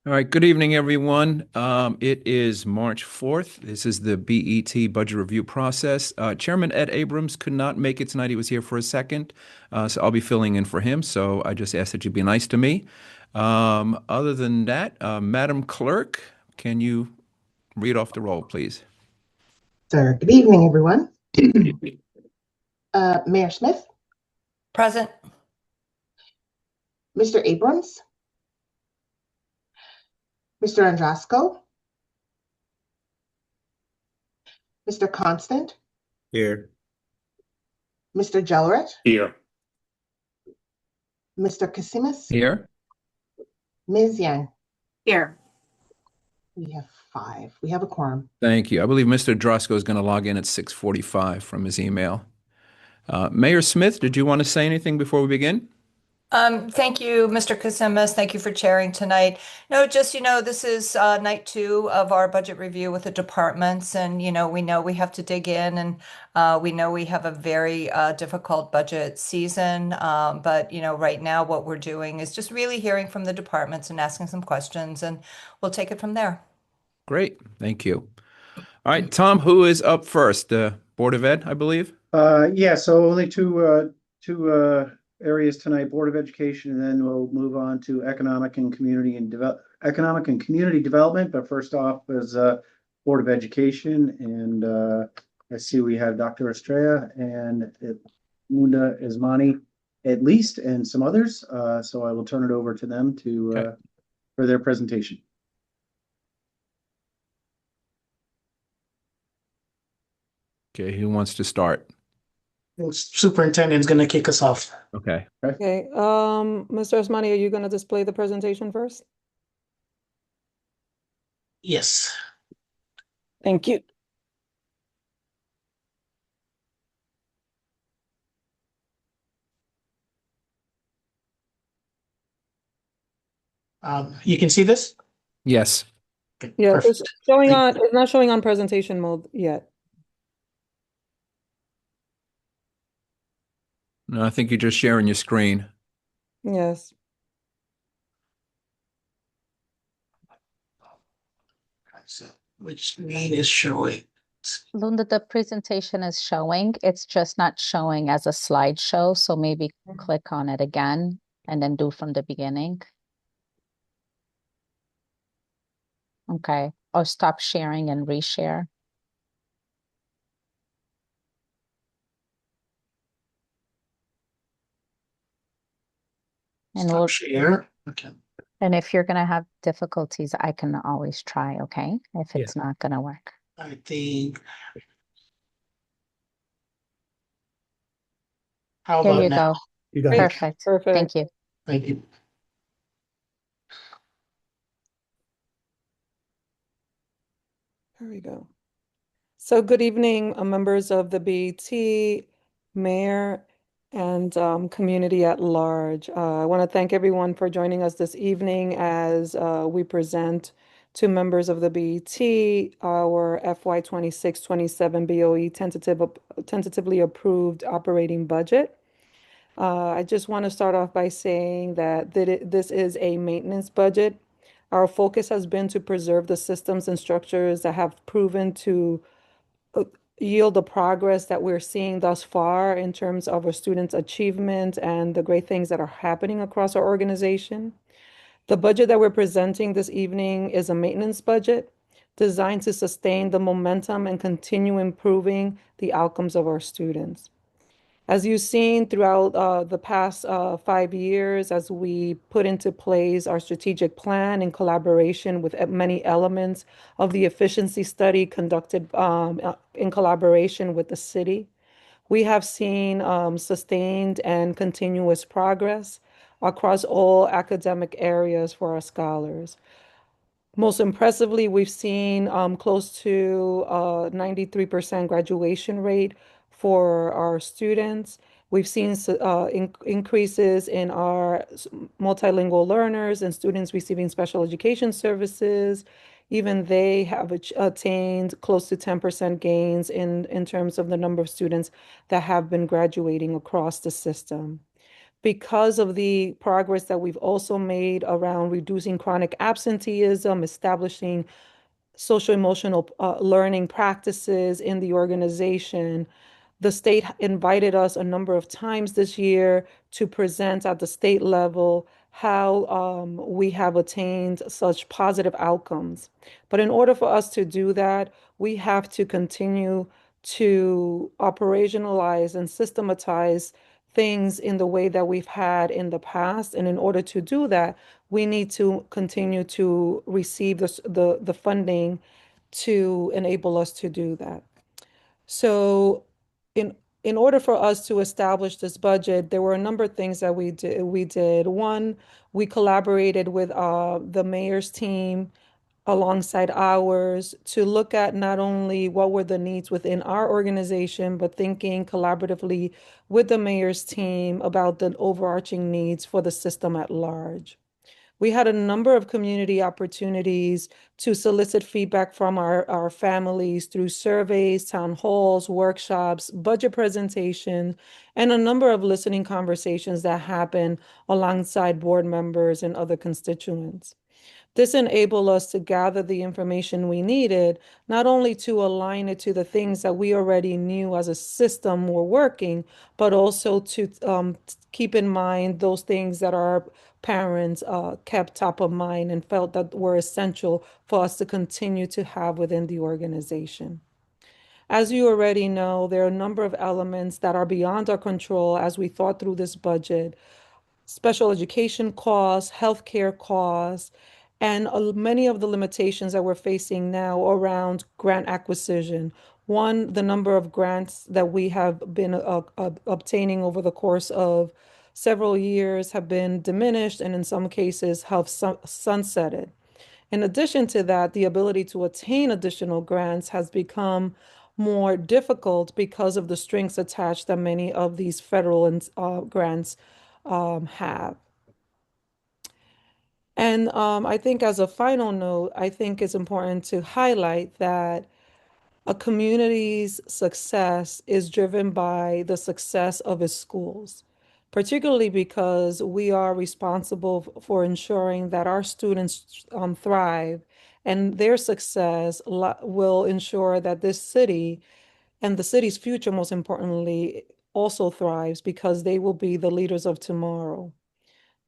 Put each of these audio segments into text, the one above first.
All right, good evening, everyone. It is March 4th. This is the BET budget review process. Chairman Ed Abrams could not make it tonight. He was here for a second, so I'll be filling in for him. So I just ask that you be nice to me. Other than that, Madam Clerk, can you read off the roll, please? Sir, good evening, everyone. Mayor Smith, Present. Mr. Abrams, Mr. Andrasco, Mr. Constant, Here. Mr. Jellrich, Here. Mr. Kasimis, Here. Ms. Yang. Here. We have five. We have a quorum. Thank you. I believe Mr. Drosko is going to log in at 6:45 from his email. Mayor Smith, did you want to say anything before we begin? Thank you, Mr. Kasimis. Thank you for chairing tonight. No, just, this is night two of our budget review with the departments. And, we know we have to dig in and we know we have a very difficult budget season. But, right now what we're doing is just really hearing from the departments and asking some questions, and we'll take it from there. Great. Thank you. All right, Tom, who is up first? The Board of Ed, I believe. Yeah, so only two areas tonight, Board of Education, and then we'll move on to economic and community development. But first off is Board of Education, and I see we have Dr. Estrella and Munda Ismani at least, and some others. So I will turn it over to them to Okay. for their presentation. Okay, who wants to start? Superintendent's gonna kick us off. Okay. Okay, Mr. Osmani, are you gonna display the presentation first? Yes. Thank you. You can see this? Yes. Okay, Yeah, perfect. it's not showing on presentation mode yet. No, I think you're just sharing your screen. Yes. So, which screen is showing? Linda, the presentation is showing. It's just not showing as a slideshow. So maybe click on it again and then do from the beginning. Okay. Or stop sharing and reshare. And Stop we'll, share. Okay. and if you're gonna have difficulties, I can always try, okay? If it's not gonna work. I think. How Here about you now? go. You got it. Perfect. Perfect. Thank you. Thank you. There we go. So good evening, members of the BET, mayor, and community at large. I want to thank everyone for joining us this evening as we present to members of the BET our FY 26-27 BOE tentatively approved operating budget. I just want to start off by saying that this is a maintenance budget. Our focus has been to preserve the systems and structures that have proven to uh, yield the progress that we're seeing thus far in terms of our students' achievement and the great things that are happening across our organization. The budget that we're presenting this evening is a maintenance budget designed to sustain the momentum and continue improving the outcomes of our students. As you've seen throughout the past 5 years, as we put into place our strategic plan in collaboration with many elements of the efficiency study conducted in collaboration with the city, we have seen sustained and continuous progress across all academic areas for our scholars. Most impressively, we've seen close to 93% graduation rate for our students. We've seen increases in our multilingual learners and students receiving special education services. Even they have attained close to 10% gains in terms of the number of students that have been graduating across the system. because of the progress that we've also made around reducing chronic absenteeism, establishing social emotional learning practices in the organization. The state invited us a number of times this year to present at the state level how we have attained such positive outcomes. But in order for us to do that, we have to continue to operationalize and systematize things in the way that we've had in the past. And in order to do that, we need to continue to receive the funding to enable us to do that. So in in order for us to establish this budget, there were a number of things that we did. One, we collaborated with the mayor's team alongside ours to look at not only what were the needs within our organization, but thinking collaboratively with the mayor's team about the overarching needs for the system at large. We had a number of community opportunities to solicit feedback from our families through surveys, town halls, workshops, budget presentation, and a number of listening conversations that happen alongside board members and other constituents. This enabled us to gather the information we needed, not only to align it to the things that we already knew as a system were working, but also to keep in mind those things that our parents kept top of mind and felt that were essential for us to continue to have within the organization. As you already know, there are a number of elements that are beyond our control as we thought through this budget: special education costs, healthcare costs, and many of the limitations that we're facing now around grant acquisition. One, the number of grants that we have been obtaining over the course of several years have been diminished and in some cases have sunsetted. In addition to that, the ability to attain additional grants has become more difficult because of the strings attached that many of these federal grants have. And I think as a final note, I think it's important to highlight that a community's success is driven by the success of its schools, particularly because we are responsible for ensuring that our students thrive, and their success will ensure that this city and the city's future, most importantly, also thrives because they will be the leaders of tomorrow.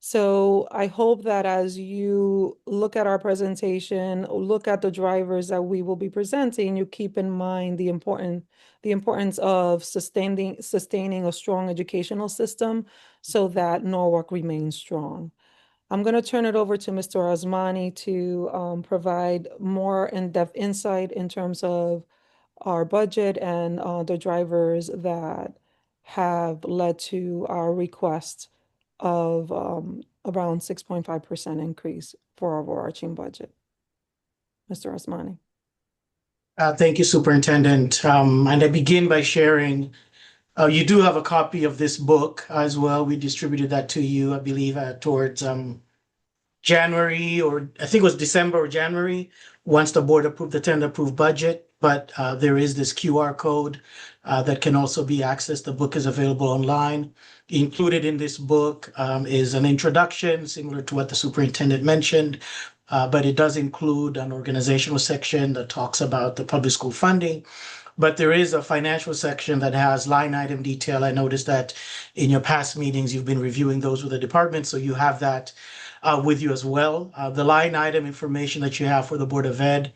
So I hope that as you look at our presentation, look at the drivers that we will be presenting, you keep in mind the importance of sustaining a strong educational system so that Norwalk remains strong. I'm going to turn it over to Mr. Osmani to provide more in-depth insight in terms of our budget and the drivers that have led to our request of around 6.5% increase for our overarching budget. Mr. Osmani. Thank you, Superintendent. And I begin by sharing, you do have a copy of this book as well. We distributed that to you, I believe, towards January, or I think it was December or January, once the board approved the tender approved budget. But there is this QR code that can also be accessed. The book is available online. Included in this book is an introduction, similar to what the superintendent mentioned, but it does include an organizational section that talks about the public school funding. But there is a financial section that has line item detail. I noticed that in your past meetings, you've been reviewing those with the department, so you have that with you as well. The line item information that you have for the Board of Ed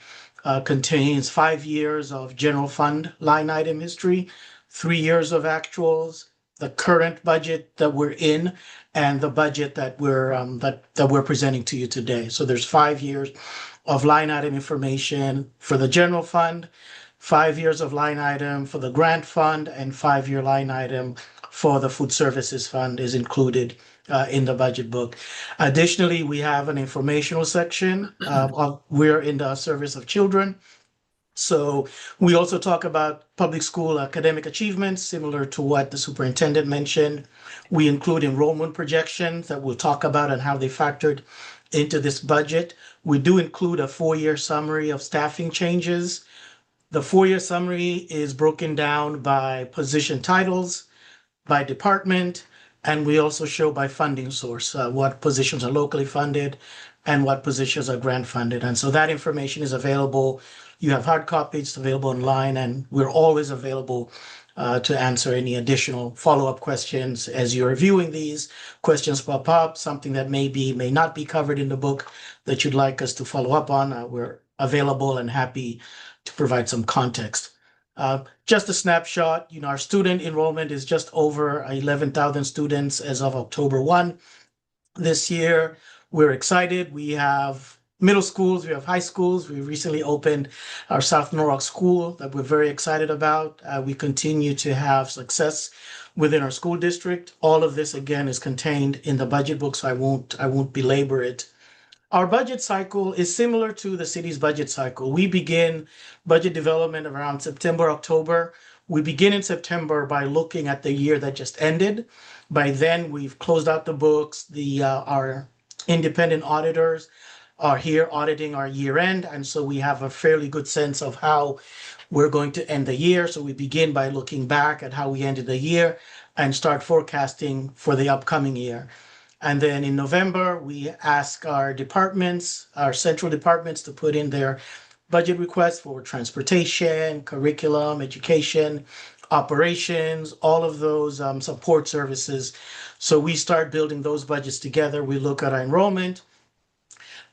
contains 5 years of general fund line item history, 3 years of actuals, the current budget that we're in, and the budget that we're presenting to you today. So there's 5 years of line item information for the general fund, 5 years of line item for the grant fund, and 5-year line item for the food services fund is included in the budget book. Additionally, we have an informational section. We're in the service of children. So we also talk about public school academic achievements, similar to what the superintendent mentioned. We include enrollment projections that we'll talk about and how they factored into this budget. We do include a 4-year summary of staffing changes. The 4-year summary is broken down by position titles, by department, And we also show by funding source what positions are locally funded and what positions are grant funded. And so that information is available. You have hard copies available online, and we're always available to answer any additional follow-up questions as you're reviewing these. Questions pop up, something that may not be covered in the book that you'd like us to follow up on. We're available and happy to provide some context. Just a snapshot, our student enrollment is just over 11,000 students as of October 1 this year. We're excited. We have middle schools, we have high schools. We recently opened our South Norwalk School that we're very excited about. We continue to have success within our school district. All of this, again, is contained in the budget book, so I won't belabor it. Our budget cycle is similar to the city's budget cycle. We begin budget development around September, October. We begin in September by looking at the year that just ended. By then, we've closed out the books. Our independent auditors are here auditing our year end, and so we have a fairly good sense of how we're going to end the year. So we begin by looking back at how we ended the year and start forecasting for the upcoming year. And then in November, we ask our departments, our central departments, to put in their budget requests for transportation, curriculum, education, operations, all of those support services. So we start building those budgets together. We look at our enrollment.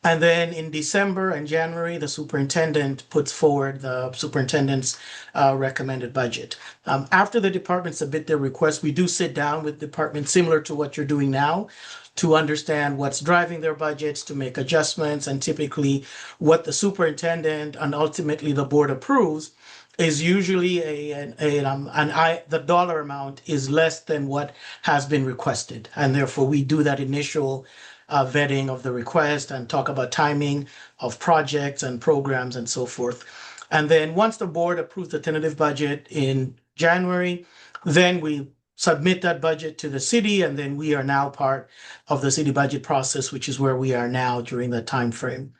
And then in December and January, the superintendent puts forward the superintendent's recommended budget. After the departments submit their requests, we do sit down with departments similar to what you're doing now to understand what's driving their budgets, to make adjustments, and typically what the superintendent and ultimately the board approves is usually the dollar amount is less than what has been requested. And therefore, we do that initial vetting of the request and talk about timing of projects and programs and so forth. And then once the board approves the tentative budget in January, then we submit that budget to the city, and then we are now part of the city budget process, which is where we are now during that time frame.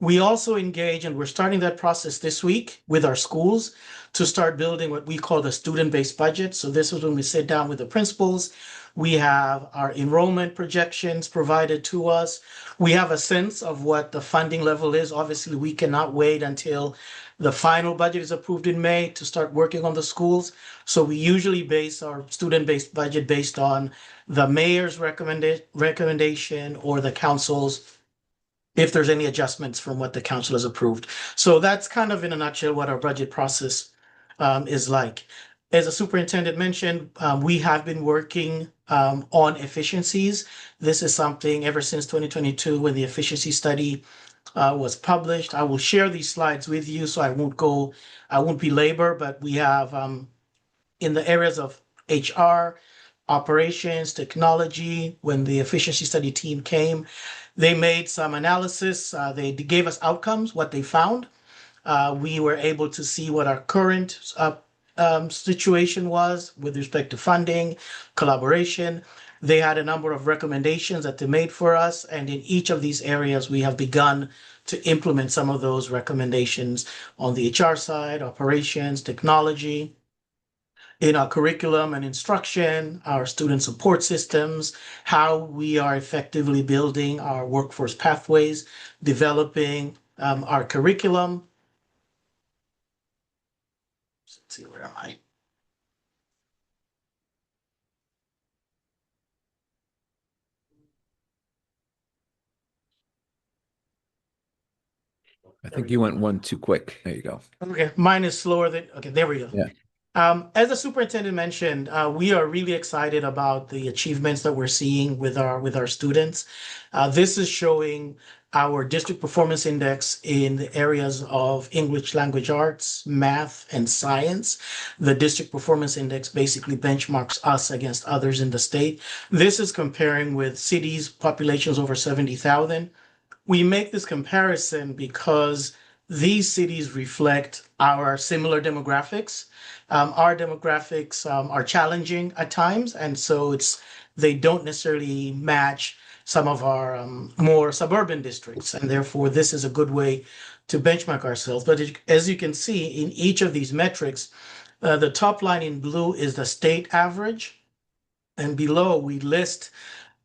We also engage, and we're starting that process this week with our schools to start building what we call the student-based budget. So this is when we sit down with the principals. We have our enrollment projections provided to us. We have a sense of what the funding level is. Obviously, we cannot wait until the final budget is approved in May to start working on the schools. So we usually base our student-based budget based on the mayor's recommendation or the council's, if there's any adjustments from what the council has approved. So that's kind of in a nutshell what our budget process is like. As the superintendent mentioned, we have been working on efficiencies. This is something ever since 2022 when the efficiency study was published. I will share these slides with you, so I won't belabor, but we have in the areas of HR, operations, technology, when the efficiency study team came, they made some analysis. They gave us outcomes, what they found. We were able to see what our current situation was with respect to funding, collaboration. They had a number of recommendations that they made for us, and in each of these areas, we have begun to implement some of those recommendations on the HR side, operations, technology, in our curriculum and instruction, our student support systems, how we are effectively building our workforce pathways, developing our curriculum. Let's see, where am I? I think you went one too quick. There you go. Okay, mine is slower than, okay, there we go. Yeah. As the superintendent mentioned, we are really excited about the achievements that we're seeing with our students. This is showing our district performance index in the areas of English language arts, math, and science. The district performance index basically benchmarks us against others in the state. This is comparing with cities, populations over 70,000. We make this comparison because these cities reflect our similar demographics. Our demographics are challenging at times, and so they don't necessarily match some of our more suburban districts, and therefore this is a good way to benchmark ourselves. But as you can see in each of these metrics, the top line in blue is the state average. And below, we list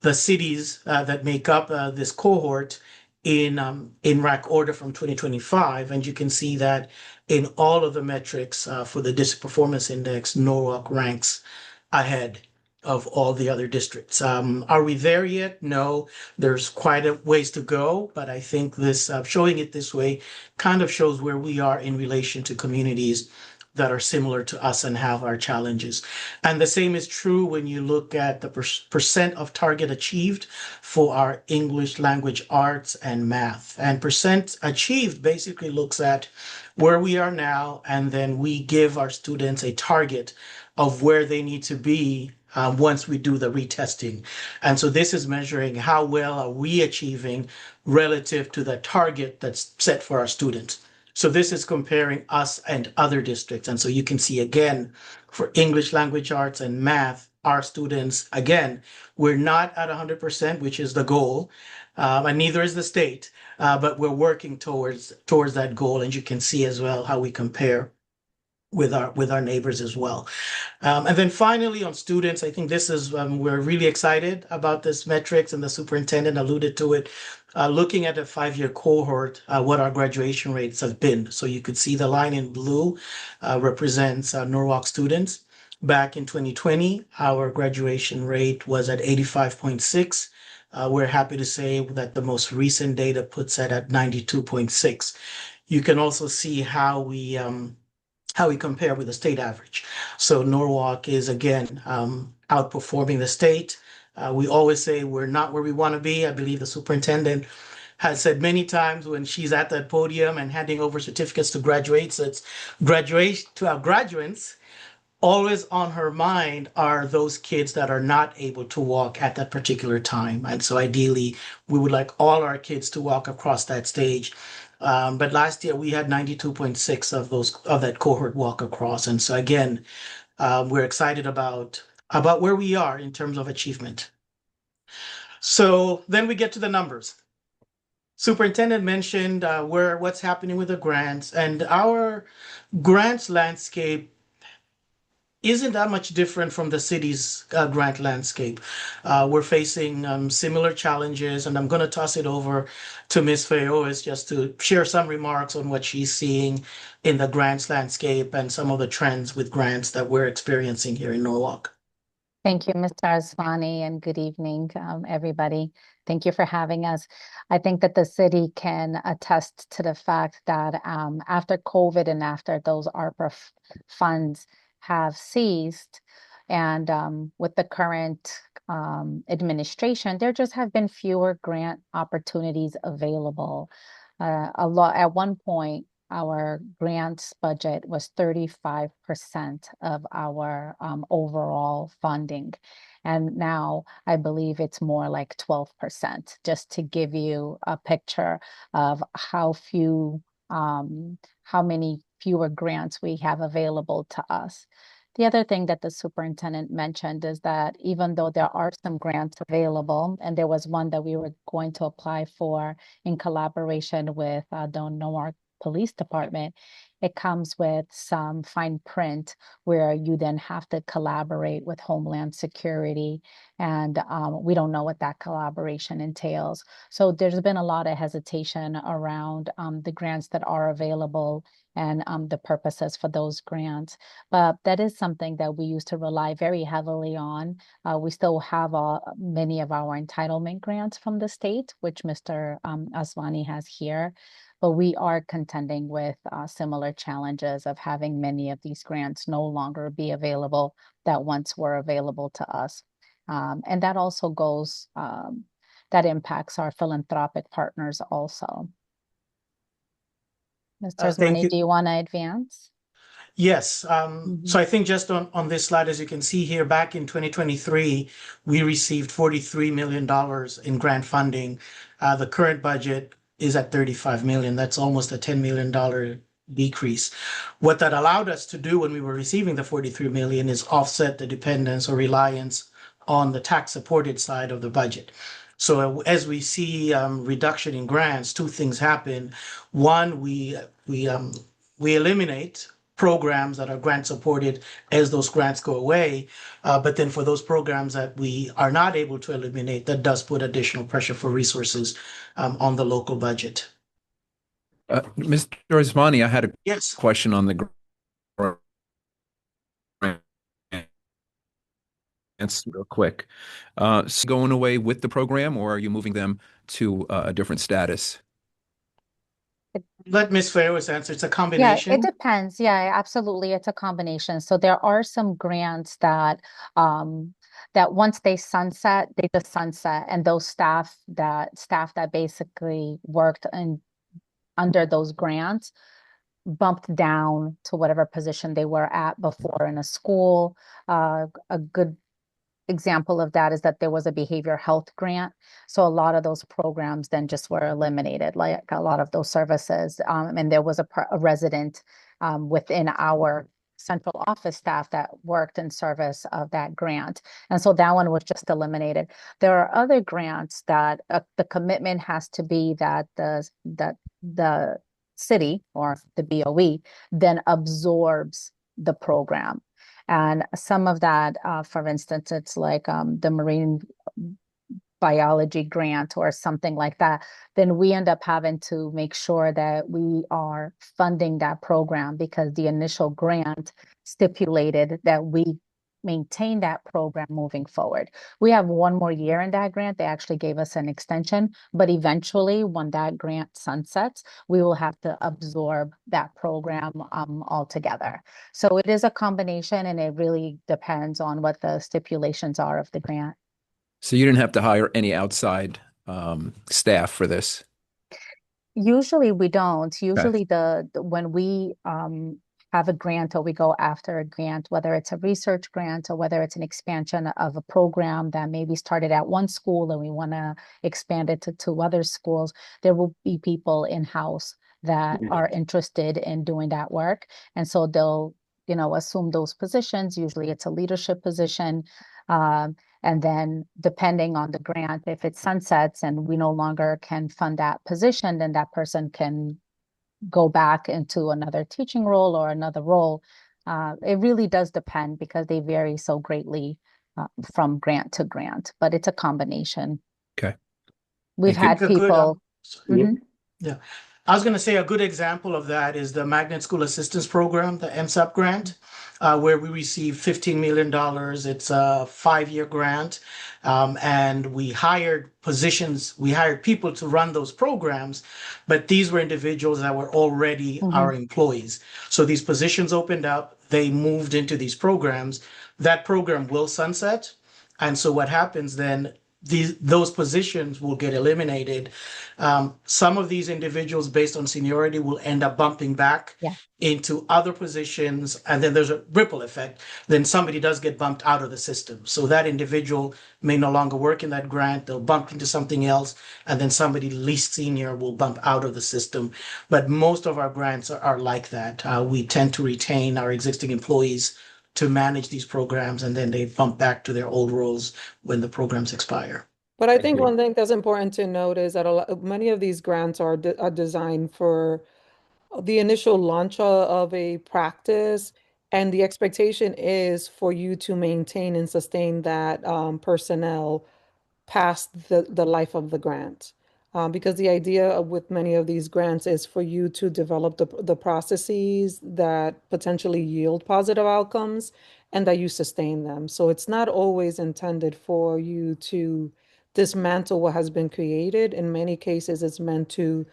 the cities that make up this cohort in rank order from 2025. And you can see that in all of the metrics for the District Performance Index, Norwalk ranks ahead of all the other districts. Are we there yet? No, there's quite a ways to go, but I think this showing it this way kind of shows where we are in relation to communities that are similar to us and have our challenges. And the same is true when you look at the percent of target achieved for our English language arts and math. And percent achieved basically looks at where we are now, and then we give our students a target of where they need to be once we do the retesting. And so this is measuring how well are we achieving relative to the target that's set for our students. So this is comparing us and other districts. And so you can see again, for English language arts and math, our students, again, we're not at 100%, which is the goal, and neither is the state, but we're working towards that goal. And you can see as well how we compare with our neighbors as well. And then finally on students, I think this is, we're really excited about this metrics, and the superintendent alluded to it. Looking at a 5-year cohort, what our graduation rates have been. So you could see the line in blue represents Norwalk students. Back in 2020, our graduation rate was at 85.6. We're happy to say that the most recent data puts it at 92.6. You can also see how we compare with the state average. So Norwalk is again outperforming the state. We always say we're not where we want to be. I believe the superintendent has said many times when she's at that podium and handing over certificates to graduates, it's graduate to our graduates. Always on her mind are those kids that are not able to walk at that particular time. And so ideally, we would like all our kids to walk across that stage. But last year we had 92.6 of that cohort walk across. And so again, we're excited about where we are in terms of achievement. So then we get to the numbers. Superintendent mentioned what's happening with the grants, and our grants landscape isn't that much different from the city's grant landscape. We're facing similar challenges, and I'm going to toss it over to Ms. Fayos just to share some remarks on what she's seeing in the grants landscape and some of the trends with grants that we're experiencing here in Norwalk. Thank you, Mr. Aswani, and good evening, everybody. Thank you for having us. I think that the city can attest to the fact that after COVID and after those ARPA funds have ceased, and with the current administration, there just have been fewer grant opportunities available. At one point, our grants budget was 35% of our overall funding. And now I believe it's more like 12%, just to give you a picture of how many fewer grants we have available to us. The other thing that the superintendent mentioned is that even though there are some grants available, and there was one that we were going to apply for in collaboration with the Norwalk Police Department, it comes with some fine print where you then have to collaborate with Homeland Security, and we don't know what that collaboration entails. So there's been a lot of hesitation around the grants that are available and the purposes for those grants. But that is something that we used to rely very heavily on. We still have many of our entitlement grants from the state, which Mr. Aswani has here. But we are contending with similar challenges of having many of these grants no longer be available that once were available to us. And that also that impacts our philanthropic partners also. Mr. Thank Asmani, you. do you want to advance? Yes. So I think just on this slide, as you can see here, back in 2023, we received $43 million in grant funding. The current budget is at $35 million. That's almost a $10 million decrease. What that allowed us to do when we were receiving the $43 million is offset the dependence or reliance on the tax supported side of the budget. So as we see reduction in grants, two things happen. One, we eliminate programs that are grant supported as those grants go away. But then for those programs that we are not able to eliminate, that does put additional pressure for resources on the local budget. Mr. Osmani, I had a Yes. question on the grants real quick. So going away with the program, or are you moving them to a different status? Let Ms. Fairways answer. It's a Yeah, combination. it depends. Yeah, absolutely. It's a combination. So there are some grants that once they sunset, they just sunset, and those staff that basically worked under those grants bumped down to whatever position they were at before in a school. A good example of that is that there was a behavioral health grant. So a lot of those programs then just were eliminated, like a lot of those services. And there was a resident within our central office staff that worked in service of that grant. And so that one was just eliminated. There are other grants that the commitment has to be that the city or the BOE then absorbs the program. And some of that, for instance, it's like the marine biology grant or something like that, then we end up having to make sure that we are funding that program because the initial grant stipulated that we maintain that program moving forward. We have one more year in that grant. They actually gave us an extension, but eventually when that grant sunsets, we will have to absorb that program altogether. So it is a combination and it really depends on what the stipulations are of the grant. So you didn't have to hire any outside staff for this. Usually we don't. Okay. Usually when we have a grant or we go after a grant, whether it's a research grant or whether it's an expansion of a program that maybe started at one school and we want to expand it to two other schools, there will be people in-house that are interested in doing that work. And so they'll, assume those positions. Usually it's a leadership position. And then depending on the grant, if it sunsets and we no longer can fund that position, then that person can go back into another teaching role or another role. It really does depend because they vary so greatly from grant to grant, but it's a combination. Okay. We've Thank you. had people. Yeah. I was going to say a good example of that is the Magnet School Assistance Program, the MSAP grant, where we received $15 million. It's a 5-year grant. And we hired people to run those programs, but these were individuals that were already our employees. So these positions opened up, they moved into these programs. That program will sunset. And so what happens then, those positions will get eliminated. Some of these individuals, based on seniority, will end up bumping back into other positions, and then there's a ripple effect. Then somebody does get bumped out of the system. So that individual may no longer work in that grant. They'll bump into something else, and then somebody least senior will bump out of the system. But most of our grants are like that. We tend to retain our existing employees to manage these programs, and then they bump back to their old roles when the programs expire. But I think one thing that's important to note is that many of these grants are designed for the initial launch of a practice, and the expectation is for you to maintain and sustain that personnel past the life of the grant. Because the idea with many of these grants is for you to develop the processes that potentially yield positive outcomes and that you sustain them. So it's not always intended for you to dismantle what has been created. In many cases, it's meant to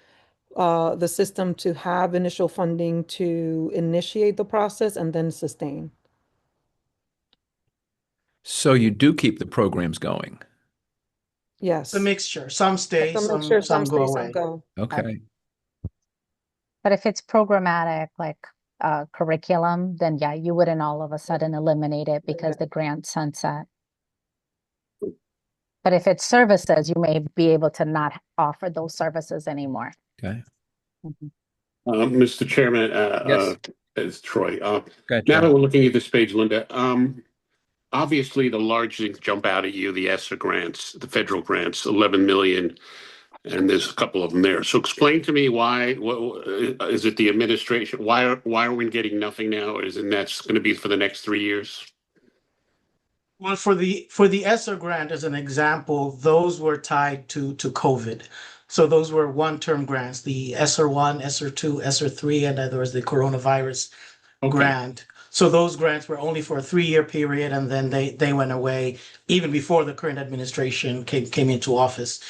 the system to have initial funding to initiate the process and then sustain. So you do keep the programs going. Yes. The mixture. Some stay, It's a mixture, some go stay, some away. go. Okay. But if it's programmatic, like curriculum, then yeah, you wouldn't all of a sudden eliminate it because the grant sunset. But if it's services, you may be able to not offer those services anymore. Okay. Mr. Chairman, Yes. it's Troy. Go ahead, Now that Troy. we're looking at this page, Linda, obviously the large things jump out at you, the ESSA grants, the federal grants, 11 million And there's a couple of them there. So explain to me why, what, is it the administration? Why are we getting nothing now? Isn't that's going to be for the next 3 years? Well, for the ESSER grant as an example, those were tied to COVID. So those were one-term grants, the ESSER 1, ESSER 2, ESSER 3, and then there was the coronavirus Okay. grant. So those grants were only for a 3-year period, and then they went away even before the current administration came into office.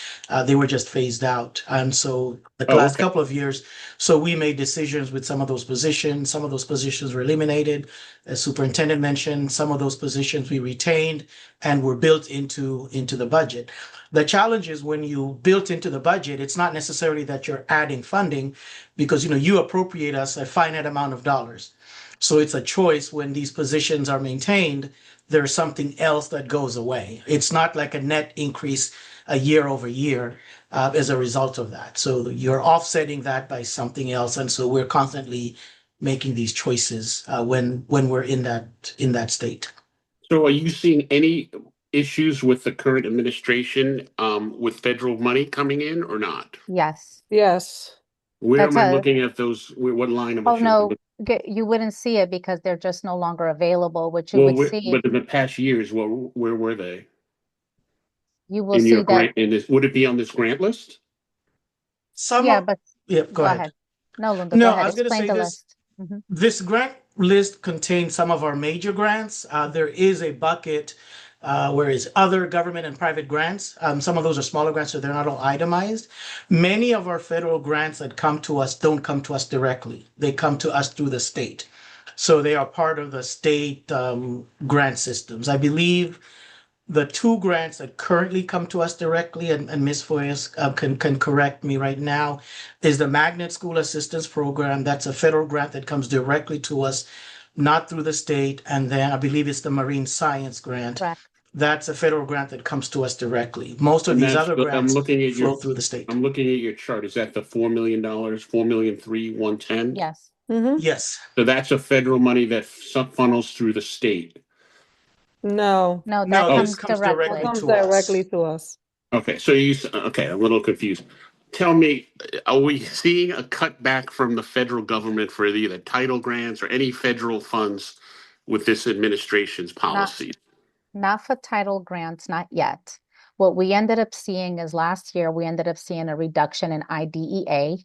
They were just phased out. And so the Oh, last okay. couple of years, so we made decisions with some of those positions. Some of those positions were eliminated. As superintendent mentioned, some of those positions we retained and were built into the budget. The challenge is when you built into the budget, it's not necessarily that you're adding funding because you appropriate us a finite amount of dollars. So it's a choice when these positions are maintained, there's something else that goes away. It's not like a net increase a year over year as a result of that. So you're offsetting that by something else. And so we're constantly making these choices when we're in that state. So are you seeing any issues with the current administration with federal money coming in or not? Yes. Yes. Where That's am I a, looking at those? What line am I oh showing? no, you wouldn't see it because they're just no longer available. What you Well, would see, but in the past years, where were they you will in your see that, grant? In this, would it be on this grant list? Some yeah, of, but yeah, go go ahead. ahead. No, Linda, go No, I ahead. was going to Explain say the this. list. Mhm. This grant list contains some of our major grants. There is a bucket where it's other government and private grants. Some of those are smaller grants, so they're not all itemized. Many of our federal grants that come to us don't come to us directly. They come to us through the state. So they are part of the state grant systems. I believe the two grants that currently come to us directly, and Ms. Foyes can correct me right now, is the Magnet School Assistance Program. That's a federal grant that comes directly to us, not through the state. And then I believe it's the Marine Science Grant. Correct. That's a federal grant that comes to us directly. Most of And these that's other I'm grants looking at flow through the state. I'm looking at your chart. Is that the $4 million, 4,003,110? Yes. Mm-hmm. Yes. So that's a federal money that funnels through the state. No, No, that No, Oh, this comes comes that directly directly. comes to us. directly to us. okay. So okay, I'm a little confused. Tell me, are we seeing a cutback from the federal government for either title grants or any federal funds with this administration's Not policies? not for title grants, not yet. What we ended up seeing is last year we ended up seeing a reduction in IDEA.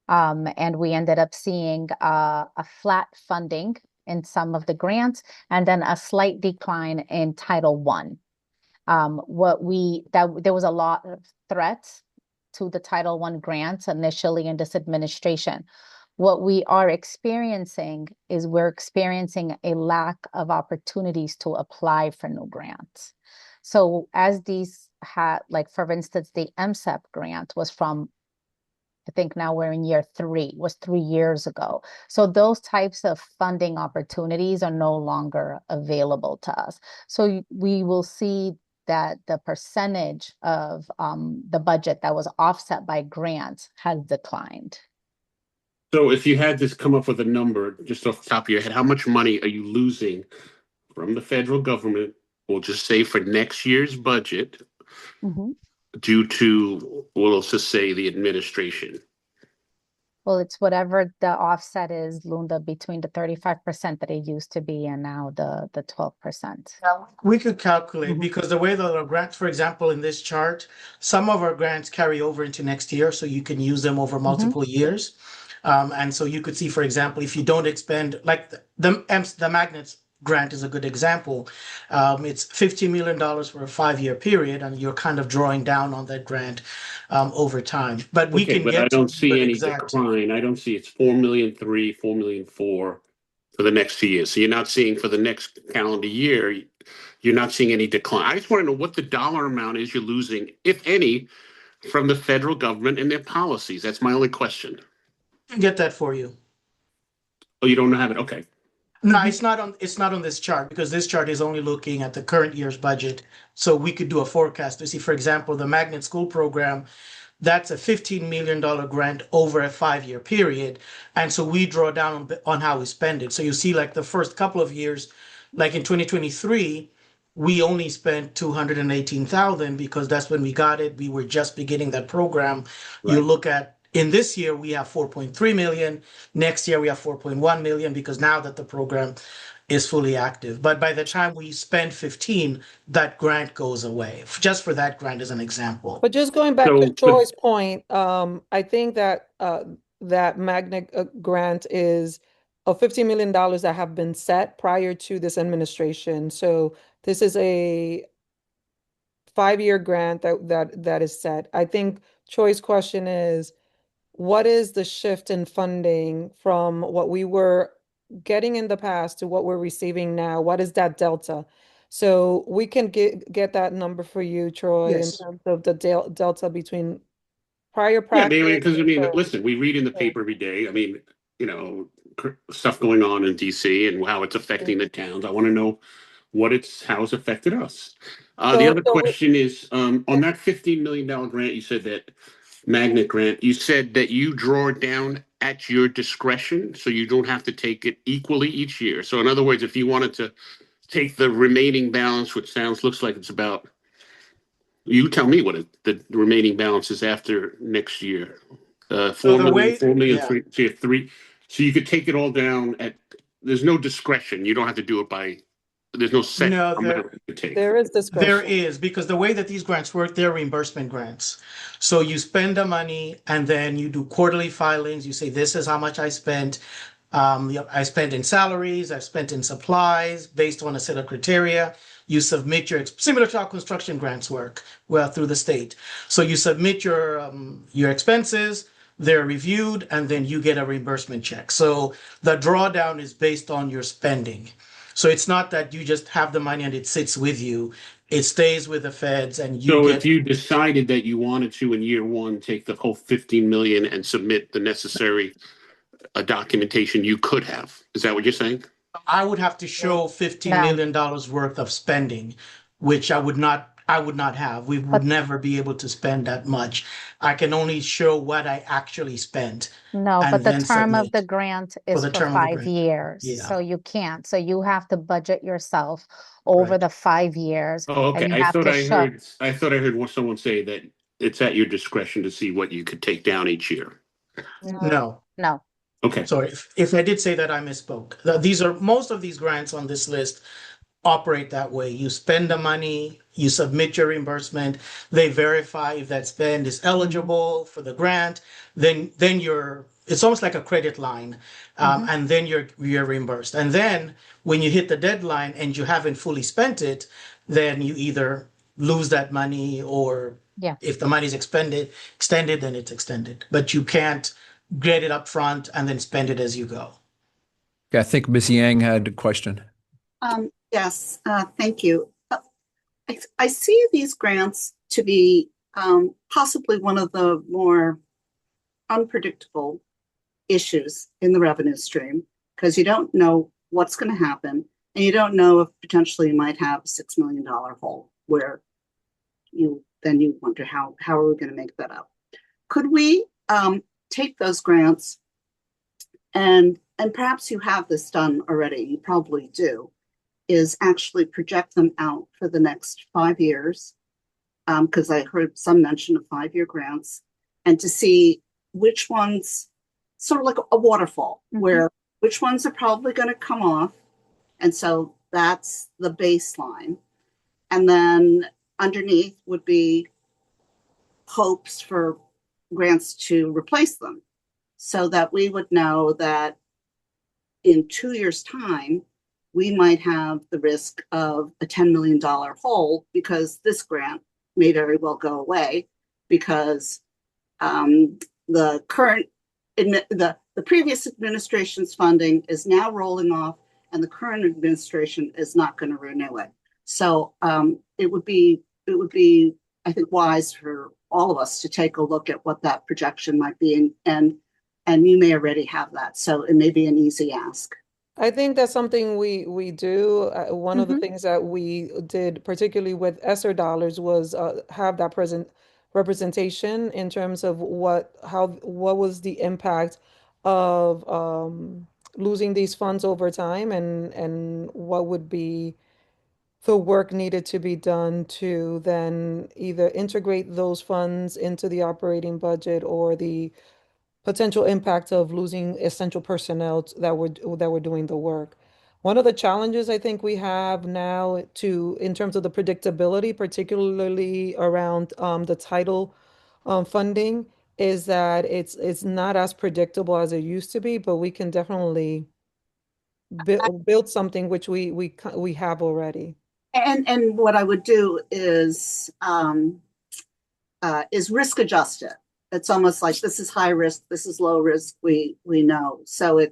And we ended up seeing a flat funding in some of the grants and then a slight decline in Title One. There was a lot of threats to the Title One grants initially in this administration. What we are experiencing is we're experiencing a lack of opportunities to apply for new grants. So as these had, like for instance, the MSEP grant was from, I think now we're in year 3, was 3 years ago. So those types of funding opportunities are no longer available to us. So we will see that the percentage of the budget that was offset by grants has declined. So if you had to come up with a number just off the top of your head, how much money are you losing from the federal government, we'll just say for next year's budget, due to, well, let's just say the administration? Well, it's whatever the offset is, Lunda, between the 35% that it used to be and now the 12%. We could calculate because the way that our grants, for example, in this chart, some of our grants carry over into next year, so you can use them over multiple years. And so you could see, for example, if you don't expend, like the magnets grant is a good example. It's $15 million for a 5-year period, and you're kind of drawing down on that grant over time. But we Okay, can but I get to don't see an any exact. decline. I don't see it's 4,003,000, 4,004,000 for the next 2 years. So you're not seeing for the next calendar year, you're not seeing any decline. I just want to know what the dollar amount is you're losing, if any, from the federal government and their policies. That's my only question. I can get that for you. Oh, you don't have it? Okay. No, it's not on this chart because this chart is only looking at the current year's budget. So we could do a forecast to see, for example, the Magnet School Program, that's a $15 million grant over a 5-year period. And so we draw down on how we spend it. So you see like the first couple of years, like in 2023, we only spent 218,000 because that's when we got it. We were just beginning that program. You Right. look at in this year, we have 4.3 million. Next year, we have 4.1 million because now that the program is fully active. But by the time we spend 15, that grant goes away, just for that grant as an example. But just going back to So, but Troy's point, I think that that magnet grant is of $15 million that have been set prior to this administration. So this is a 5-year grant that is set. I think Troy's question is, what is the shift in funding from what we were getting in the past to what we're receiving now? What is that delta? So we can get that number for you, Troy, in Yes. terms of the delta between prior yeah, practice. because I mean, So, listen, we read in the yeah, paper every day. I mean, stuff going on in DC and how it's yeah. affecting the towns. I want to know how it's affected us. The So, other so we, question is, yeah. on that $15 million grant, you said that magnet grant, you said that you draw it down at your discretion, so you don't have to take it equally each year. So in other words, if you wanted to take the remaining balance, which looks like it's about, you tell me what the remaining balance is after next year. So 4 the million, way, 4 million, yeah, three, so you have three. So you could take it all down there's no discretion. You don't have to do it there's no set no, amount you could take. There is there discretion. is, because the way that these grants work, they're reimbursement grants. So you spend the money and then you do quarterly filings. You say, this is how much I spent. I spent in salaries, I've spent in supplies based on a set of criteria. You submit similar to how construction grants work, well, through the state. So you submit your expenses, they're reviewed, and then you get a reimbursement check. So the drawdown is based on your spending. So it's not that you just have the money and it sits with you. It stays with the feds and you So get. if you decided that you wanted to in year one take the whole 15 million and submit the necessary documentation, you could have. Is that what you're saying? I would have to show $15 No, million worth of spending, which I would not have. We would but never be able to spend that much. I can only show what I actually spent no, and but the then term of the submit grant for is the for term of the five grant. years. Yeah, So you can't. So you have to budget yourself over right. the 5 years Oh, okay. and you have to show. I thought I heard someone say that it's at your discretion to see what you could take down each year. No, No. no. Okay. Sorry, if I did say that, I misspoke. These are most of these grants on this list operate that way. You spend the money, you submit your reimbursement, they verify if that spend is eligible for the grant, then you're it's almost like a credit line, Mhm. and then you're reimbursed. And then when you hit the deadline and you haven't fully spent it, then you either lose that money or Yeah. if the money is extended, then it's extended. But you can't get it up front and then spend it as you go. Okay, I think Ms. Yang had a question. Yes, thank you. I see these grants to be possibly one of the more unpredictable issues in the revenue stream because you don't know what's going to happen and you don't know if potentially you might have a $6 million hole where you wonder how are we going to make that up? Could we take those grants and perhaps you have this done already, you probably do, is actually project them out for the next 5 years, because I heard some mention of 5-year grants, and to see which ones, sort of like a waterfall, where which ones are probably going to come off. And so that's the baseline. And then underneath would be hopes for grants to replace them so that we would know that in 2 years' time, we might have the risk of a $10 million hole because this grant may very well go away because the current the previous administration's funding is now rolling off and the current administration is not going to renew it. So it would be I think wise for all of us to take a look at what that projection might be, and you may already have that, so it may be an easy ask. I think that's something we do. One of the things that we did, particularly with ESSER dollars, was have that present representation in terms of what was the impact of losing these funds over time, and what would be the work needed to be done to then either integrate those funds into the operating budget or the potential impact of losing essential personnel that were doing the work. One of the challenges I think we have now in terms of the predictability, particularly around the title funding, is that it's not as predictable as it used to be, but we can definitely build something which we have already. And what I would do is risk adjust it. It's almost like this is high risk, this is low risk. We know. So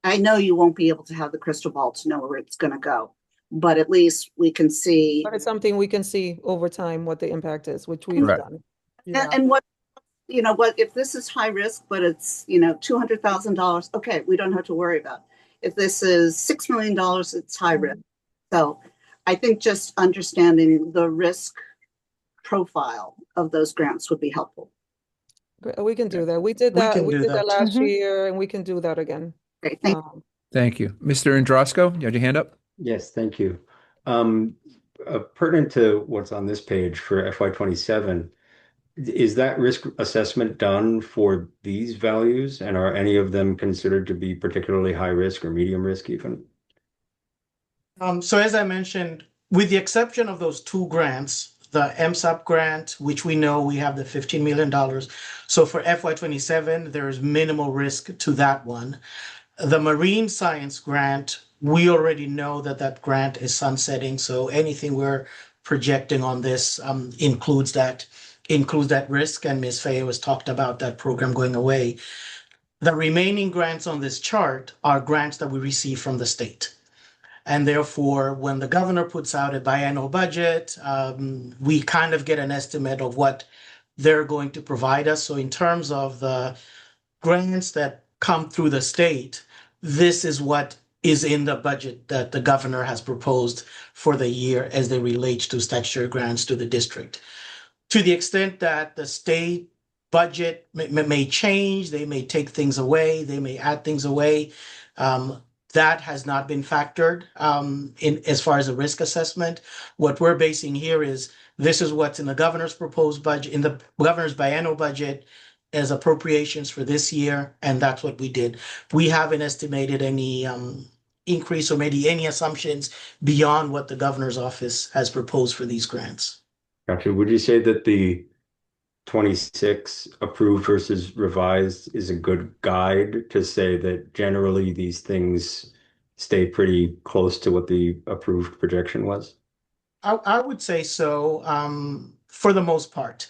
I know you won't be able to have the crystal ball to know where it's going to go, but at least we can see. But it's something we can see over time what the impact is, which we've And, done. Yeah. and what if this is high risk, but it's $200,000. Okay, we don't have to worry about. If this is $6 million, it's high risk. So I think just understanding the risk profile of those grants would be helpful. We can do that. We did We that. can We do did that that. last year, and we can do that again. Great, thank Thank you. Mr. Androsco, you had your hand up? Yes, thank you. Pertinent to what's on this page for FY27, is that risk assessment done for these values? And are any of them considered to be particularly high risk or medium risk even? So as I mentioned, with the exception of those two grants, the MSAP grant, which we know we have the $15 million. So for FY27, there is minimal risk to that one. The marine science grant, we already know that grant is sunsetting. So anything we're projecting on this includes that risk. And Ms. Fay was talked about that program going away. The remaining grants on this chart are grants that we receive from the state. And therefore, when the governor puts out a biannual budget, we kind of get an estimate of what they're going to provide us. So in terms of the grants that come through the state, this is what is in the budget that the governor has proposed for the year as they relate to statutory grants to the district. To the extent that the state budget may change, they may take things away, they may add things away. That has not been factored in as far as a risk assessment. What we're basing here is this is what's in the governor's proposed budget, in the governor's biannual budget as appropriations for this year, and that's what we did. We haven't estimated any increase or maybe any assumptions beyond what the governor's office has proposed for these grants. Gotcha. Would you say that the 26 approved versus revised is a good guide to say that generally these things stay pretty close to what the approved projection was? I would say so, for the most part.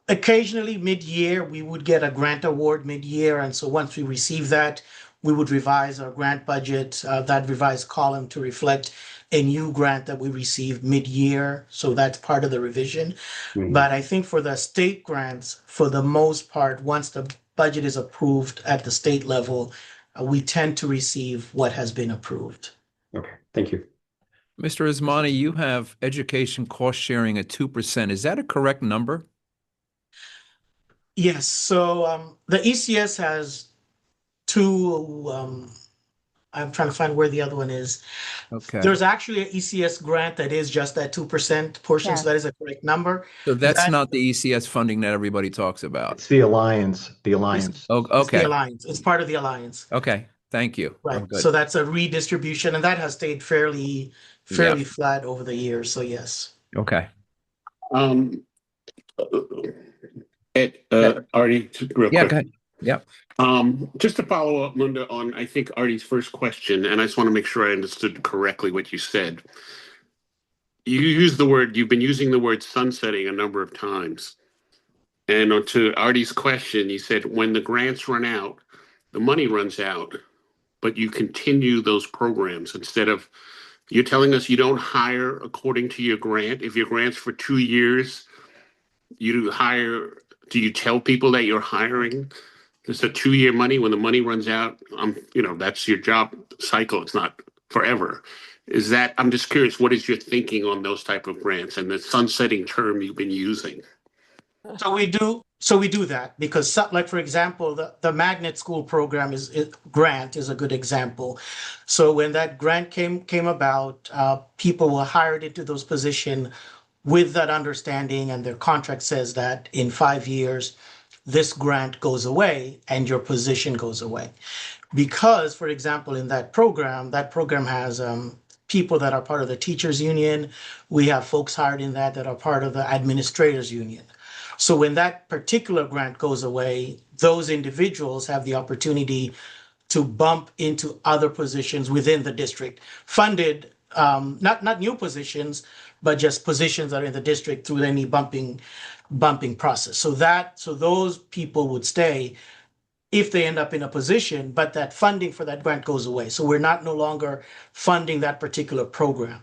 Occasionally mid-year, we would get a grant award mid-year. And so once we receive that, we would revise our grant budget, that revised column to reflect a new grant that we received mid-year. So that's part of the revision. But I think for the state grants, for the most part, once the budget is approved at the state level, we tend to receive what has been approved. Okay, thank you. Mr. Ismani, you have education cost sharing at 2%. Is that a correct number? Yes. So the ECS has two. I'm trying to find where the other one is. Okay. There's actually an ECS grant that is just that 2% portion. Yes. So that is a correct number. So that's That- not the ECS funding that everybody talks about. It's the Alliance, the Alliance. Oh, It's the okay. Alliance. It's part of the Alliance. Okay. Thank you. Right. Oh, good. So that's a redistribution, and that has stayed fairly flat over the years. So yes. Okay. Artie, real Yeah, quick. go ahead. Yeah. Just to follow up, Linda, on I think Artie's first question, and I just want to make sure I understood correctly what you said. You've been using the word sunsetting a number of times. And to Artie's question, you said when the grants run out, the money runs out, but you continue those programs instead of, you're telling us you don't hire according to your grant. If your grant's for 2 years, you hire, do you tell people that you're hiring? It's a 2-year money. When the money runs out, that's your job cycle. It's not forever. I'm just curious, what is your thinking on those type of grants and the sunsetting term you've been using? So we do that because like, for example, the magnet school program grant is a good example. So when that grant came about, people were hired into those positions with that understanding, and their contract says that in 5 years, this grant goes away and your position goes away. Because, for example, in that program has people that are part of the teachers union. We have folks hired in that are part of the administrators union. So when that particular grant goes away, those individuals have the opportunity to bump into other positions within the district, funded, not new positions, but just positions that are in the district through any bumping process. So those people would stay if they end up in a position, but that funding for that grant goes away. So we're no longer funding that particular program.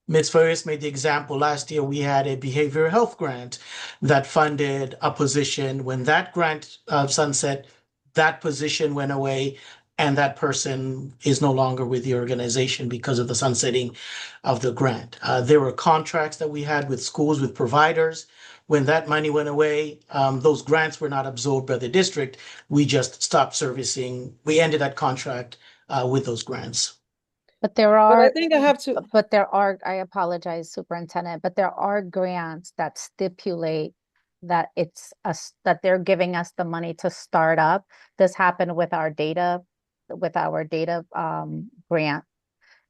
Ms. Ferris made the example last year, we had a behavioral health grant that funded a position. When that grant sunset, that position went away, and that person is no longer with the organization because of the sunsetting of the grant. There were contracts that we had with schools, with providers. When that money went away, those grants were not absorbed by the district. We just stopped servicing. We ended that contract with those grants. But there But I are, think I have to, but there are, I apologize, Superintendent, but there are grants that stipulate that that they're giving us the money to start up. This happened with our data, grant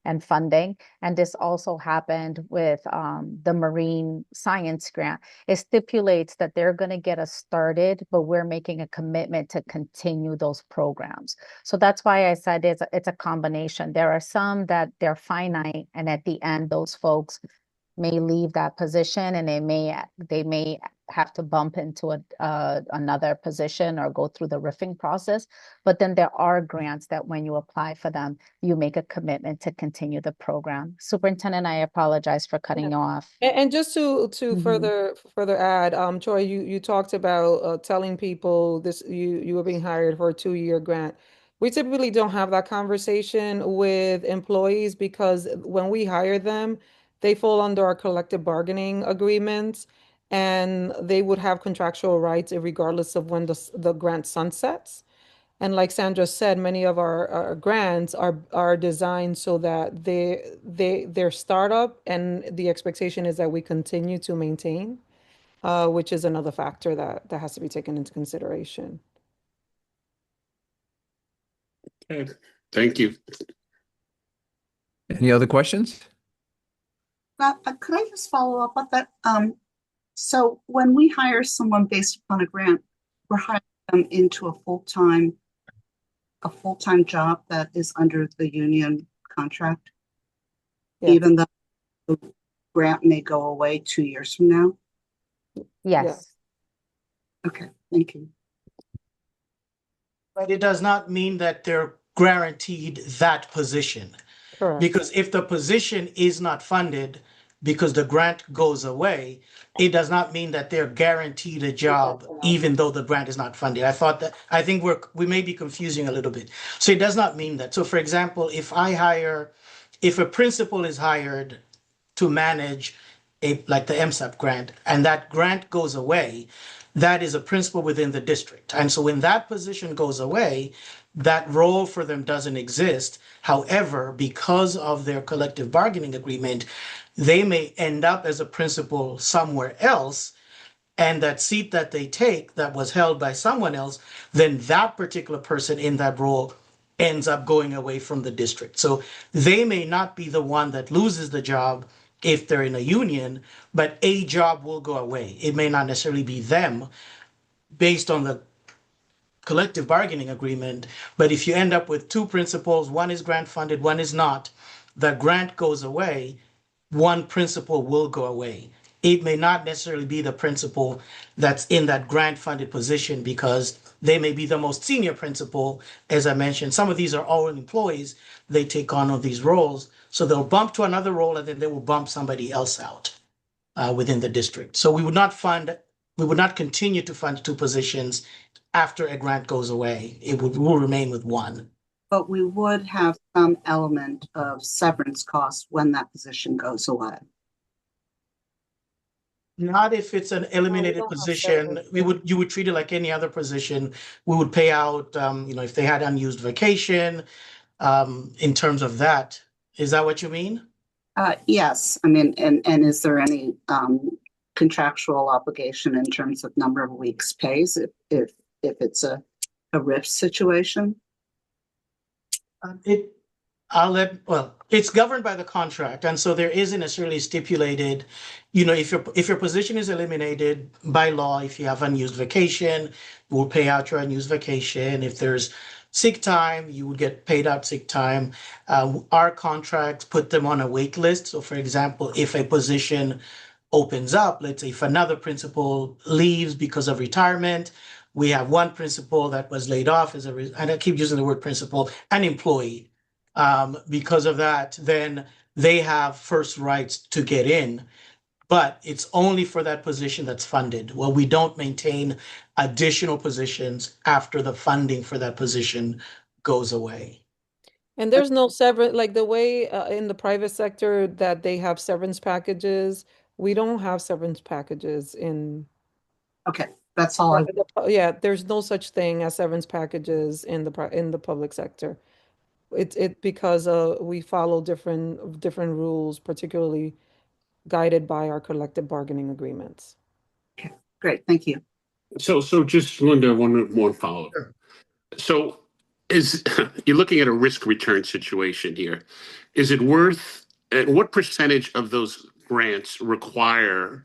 and funding. And this also happened with the marine science grant. It stipulates that they're going to get us started, but we're making a commitment to continue those programs. So that's why I said it's a combination. There are some that they're finite, and at the end, those folks may leave that position, and they may have to bump into another position or go through the riffing process. But then there are grants that when you apply for them, you make a commitment to continue the program. Superintendent, I apologize for cutting you off. and just to Mhm. further add, Troy, you talked about telling people this you were being hired for a 2-year grant. We typically don't have that conversation with employees because when we hire them, they fall under our collective bargaining agreements, and they would have contractual rights regardless of when the grant sunsets. And like Sandra said, many of our grants are designed so that they're startup, and the expectation is that we continue to maintain, which is another factor that has to be taken into consideration. Okay. Thank you. Any other questions? Could I just follow up with that? So when we hire someone based upon a grant, we're hiring them into a full-time job that is under the union contract, Yeah. even though the grant may go away 2 years from now. Yes. Okay, thank you. But it does not mean that they're guaranteed that position. Correct. Because if the position is not funded because the grant goes away, it does not mean that they're guaranteed a job, even though the grant is not funded. I think we may be confusing a little bit. So it does not mean that. So for example, if a principal is hired to manage like the MSAP grant, and that grant goes away, that is a principal within the district. And so when that position goes away, that role for them doesn't exist. However, because of their collective bargaining agreement, they may end up as a principal somewhere else, and that seat that they take that was held by someone else, then that particular person in that role ends up going away from the district. So they may not be the one that loses the job if they're in a union, but a job will go away. It may not necessarily be them based on the collective bargaining agreement, but if you end up with two principals, one is grant funded, one is not, the grant goes away, one principal will go away. It may not necessarily be the principal that's in that grant funded position because they may be the most senior principal. As I mentioned, some of these are all employees. They take on these roles. So they'll bump to another role and then they will bump somebody else out within the district. So we would not continue to fund two positions after a grant goes away. Will remain with one. But we would have some element of severance costs when that position goes away. Not if it's an No, we eliminated don't have position. severance. You would treat it like any other position. We would pay out, if they had unused vacation, in terms of that. Is that what you mean? Yes, I mean, and is there any contractual obligation in terms of number of weeks pays if it's a RIF situation? It, well, it's governed by the contract, and so there isn't necessarily stipulated, if your position is eliminated by law, if you have unused vacation, we'll pay out your unused vacation. If there's sick time, you would get paid out sick time. Our contracts put them on a wait list. So for example, if a position opens up, let's say if another principal leaves because of retirement, we have one principal that was laid off and I keep using the word principal, an employee. Because of that, then they have first rights to get in, but it's only for that position that's funded. Well, we don't maintain additional positions after the funding for that position goes away. And there's no severance, like the way in the private sector that they have severance packages, we don't have severance packages in, Okay, that's all I, yeah, there's no such thing as severance packages in in the public sector. It's because we follow different rules, particularly guided by our collective bargaining agreements. okay, great, thank you. So just Linda, one more follow-up. Sure. So is you're looking at a risk return situation here. Is it worth, what percentage of those grants require,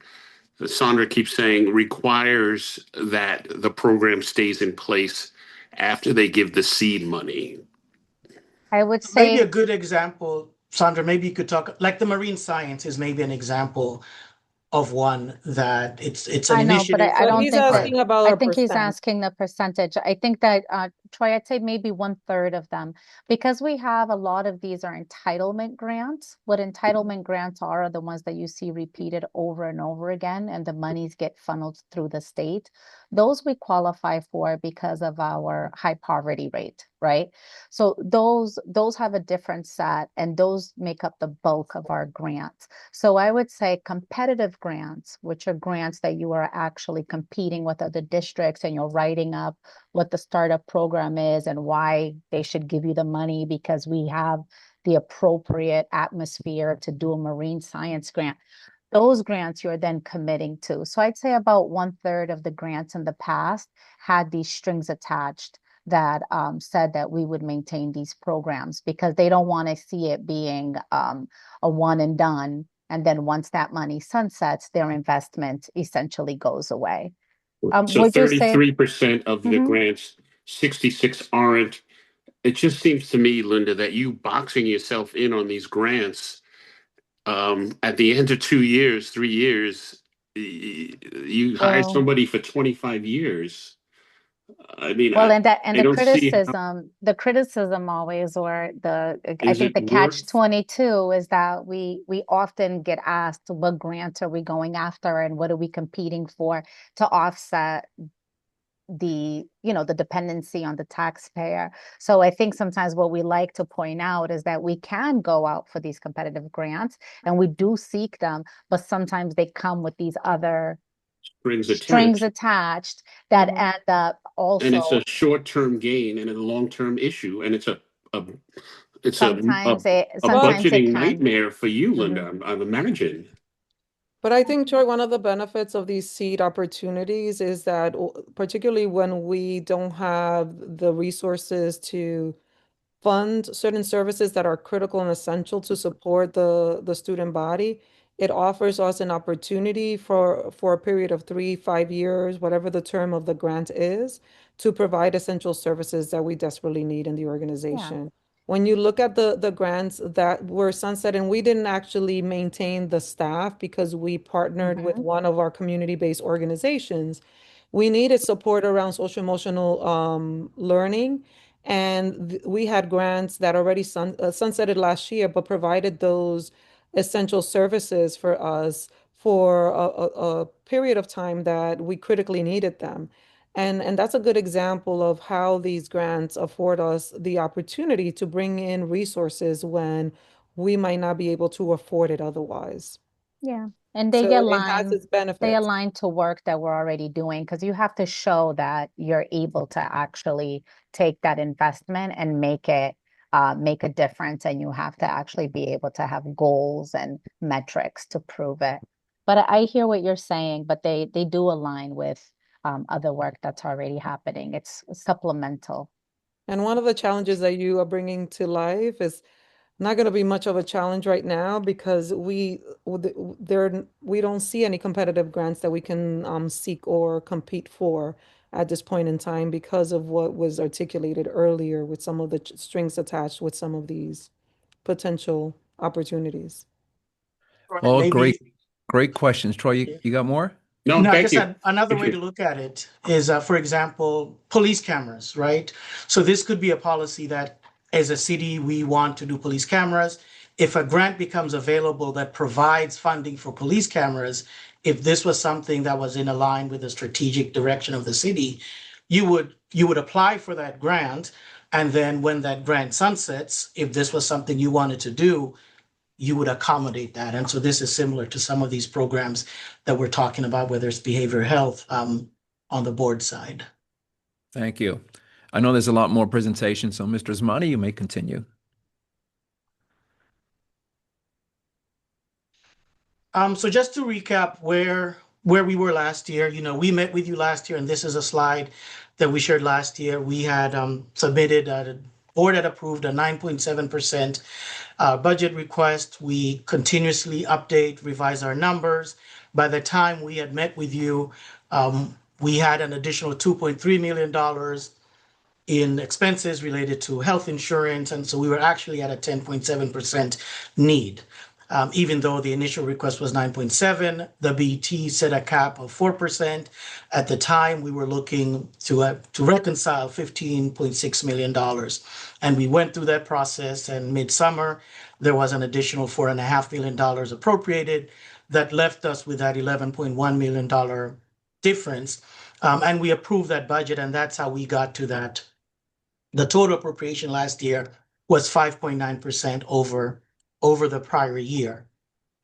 Sandra keeps saying, requires that the program stays in place after they give the seed money? I would Maybe a say, good example, Sandra, maybe you could talk, like the marine science is maybe an example of one that it's an I know, but initiative. I But don't he's think that, asking about I our think he's percent. asking the percentage. I think that, Troy, I'd say maybe 1/3 of them, because we have a lot of these are entitlement grants. What entitlement grants are the ones that you see repeated over and over again, and the monies get funneled through the state. Those we qualify for because of our high poverty rate, right? So those have a different set, and those make up the bulk of our grants. So I would say competitive grants, which are grants that you are actually competing with other districts and you're writing up what the startup program is and why they should give you the money because we have the appropriate atmosphere to do a marine science grant. Those grants you're then committing to. So I'd say about 1/3 of the grants in the past had these strings attached that said that we would maintain these programs because they don't want to see it being a one and done. And then once that money sunsets, their investment essentially goes away. So Would you say? 33% of the Mhm. grants, 66 aren't. It just seems to me, Linda, that you boxing yourself in on these grants, at the end of 2 years, 3 years, you hire Well, somebody for 25 years. I mean, Well, and that and I the don't see how criticism always, or I is think it the catch worth. 22 is that we often get asked what grants are we going after and what are we competing for to offset the dependency on the taxpayer. So I think sometimes what we like to point out is that we can go out for these competitive grants and we do seek them, but sometimes they come with these other Strings strings attached, attached that Mhm. end up and it's also a short-term gain and a long-term issue, and a it's sometimes it a But sometimes it budgeting can. nightmare for you, Linda. Mhm. I'm imagine. But I think, Troy, one of the benefits of these seed opportunities is that, particularly when we don't have the resources to fund certain services that are critical and essential to support the student body, it offers us an opportunity for a period of 3, 5 years, whatever the term of the grant is, to provide essential services that we desperately need in the Yeah. organization. When you look at the grants that were sunset, and we didn't actually maintain the staff because we partnered with Mhm. one of our community-based organizations, we needed support around social emotional learning. And we had grants that already sunsetted last year, but provided those essential services for us for a period of time that we critically needed them. And that's a good example of how these grants afford us the opportunity to bring in resources when we might not be able to afford it otherwise. Yeah. And So it has its they benefits. align to work that we're already doing because you have to show that you're able to actually take that investment and make a difference, and you have to actually be able to have goals and metrics to prove it. But I hear what you're saying, but they do align with other work that's already happening. It's supplemental. And one of the challenges that you are bringing to life is not going to be much of a challenge right now because we don't see any competitive grants that we can seek or compete for at this point in time because of what was articulated earlier with some of the strings attached with some of these potential opportunities. Right, All maybe. great questions. Troy, you got more? No, No, I thank guess you. another way to Appreciate it. look at it is, for example, police cameras, right? So this could be a policy that as a city, we want to do police cameras. If a grant becomes available that provides funding for police cameras, if this was something that was in line with the strategic direction of the city, you would apply for that grant. And then when that grant sunsets, if this was something you wanted to do, you would accommodate that. And so this is similar to some of these programs that we're talking about, whether it's behavioral health on the board side. Thank you. I know there's a lot more presentations, so Mr. Zmani, you may continue. So just to recap where we were last year, we met with you last year, and this is a slide that we shared last year. We had submitted, the board had approved a 9.7% budget request. We continuously update, revise our numbers. By the time we had met with you, we had an additional $2.3 million in expenses related to health insurance. And so we were actually at a 10.7% need. Even though the initial request was 9.7, the BT set a cap of 4%. At the time, we were looking to reconcile $15.6 million. And we went through that process, and midsummer, there was an additional $4.5 million appropriated that left us with that $11.1 million difference. And we approved that budget, and that's how we got to that. The total appropriation last year was 5.9% over the prior year.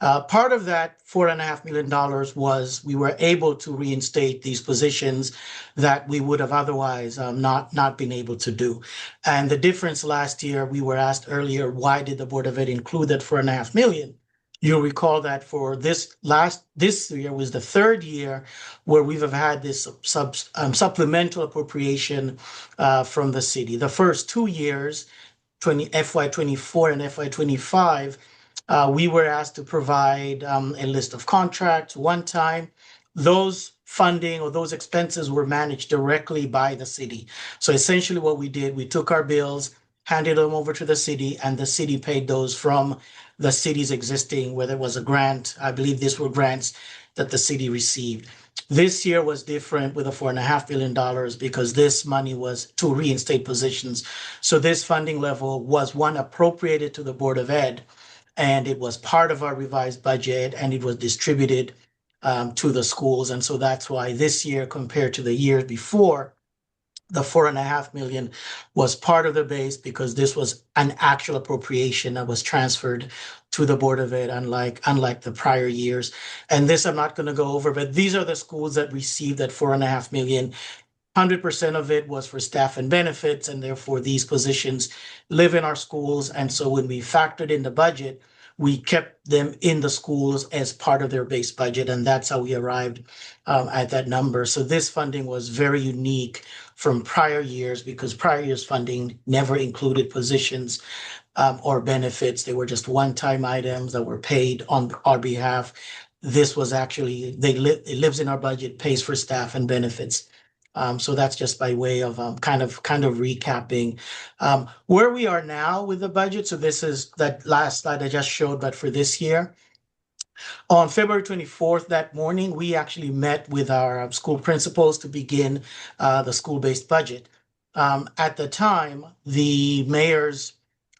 Part of that $4.5 million was we were able to reinstate these positions that we would have otherwise not been able to do. And the difference last year, we were asked earlier, why did the Board of Ed include that $4.5 million? You'll recall that for this year was the third year where we've had this supplemental appropriation from the city. The first 2 years, FY24 and FY25, we were asked to provide a list of contracts one time. Those funding or those expenses were managed directly by the city. So essentially what we did, we took our bills, handed them over to the city, and the city paid those from the city's existing, whether it was a grant. I believe these were grants that the city received. This year was different with a $4.5 billion because this money was to reinstate positions. So this funding level was one appropriated to the Board of Ed, and it was part of our revised budget, and it was distributed to the schools. And so that's why this year, compared to the years before, the $4.5 million was part of the base because this was an actual appropriation that was transferred to the Board of Ed, unlike the prior years. And this I'm not going to go over, but these are the schools that received that $4.5 million. 100% of it was for staff and benefits, and therefore these positions live in our schools. And so when we factored in the budget, we kept them in the schools as part of their base budget, and that's how we arrived at that number. So this funding was very unique from prior years because prior years' funding never included positions or benefits. They were just one-time items that were paid on our behalf. This was actually, it lives in our budget, pays for staff and benefits. So that's just by way of kind of recapping where we are now with the budget. So this is that last slide I just showed, but for this year. On February 24th, that morning, we actually met with our school principals to begin the school-based budget. At the time, the mayor's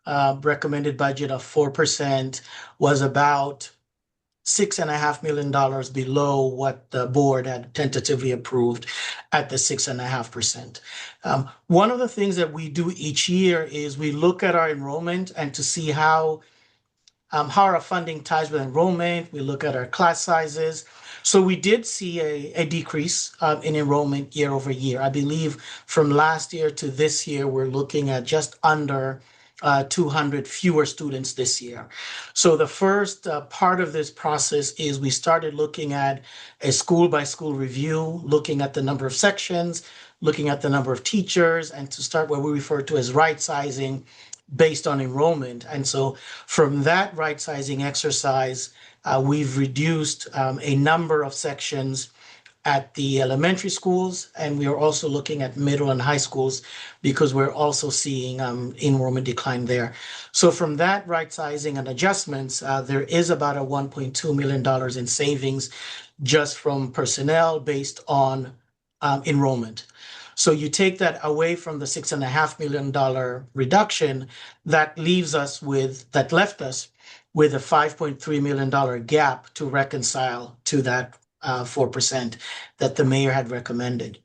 recommended budget of 4% was about $6.5 million below what the board had tentatively approved at the 6.5%. One of the things that we do each year is we look at our enrollment and to see how how our funding ties with enrollment. We look at our class sizes. So we did see a decrease in enrollment year over year. I believe from last year to this year, we're looking at just under 200 fewer students this year. So the first part of this process is we started looking at a school by school review, looking at the number of sections, looking at the number of teachers, and to start what we refer to as right sizing based on enrollment. And so from that right sizing exercise, we've reduced a number of sections at the elementary schools, and we are also looking at middle and high schools because we're also seeing enrollment decline there. So from that right sizing and adjustments, there is about a $1.2 million in savings just from personnel based on enrollment. So you take that away from the $6.5 million reduction, that left us with a $5.3 million gap to reconcile to that 4% that the mayor had recommended.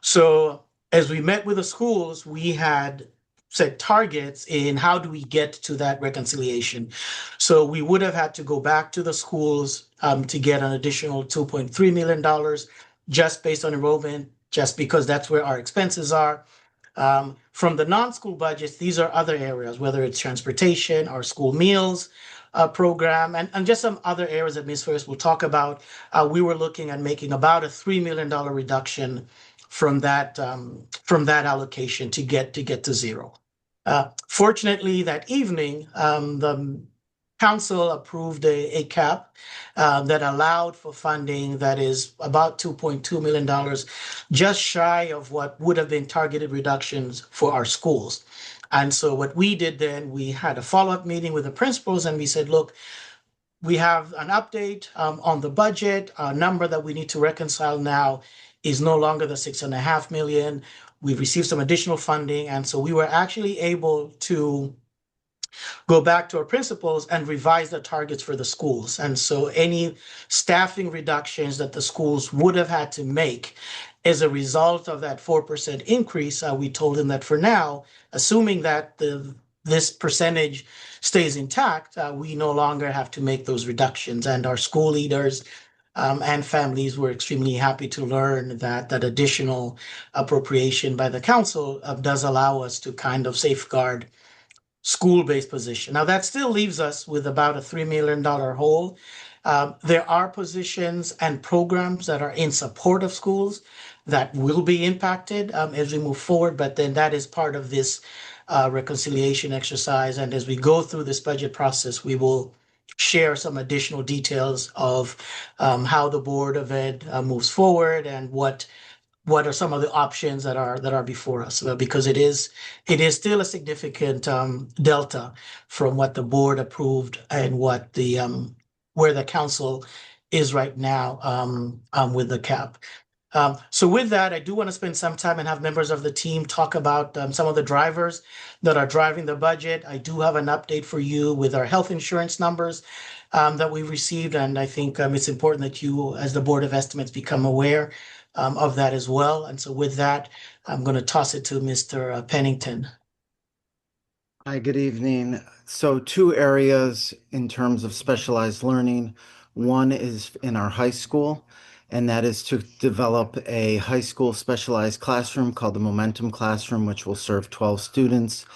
So as we met with the schools, we had set targets in how do we get to that reconciliation. So we would have had to go back to the schools to get an additional $2.3 million just based on enrollment, just because that's where our expenses are. From the non-school budgets, these are other areas, whether it's transportation, our school meals program, and just some other areas that Ms. Ferris will talk about. We were looking at making about a $3 million reduction from that allocation to get to zero. Fortunately, that evening, the council approved a cap that allowed for funding that is about $2.2 million, just shy of what would have been targeted reductions for our schools. And so what we did then, we had a follow-up meeting with the principals and we said, look, we have an update on the budget. A number that we need to reconcile now is no longer the $6.5 million. We've received some additional funding. And so we were actually able to go back to our principals and revise the targets for the schools. And so any staffing reductions that the schools would have had to make as a result of that 4% increase, we told them that for now, assuming that this percentage stays intact, we no longer have to make those reductions. And our school leaders and families were extremely happy to learn that that additional appropriation by the council does allow us to kind of safeguard school-based position. Now that still leaves us with about a $3 million hole. There are positions and programs that are in support of schools that will be impacted as we move forward, but then that is part of this reconciliation exercise. And as we go through this budget process, we will share some additional details of how the Board of Ed moves forward and what are some of the options that are before us, because it is still a significant delta from what the board approved and what the where the council is right now with the cap. So with that, I do want to spend some time and have members of the team talk about some of the drivers that are driving the budget. I do have an update for you with our health insurance numbers that we received, and I think it's important that you, as the Board of Estimates, become aware of that as well. And so with that, I'm going to toss it to Mr. Pennington. Hi, good evening. So two areas in terms of specialized learning. One is in our high school, and that is to develop a high school specialized classroom called the Momentum Classroom, which will serve 12 students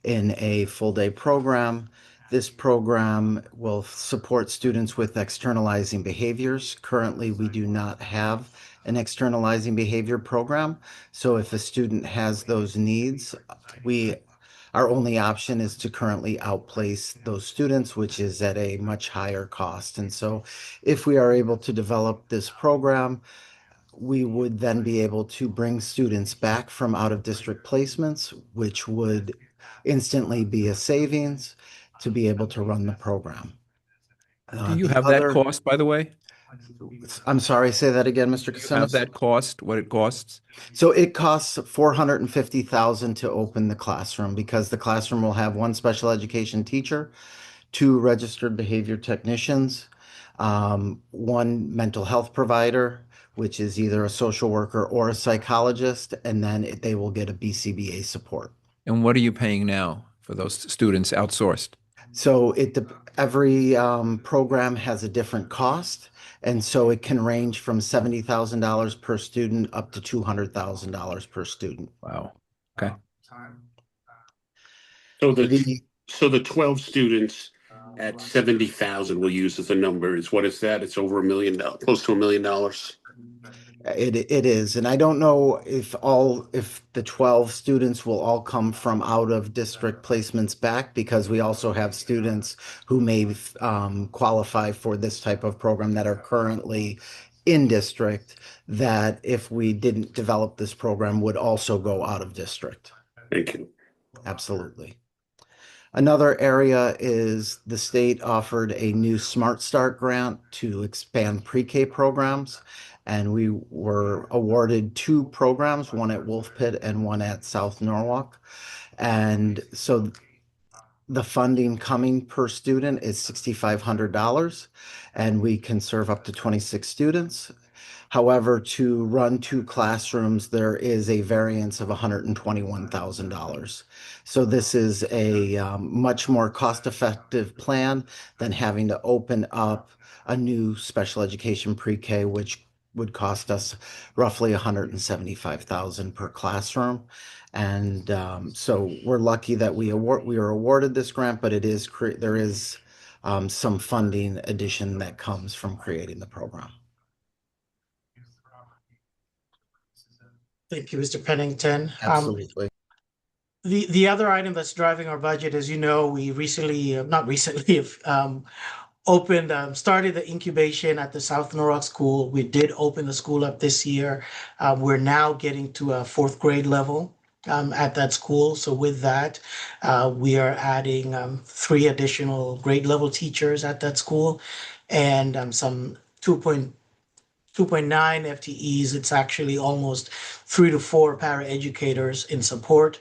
in a full-day program. This program will support students with externalizing behaviors. Currently, we do not have an externalizing behavior program. So if a student has those needs, our only option is to currently outplace those students, which is at a much higher cost. And so if we are able to develop this program, we would then be able to bring students back from out-of-district placements, which would instantly be a savings to be able to run the program. Do you The have that other- cost, by the way? I'm sorry, say that again, Mr. Do you have Kasimis? that cost, what it costs? So it costs $450,000 to open the classroom because the classroom will have one special education teacher, two registered behavior technicians, one mental health provider, which is either a social worker or a psychologist, and then they will get a BCBA support. And what are you paying now for those students outsourced? So every program has a different cost, and so it can range from $70,000 per student up to $200,000 per student. Wow. Okay. So The the 12 students at 70,000 we'll use as a number. What is that? It's over $1 million, close to $1 million. it is, and I don't know if the 12 students will all come from out of district placements back, because we also have students who may qualify for this type of program that are currently in district, that if we didn't develop this program would also go out of district. Thank you. Absolutely. Another area is the state offered a new Smart Start grant to expand pre-K programs, and we were awarded two programs, one at Wolf Pit and one at South Norwalk. And so the funding coming per student is $6,500, and we can serve up to 26 students. However, to run two classrooms, there is a variance of $121,000. So this is a much more cost-effective plan than having to open up a new special education pre-K, which would cost us roughly $175,000 per classroom. And so we're lucky that we were awarded this grant, but there is some funding addition that comes from creating the program. Thank you, Mr. Pennington. Absolutely. The other item that's driving our budget, as you know, we recently, not recently, started the incubation at the South Norwalk School. We did open the school up this year. We're now getting to a fourth grade level at that school. So with that, we are adding 3 additional grade level teachers at that school, and some 2.9 FTEs. It's actually almost 3 to 4 paraeducators in support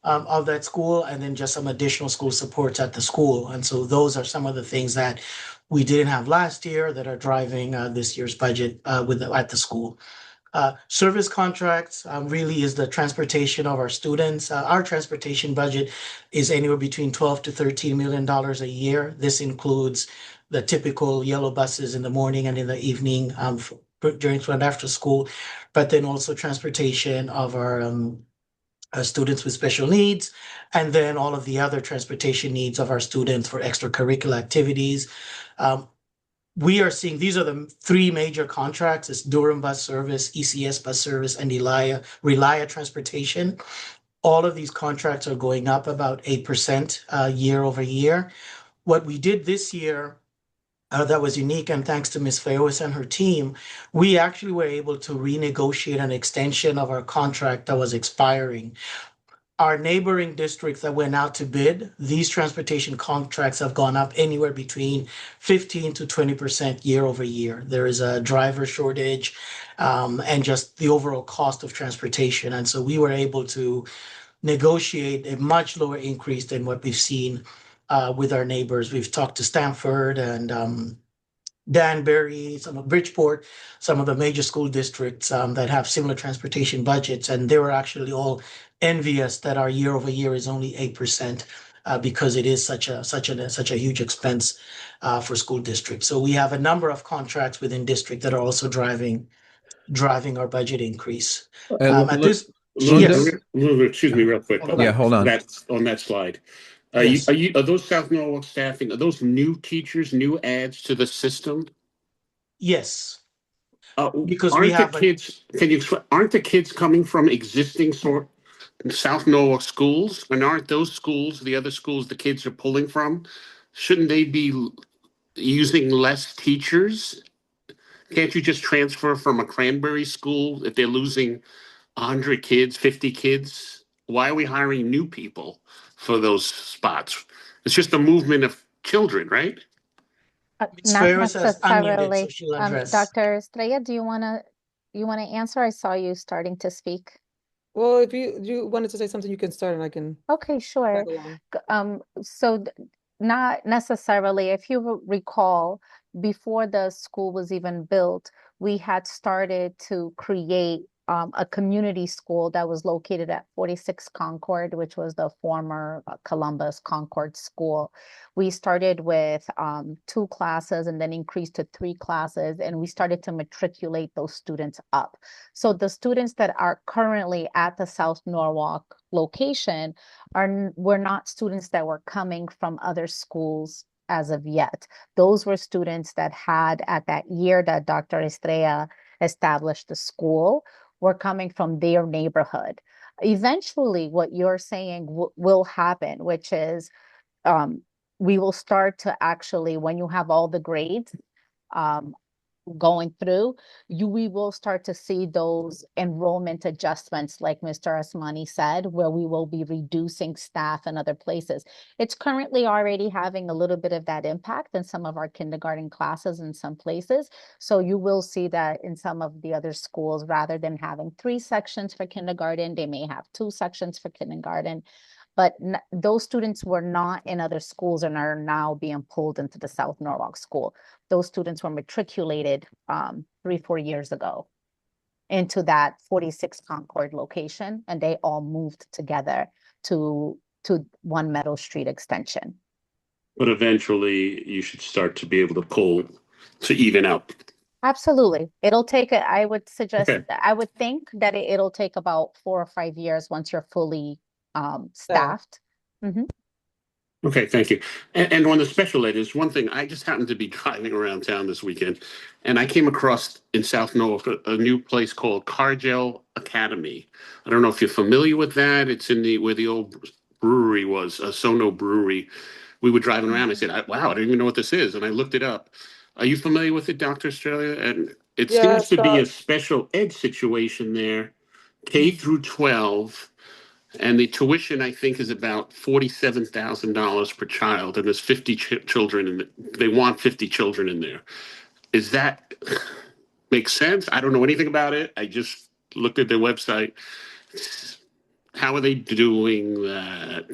of that school, and then just some additional school supports at the school. And so those are some of the things that we didn't have last year that are driving this year's budget at the school. Service contracts really is the transportation of our students. Our transportation budget is anywhere between $12 to $13 million a year. This includes the typical yellow buses in the morning and in the evening during and after school, but then also transportation of our students with special needs, and then all of the other transportation needs of our students for extracurricular activities. We are seeing these are the 3 major contracts: it's Durham Bus Service, ECS Bus Service, and Relia Transportation. All of these contracts are going up about 8% year over year. What we did this year that was unique, and thanks to Ms. Fayos and her team, we actually were able to renegotiate an extension of our contract that was expiring. Our neighboring districts that went out to bid, these transportation contracts have gone up anywhere between 15 to 20% year over year. There is a driver shortage and just the overall cost of transportation. And so we were able to negotiate a much lower increase than what we've seen with our neighbors. We've talked to Stanford and Danbury, some of Bridgeport, some of the major school districts that have similar transportation budgets, and they were actually all envious that our year over year is only 8% because it is such a huge expense for school districts. So we have a number of contracts within district that are also driving our budget increase. At this, yes. Excuse me real quick. Hold on. Hold on. That's on that slide. Yes. Are those South Norwalk staffing? Are those new teachers, new adds to the system? Yes. Because we Aren't the have kids? Aren't the kids coming from existing South Norwalk schools? And aren't those schools the other schools the kids are pulling from? Shouldn't they be using less teachers? Can't you just transfer from a Cranberry school if they're losing 100 kids, 50 kids? Why are we hiring new people for those spots? It's just a movement of children, right? Ms. Not Ferris has unmuted, so necessarily. she'll address. Dr. Estrella, do you wanna answer? I saw you starting to speak. Well, if you wanted to say something, you can start and I can Okay, sure. tag along. Not necessarily. If you recall, before the school was even built, we had started to create a community school that was located at 46 Concord, which was the former Columbus Concord School. We started with 2 classes and then increased to 3 classes, and we started to matriculate those students up. So the students that are currently at the South Norwalk location were not students that were coming from other schools as of yet. Those were students that had, at that year that Dr. Estrella established the school, were coming from their neighborhood. Eventually, what you're saying will happen, which is we will start to actually, when you have all the grades, um, going through, we will start to see those enrollment adjustments, like Mr. Asmani said, where we will be reducing staff in other places. It's currently already having a little bit of that impact in some of our kindergarten classes in some places. So you will see that in some of the other schools, rather than having 3 sections for kindergarten, they may have 2 sections for kindergarten. But those students were not in other schools and are now being pulled into the South Norwalk School. Those students were matriculated 3-4 years ago into that 46 Concord location, and they all moved together to One Meadow Street extension. But eventually you should start to be able to pull to even out. Absolutely. It'll take, I would suggest, Okay. I would think that it'll take about 4 or 5 years once you're fully staffed. Mhm. Okay, thank you. And on the special ed, there's one thing. I just happened to be driving around town this weekend, and I came across in South Norfolk a new place called Cargel Academy. I don't know if you're familiar with that. It's in where the old brewery was, Sono Brewery. We were driving around. I said, "Wow, I don't even know what this is," and I looked it up. Are you familiar with it, Dr. Australia? And it seems Yes, to be a special ed situation there, K through 12. And the tuition, I think, is about $47,000 per child, and there's 50 children, and they want 50 children in there. Is that make sense? I don't know anything about it. I just looked at their website. How are they doing that?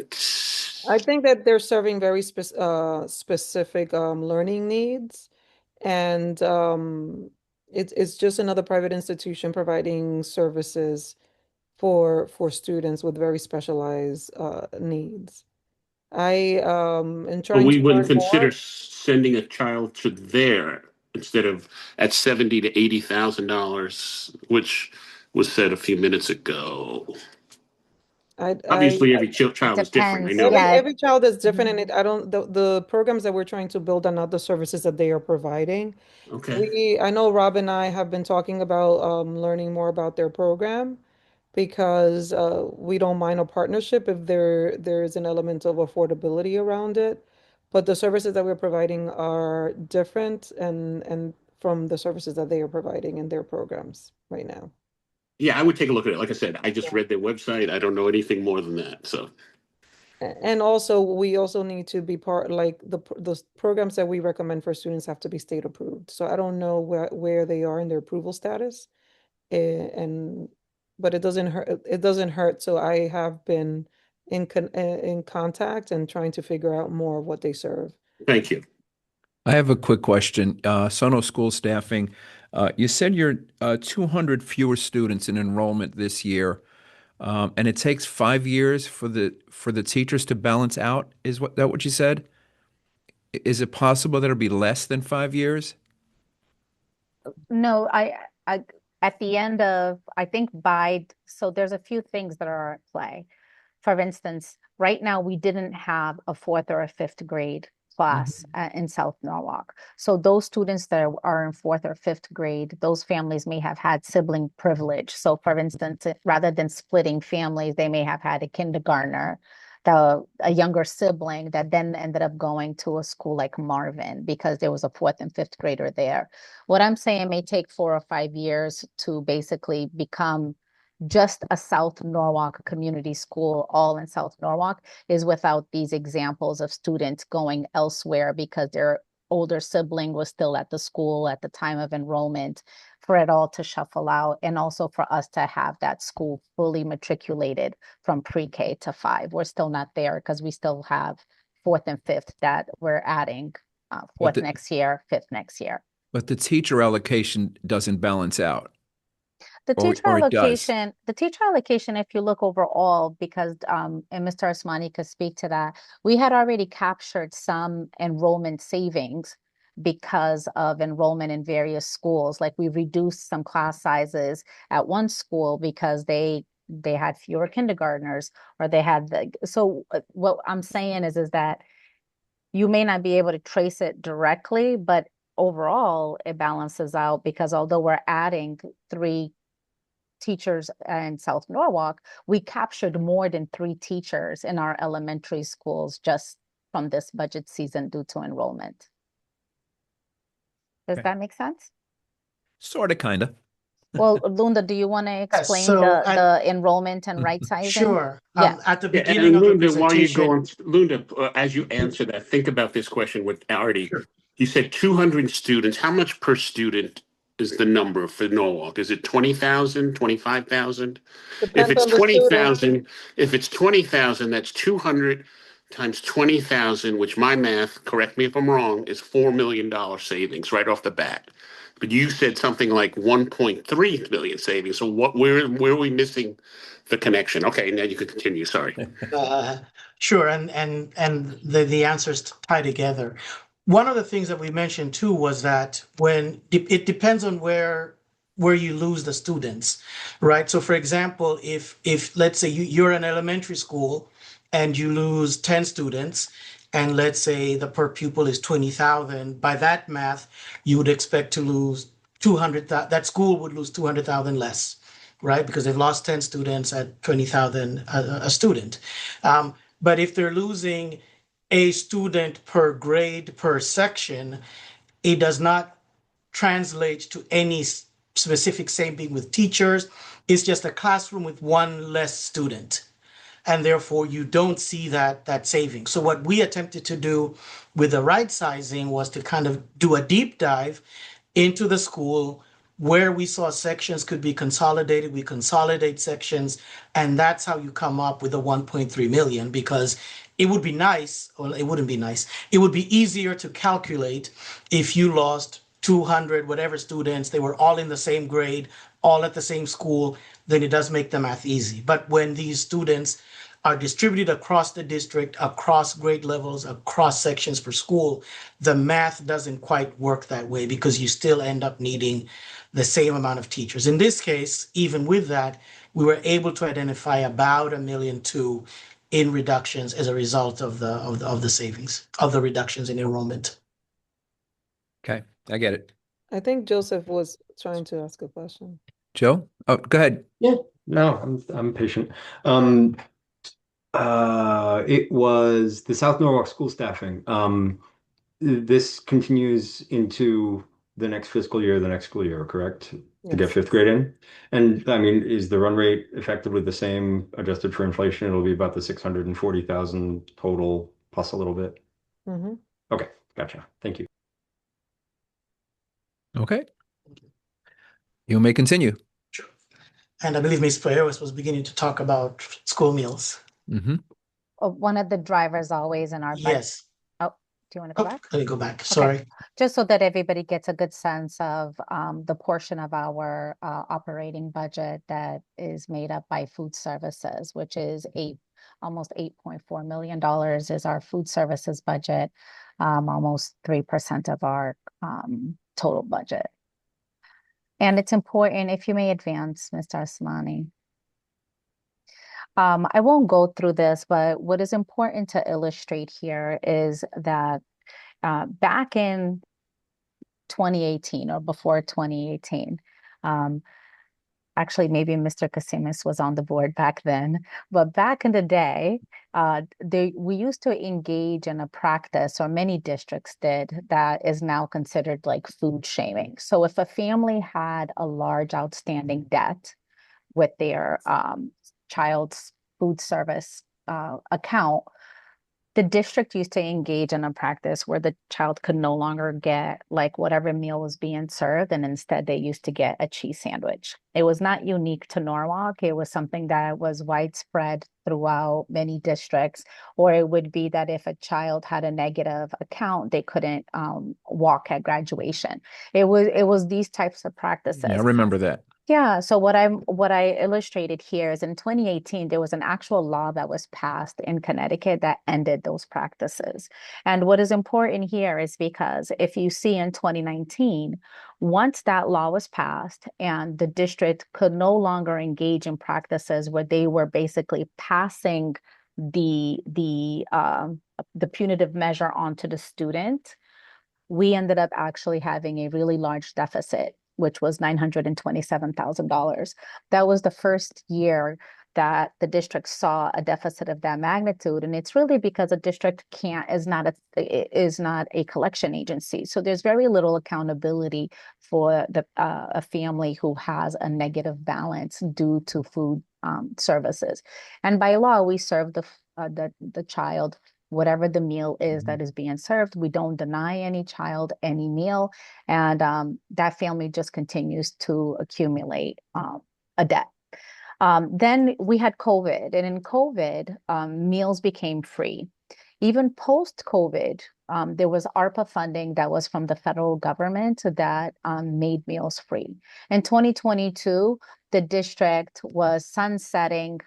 I think that they're serving very specific learning needs, and it's just another private institution providing services for students with very specialized needs. I am But trying we to wouldn't learn consider more. sending a child to there instead of at 70 to $80,000, which was said a few minutes ago. I Obviously, every It child is different. I depends. know every that. Yeah. every child is different, and Mhm. I don't the programs that we're trying to build are not the services that they are providing. Okay. I know Rob and I have been talking about learning more about their program because we don't mind a partnership if there is an element of affordability around it. But the services that we're providing are different and from the services that they are providing in their programs right now. Yeah, I would take a look at it. Like I said, I just read their website. I don't know anything more than that. So, And also, we also need to be part, like the programs that we recommend for students have to be state approved. So I don't know where they are in their approval status. And but it doesn't hurt. So I have been in contact and trying to figure out more of what they serve. thank you. I have a quick question. Sono School staffing, you said you're 200 fewer students in enrollment this year, and it takes 5 years for the teachers to balance out. Is what you said? Is it possible that it'll be less than 5 years? No, I, at the end of, I think so there's a few things that are at play. For instance, right now we didn't have a 4th or a 5th grade class Mhm. in South Norwalk. So those students that are in 4th or 5th grade, those families may have had sibling privilege. So for instance, rather than splitting families, they may have had a kindergartner, a younger sibling that then ended up going to a school like Marvin because there was a 4th and 5th grader there. What I'm saying may take 4 or 5 years to basically become just a South Norwalk community school, all in South Norwalk, is without these examples of students going elsewhere because their older sibling was still at the school at the time of enrollment, for it all to shuffle out, and also for us to have that school fully matriculated from pre-K to 5. We're still not there because we still have 4th and 5th that we're adding, But 4th the next year, 5th next year. but the teacher allocation doesn't balance out. or it does? The teacher allocation, if you look overall, because and Mr. Asmani could speak to that, we had already captured some enrollment savings because of enrollment in various schools. Like we reduced some class sizes at one school because they had fewer kindergartners, or they had what I'm saying is that you may not be able to trace it directly, but overall it balances out, because although we're adding 3 teachers in South Norwalk, we captured more than 3 teachers in our elementary schools just from this budget season due to enrollment. Does Okay. that make sense? Sort of, kind of. Well, Lunda, do you want to explain so the enrollment and right sizing? Sure. Yeah. At the Yeah, beginning and of the Lunda, while you're presentation, going, Lunda, as you answer that, think about this question with Artie. Sure. You said 200 students. How much per student is the number for Norwalk? Is it 20,000, 25,000? If Depends it's on the student. 20,000, if it's 20,000, that's 200 times 20,000, which my math, correct me if I'm wrong, is $4 million savings right off the bat. But you said something like 1.3 million savings. So where are we missing the connection? Okay, now you can continue. Sorry. Uh, sure, and the answers tie together. One of the things that we mentioned too was that when it depends on where you lose the students, right? So for example, if let's say you're an elementary school and you lose 10 students, and let's say the per pupil is 20,000, by that math, you would expect to lose 200,000, that school would lose 200,000 less, right? Because they've lost 10 students at 20,000 a student. But if they're losing a student per grade per section, it does not translate to any specific saving with teachers. It's just a classroom with one less student, and therefore you don't see that saving. So what we attempted to do with the right sizing was to kind of do a deep dive into the school where we saw sections could be consolidated. We consolidate sections, and that's how you come up with the 1.3 million, because it would be nice, or it wouldn't be nice. It would be easier to calculate if you lost 200 whatever students, they were all in the same grade, all at the same school, then it does make the math easy. But when these students are distributed across the district, across grade levels, across sections per school, the math doesn't quite work that way, because you still end up needing the same amount of teachers. In this case, even with that, we were able to identify about $1.2 million in reductions as a result of the savings, of the reductions in enrollment. Okay, I get it. I think Joseph was trying to ask a question. Joe? Oh, go ahead. Yeah, no, I'm patient. It was the South Norwalk school staffing. This continues into the next school year, correct? To get Yes. fifth grade in? And I mean, is the run rate effectively the same, adjusted for inflation? It'll be about the 640,000 total plus a little bit. Mm-hmm. Okay, gotcha. Thank you. Okay. You may continue. Sure. And I believe Ms. Freires was beginning to talk about school meals. Mm-hmm. One of the drivers always in our budget. Yes. Oh, do you want to go back? Let me go back. Sorry. Just so that everybody gets a good sense of the portion of our operating budget that is made up by food services, which is almost $8.4 million is our food services budget, almost 3% of our total budget. And it's important, if you may advance, Mr. Asmani. I won't go through this, but what is important to illustrate here is that back in 2018 or before 2018, actually maybe Mr. Kasimis was on the board back then, but back in the day, we used to engage in a practice, or many districts did, that is now considered like food shaming. So if a family had a large outstanding debt with their child's food service account, the district used to engage in a practice where the child could no longer get like whatever meal was being served, and instead they used to get a cheese sandwich. It was not unique to Norwalk. It was something that was widespread throughout many districts. Or it would be that if a child had a negative account, they couldn't walk at graduation. It was these types of practices. Yeah, I remember that. Yeah, so what I illustrated here is in 2018 there was an actual law that was passed in Connecticut that ended those practices. And what is important here is because if you see in 2019, once that law was passed and the district could no longer engage in practices where they were basically passing the punitive measure onto the student, we ended up actually having a really large deficit, which was $927,000. That was the first year that the district saw a deficit of that magnitude. And it's really because a district is not a collection agency. So there's very little accountability for a family who has a negative balance due to food services. And by law, we serve the child whatever the meal is that is being served. We don't deny any child any meal, and that family just continues to accumulate a debt. Then we had COVID, and in COVID, meals became free. Even post-COVID, there was ARPA funding that was from the federal government that made meals free. In 2022, the district was sunsetting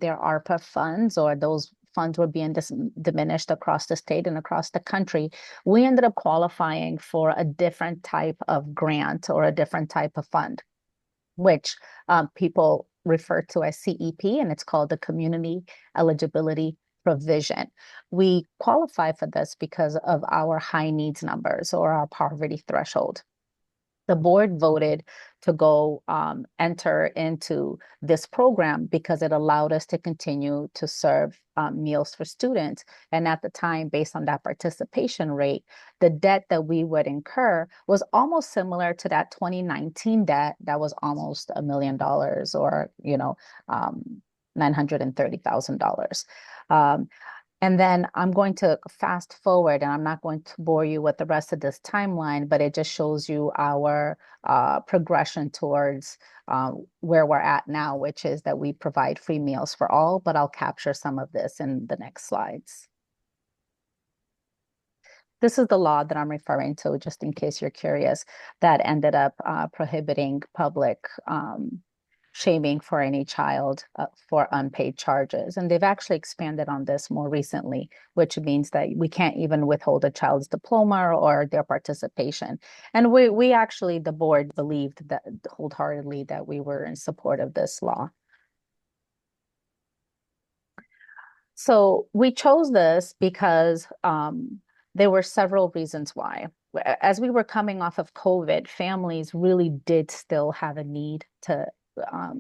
their ARPA funds, or those funds were being diminished across the state and across the country. We ended up qualifying for a different type of grant or a different type of fund, which people refer to as CEP, and it's called the Community Eligibility Provision. We qualify for this because of our high needs numbers or our poverty threshold. The board voted to go enter into this program because it allowed us to continue to serve meals for students. And at the time, based on that participation rate, the debt that we would incur was almost similar to that 2019 debt that was almost $1 million, or $930,000. And then I'm going to fast forward, and I'm not going to bore you with the rest of this timeline, but it just shows you our progression towards where we're at now, which is that we provide free meals for all, but I'll capture some of this in the next slides. This is the law that I'm referring to, just in case you're curious, that ended up prohibiting public shaming for any child for unpaid charges. And they've actually expanded on this more recently, which means that we can't even withhold a child's diploma or their participation. And we actually, the board believed that wholeheartedly that we were in support of this law. So we chose this because there were several reasons why. As we were coming off of COVID, families really did still have a need to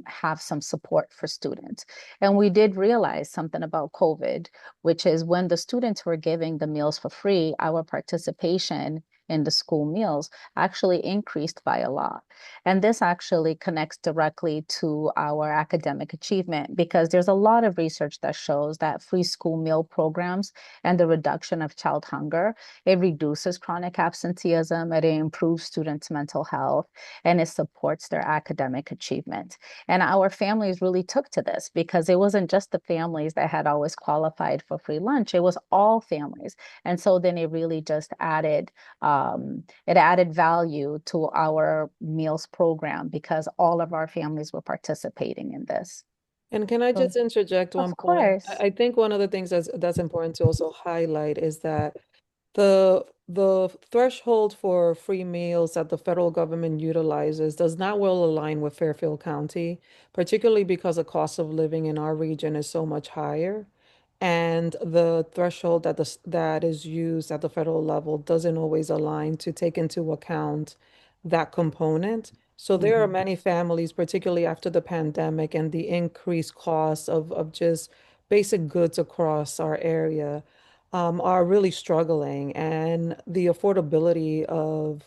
have some support for students. And we did realize something about COVID, which is when the students were giving the meals for free, our participation in the school meals actually increased by a lot. And this actually connects directly to our academic achievement, because there's a lot of research that shows that free school meal programs and the reduction of child hunger, it reduces chronic absenteeism, it improves students' mental health, and it supports their academic achievement. And our families really took to this because it wasn't just the families that had always qualified for free lunch, it was all families. And so then it really just added value to our meals program because all of our families were participating in this. And can I just interject one Of point? course. I think one of the things that's important to also highlight is that the threshold for free meals that the federal government utilizes does not well align with Fairfield County, particularly because the cost of living in our region is so much higher. And the threshold that is used at the federal level doesn't always align to take into account that component. So there are many families, particularly after the pandemic and the increased cost of just basic goods across our area, are really struggling, and the affordability of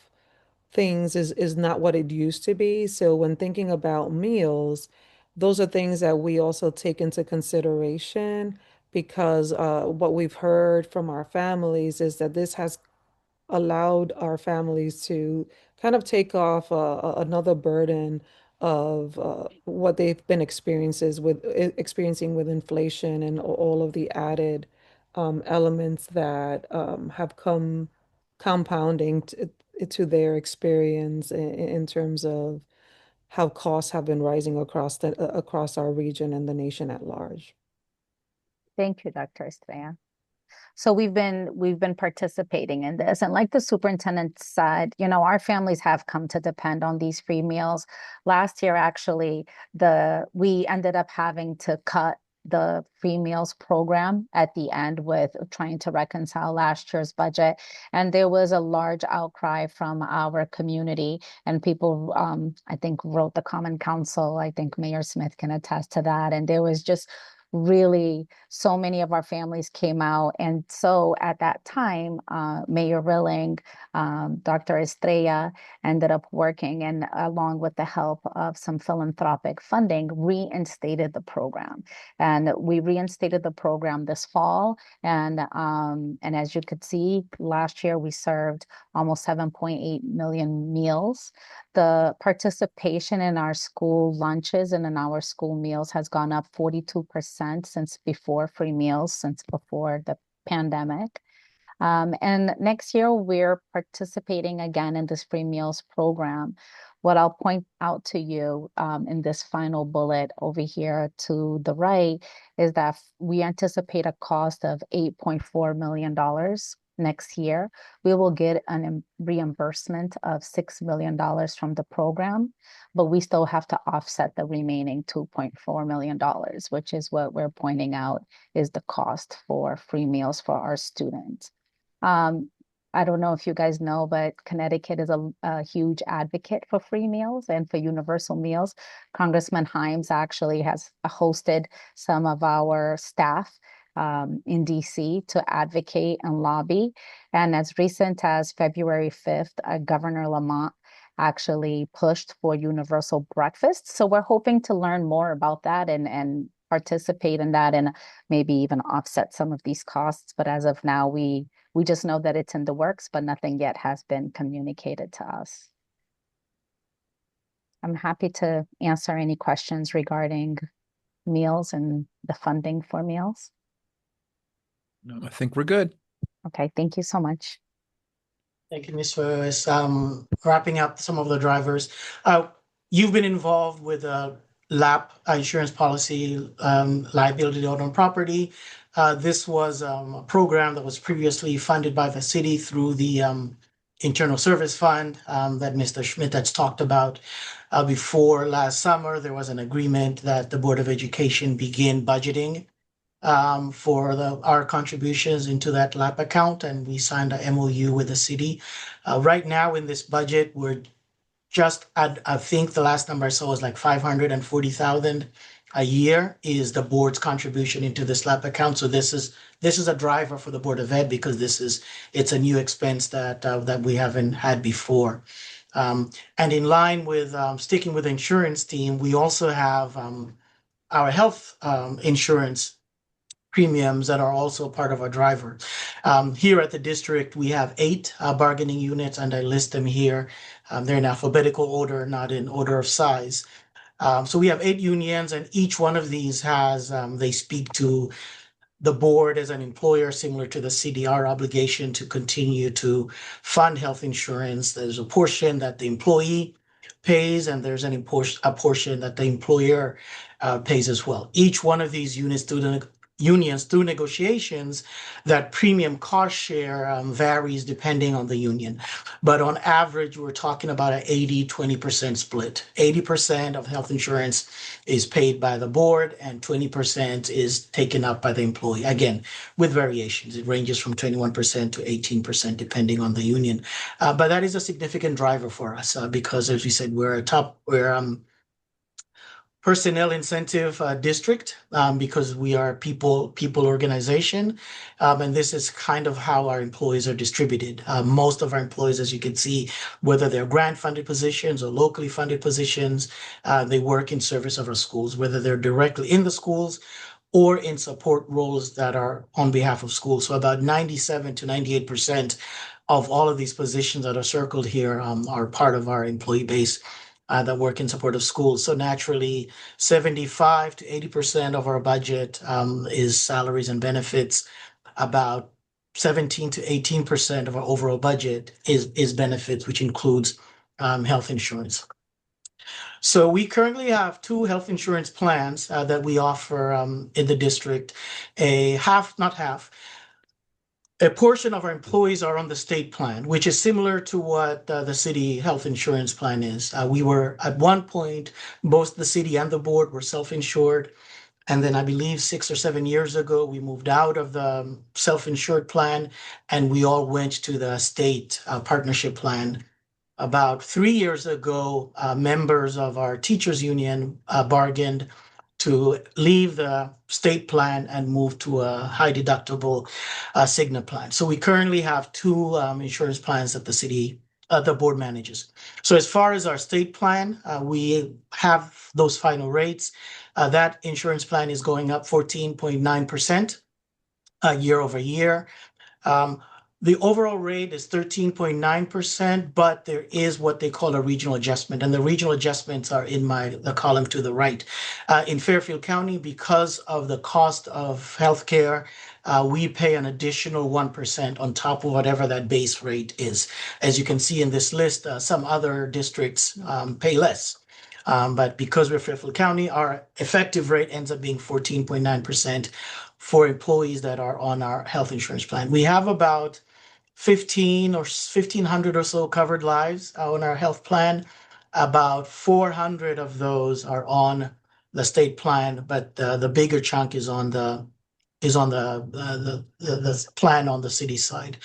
things is not what it used to be. So when thinking about meals, those are things that we also take into consideration, because what we've heard from our families is that this has allowed our families to kind of take off another burden of what they've been experiencing with inflation and all of the added elements that have come compounding to their experience in terms of how costs have been rising across our region and the nation at large. Thank you, Dr. Estrella. So we've been participating in this, and like the superintendent said, our families have come to depend on these free meals. Last year, actually, we ended up having to cut the free meals program at the end with trying to reconcile last year's budget, and there was a large outcry from our community, and people, I think, wrote the Common Council. I think Mayor Smith can attest to that, and there was just really so many of our families came out. And so at that time, Mayor Rilling, Dr. Estrella ended up working, and along with the help of some philanthropic funding, reinstated the program. And we reinstated the program this fall. And as you could see, last year we served almost 7.8 million meals. The participation in our school lunches and in our school meals has gone up 42% since before free meals, since before the pandemic. And next year, we're participating again in this free meals program. What I'll point out to you in this final bullet over here to the right is that we anticipate a cost of $8.4 million next year. We will get a reimbursement of $6 million from the program, but we still have to offset the remaining $2.4 million, which is what we're pointing out is the cost for free meals for our students. I don't know if you guys know, but Connecticut is a huge advocate for free meals and for universal meals. Congressman Himes actually has hosted some of our staff in DC to advocate and lobby. And as recent as February 5th, Governor Lamont actually pushed for universal breakfast. So we're hoping to learn more about that and participate in that and maybe even offset some of these costs. But as of now, we just know that it's in the works, but nothing yet has been communicated to us. I'm happy to answer any questions regarding meals and the funding for meals. No, I think we're good. Okay, thank you so much. Thank you, Ms. Ferris. Wrapping up some of the drivers. You've been involved with LAP insurance policy, liability on property. This was a program that was previously funded by the city through the Internal Service Fund that Mr. Schmidt has talked about. Before last summer, there was an agreement that the Board of Education begin budgeting for our contributions into that LAP account, and we signed a MOU with the city. Right now in this budget, we're just at, I think the last number I saw was like 540,000 a year is the board's contribution into this LAP account. So this is a driver for the Board of Ed because it's a new expense that we haven't had before. And in line with sticking with the insurance team, we also have our health insurance premiums that are also part of our driver. Here at the district, we have 8 bargaining units, and I list them here. They're in alphabetical order, not in order of size. So we have 8 unions, and each one of these has, they speak to the board as an employer, similar to the CDR obligation to continue to fund health insurance. There's a portion that the employee pays, and there's a portion that the employer pays as well. Each one of these units unions through negotiations, that premium cost share varies depending on the union. But on average, we're talking about an 80-20% split. 80% of health insurance is paid by the board and 20% is taken up by the employee. Again, with variations. It ranges from 21% to 18% depending on the union. But that is a significant driver for us because, as we said, we're personnel incentive district because we are people organization, and this is kind of how our employees are distributed. Most of our employees, as you can see, whether they're grant funded positions or locally funded positions, they work in service of our schools, whether they're directly in the schools or in support roles that are on behalf of schools. So about 97 to 98% of all of these positions that are circled here are part of our employee base that work in support of schools. So naturally, 75 to 80% of our budget is salaries and benefits. About 17 to 18% of our overall budget is benefits, which includes health insurance. So we currently have two health insurance plans that we offer in the district. A half, not half, a portion of our employees are on the state plan, which is similar to what the city health insurance plan is. We were at one point, both the city and the board were self-insured. And then I believe 6 or 7 years ago, we moved out of the self-insured plan and we all went to the state partnership plan. About 3 years ago, members of our teachers union bargained to leave the state plan and move to a high deductible Cigna plan. So we currently have two insurance plans that the board manages. So as far as our state plan, we have those final rates. That insurance plan is going up 14.9% year over year. The overall rate is 13.9%, but there is what they call a regional adjustment, and the regional adjustments are in the column to the right. In Fairfield County, because of the cost of healthcare, we pay an additional 1% on top of whatever that base rate is. As you can see in this list, some other districts pay less. But because we're Fairfield County, our effective rate ends up being 14.9% for employees that are on our health insurance plan. We have about 1,500 or so covered lives on our health plan. About 400 of those are on the state plan, but the bigger chunk is on the plan on the city side.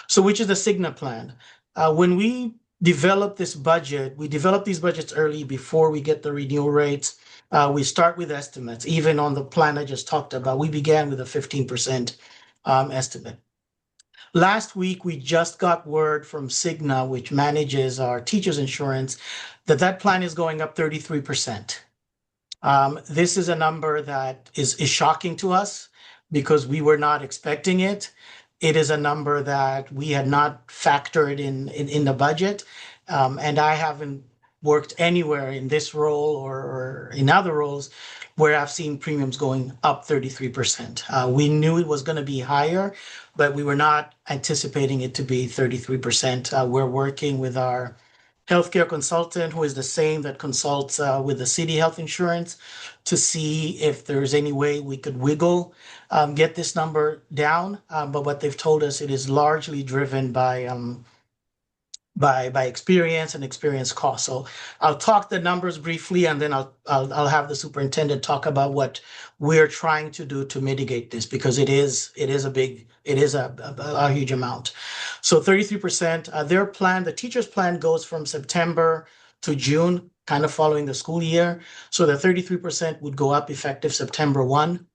So which is the Cigna plan? When we develop this budget, we develop these budgets early before we get the renewal rates. We start with estimates. Even on the plan I just talked about, we began with a 15% estimate. Last week, we just got word from Cigna, which manages our teachers' insurance, that plan is going up 33%. This is a number that is shocking to us because we were not expecting it. It is a number that we had not factored in the budget. And I haven't worked anywhere in this role or in other roles where I've seen premiums going up 33%. We knew it was going to be higher, but we were not anticipating it to be 33%. We're working with our healthcare consultant, who is the same that consults with the city health insurance, to see if there's any way we could get this number down. But what they've told us, it is largely driven by experience and experience cost. So I'll talk the numbers briefly, and then I'll have the superintendent talk about what we're trying to do to mitigate this, because it is a huge amount. So 33%, their plan, the teacher's plan, goes from September to June, kind of following the school year. So the 33% would go up effective September 1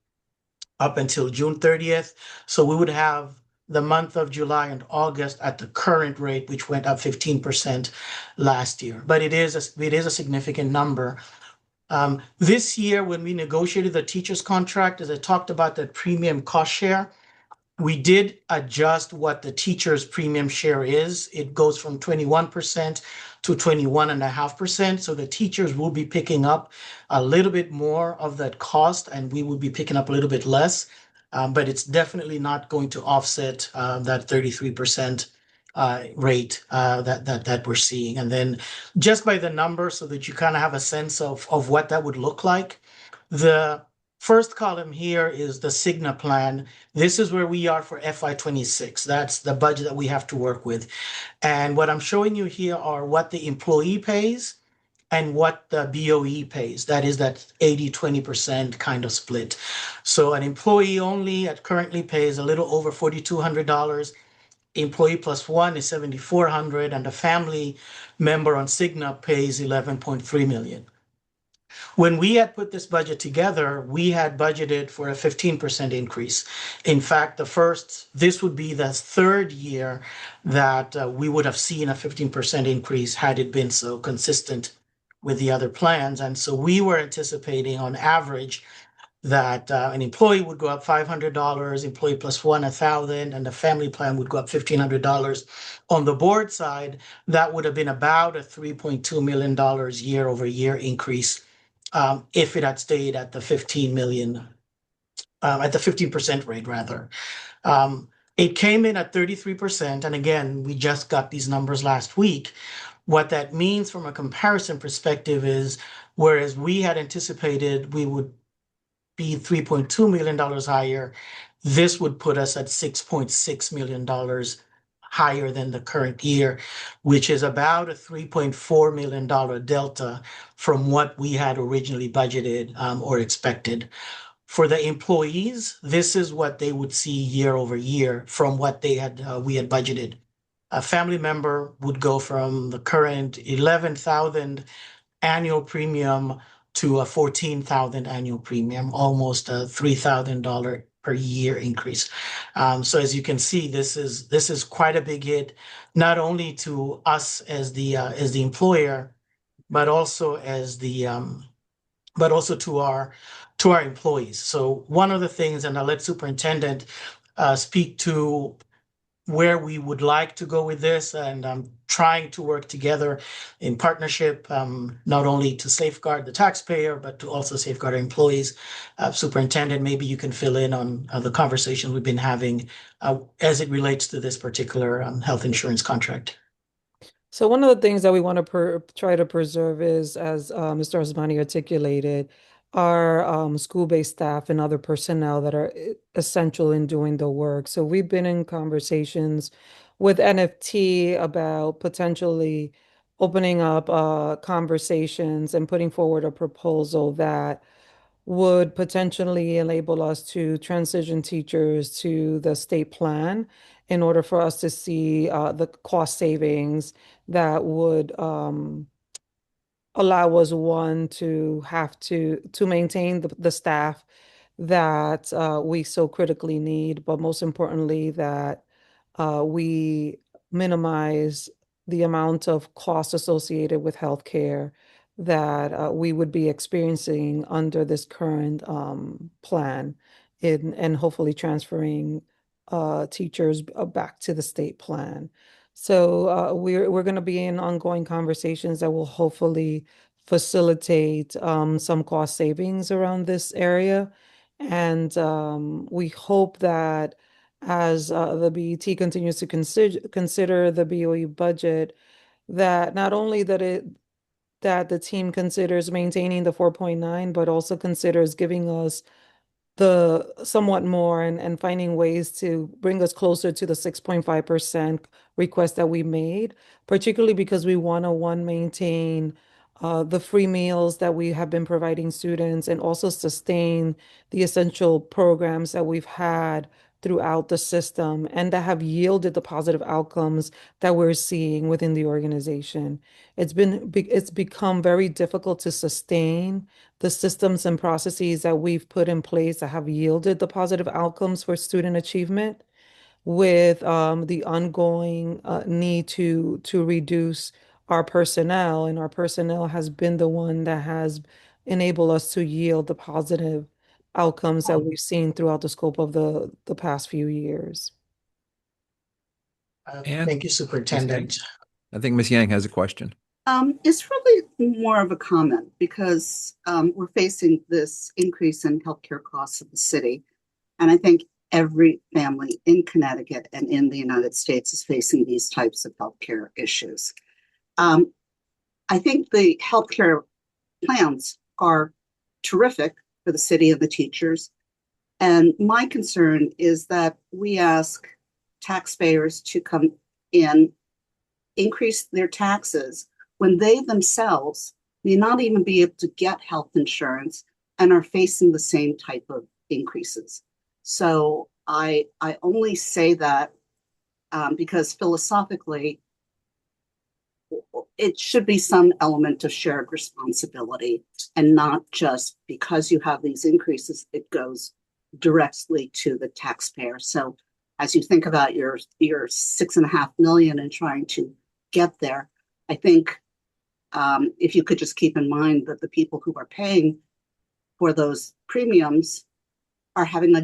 up until June 30th. So we would have the month of July and August at the current rate, which went up 15% last year. But it is a significant number. This year, when we negotiated the teacher's contract, as I talked about that premium cost share, we did adjust what the teacher's premium share is. It goes from 21% to 21.5%. So the teachers will be picking up a little bit more of that cost, and we will be picking up a little bit less. But it's definitely not going to offset that 33% rate that we're seeing. And then just by the number, so that you kind of have a sense of what that would look like. The first column here is the Cigna plan. This is where we are for FY26. That's the budget that we have to work with. And what I'm showing you here are what the employee pays and what the BOE pays. That is that 80-20% kind of split. So an employee only currently pays a little over $4,200. Employee plus one is $7,400, and a family member on Cigna pays $11.3 million. When we had put this budget together, we had budgeted for a 15% increase. In fact, this would be the third year that we would have seen a 15% increase had it been so consistent with the other plans. And so we were anticipating on average that an employee would go up $500, employee plus one, $1,000, and the family plan would go up $1,500. On the board side, that would have been about a $3.2 million year over year increase if it had stayed at the 15 million, at the 15% rate rather. It came in at 33%. And again, we just got these numbers last week. What that means from a comparison perspective is, whereas we had anticipated we would be $3.2 million higher, this would put us at $6.6 million higher than the current year, which is about a $3.4 million delta from what we had originally budgeted or expected. For the employees, this is what they would see year over year from what we had budgeted. A family member would go from the current 11,000 annual premium to a 14,000 annual premium, almost a $3,000 per year increase. So as you can see, this is quite a big hit, not only to us as the employer, but also to our employees. So one of the things, and I'll let Superintendent speak to where we would like to go with this, and trying to work together in partnership, not only to safeguard the taxpayer, but to also safeguard our employees. Superintendent, maybe you can fill in on the conversation we've been having as it relates to this particular health insurance contract. So one of the things that we want to try to preserve is, as Mr. Osmani articulated, our school-based staff and other personnel that are essential in doing the work. So we've been in conversations with NFT about potentially opening up conversations and putting forward a proposal that would potentially enable us to transition teachers to the state plan in order for us to see the cost savings that would allow us, one, to have to maintain the staff that we so critically need, but most importantly, that we minimize the amount of cost associated with healthcare that we would be experiencing under this current plan, and hopefully transferring teachers back to the state plan. So we're going to be in ongoing conversations that will hopefully facilitate some cost savings around this area. And we hope that as the BET continues to consider the BOE budget, that not only that the team considers maintaining the 4.9, but also considers giving us the somewhat more, and finding ways to bring us closer to the 6.5% request that we made, particularly because we want to, one, maintain the free meals that we have been providing students, and also sustain the essential programs that we've had throughout the system and that have yielded the positive outcomes that we're seeing within the organization. It's become very difficult to sustain the systems and processes that we've put in place that have yielded the positive outcomes for student achievement, with the ongoing need to reduce our personnel, and our personnel has been the one that has enabled us to yield the positive outcomes that we've seen throughout the scope of the past few years. And Thank you, Superintendent. I think Ms. Yang has a question. It's really more of a comment because we're facing this increase in healthcare costs of the city. And I think every family in Connecticut and in the United States is facing these types of healthcare issues. I think the healthcare plans are terrific for the city and the teachers. And my concern is that we ask taxpayers to come in, increase their taxes when they themselves may not even be able to get health insurance and are facing the same type of increases. So I only say that because philosophically, it should be some element of shared responsibility, and not just because you have these increases, it goes directly to the taxpayer. So as you think about your 6.5 million and trying to get there, I think if you could just keep in mind that the people who are paying for those premiums are be having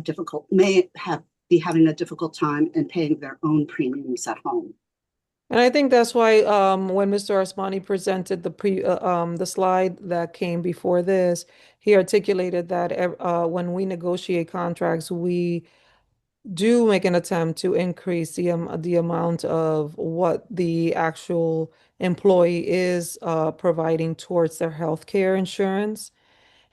a difficult time in paying their own premiums at home. And I think that's why when Mr. Osmani presented the slide that came before this, he articulated that when we negotiate contracts, we do make an attempt to increase the amount of what the actual employee is providing towards their healthcare insurance.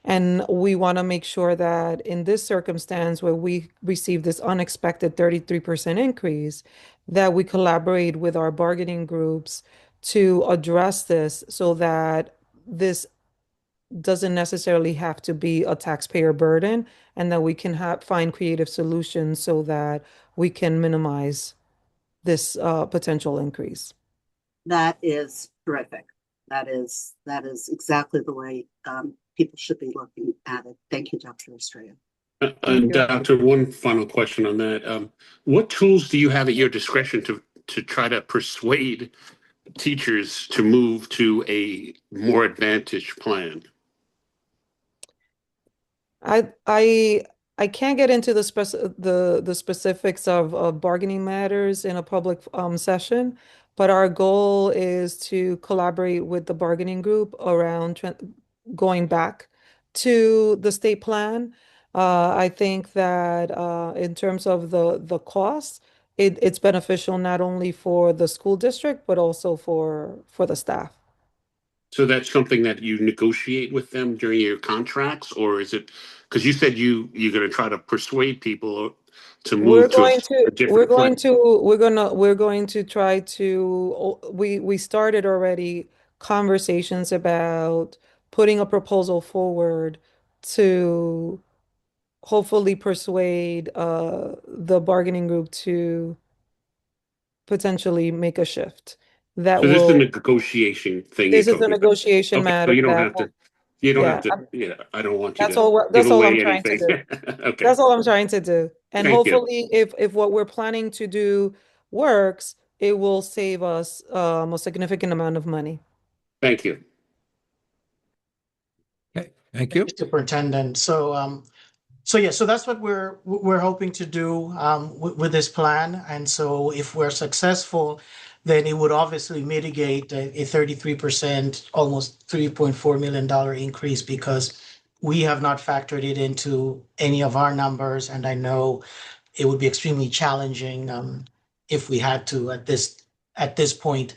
And we want to make sure that in this circumstance where we receive this unexpected 33% increase, that we collaborate with our bargaining groups to address this so that this doesn't necessarily have to be a taxpayer burden and that we can find creative solutions so that we can minimize this potential increase. That is terrific. That is exactly the way people should be looking at it. Thank you, Dr. Estrella. Thank And you. Doctor, one final question on that. What tools do you have at your discretion to try to persuade teachers to move to a more advantaged plan? I I can't get into the specifics of bargaining matters in a public session, but our goal is to collaborate with the bargaining group around going back to the state plan. I think that in terms of the costs, it's beneficial not only for the school district but also for the staff. So that's something that you negotiate with them during your contracts, or is it because you said you're going to try to persuade people to We're move to going to a different plan? we're going to try to we started already conversations about putting a proposal forward to hopefully persuade the bargaining group to potentially make a shift that So this is a will negotiation thing you're this is a talking about. negotiation Okay, so matter you don't that have will, to. You don't have yeah, to. Yeah, I don't want you to give that's all I'm away trying to anything. do. Okay, That's all I'm trying to do. And thank you. hopefully, if what we're planning to do works, it will save us a significant amount of money. Thank you. Okay, thank Thank you. you, Superintendent. So that's what we're hoping to do with this plan. And so if we're successful, then it would obviously mitigate a 33%, almost $3.4 million increase because we have not factored it into any of our numbers. And I know it would be extremely challenging if we had to at this point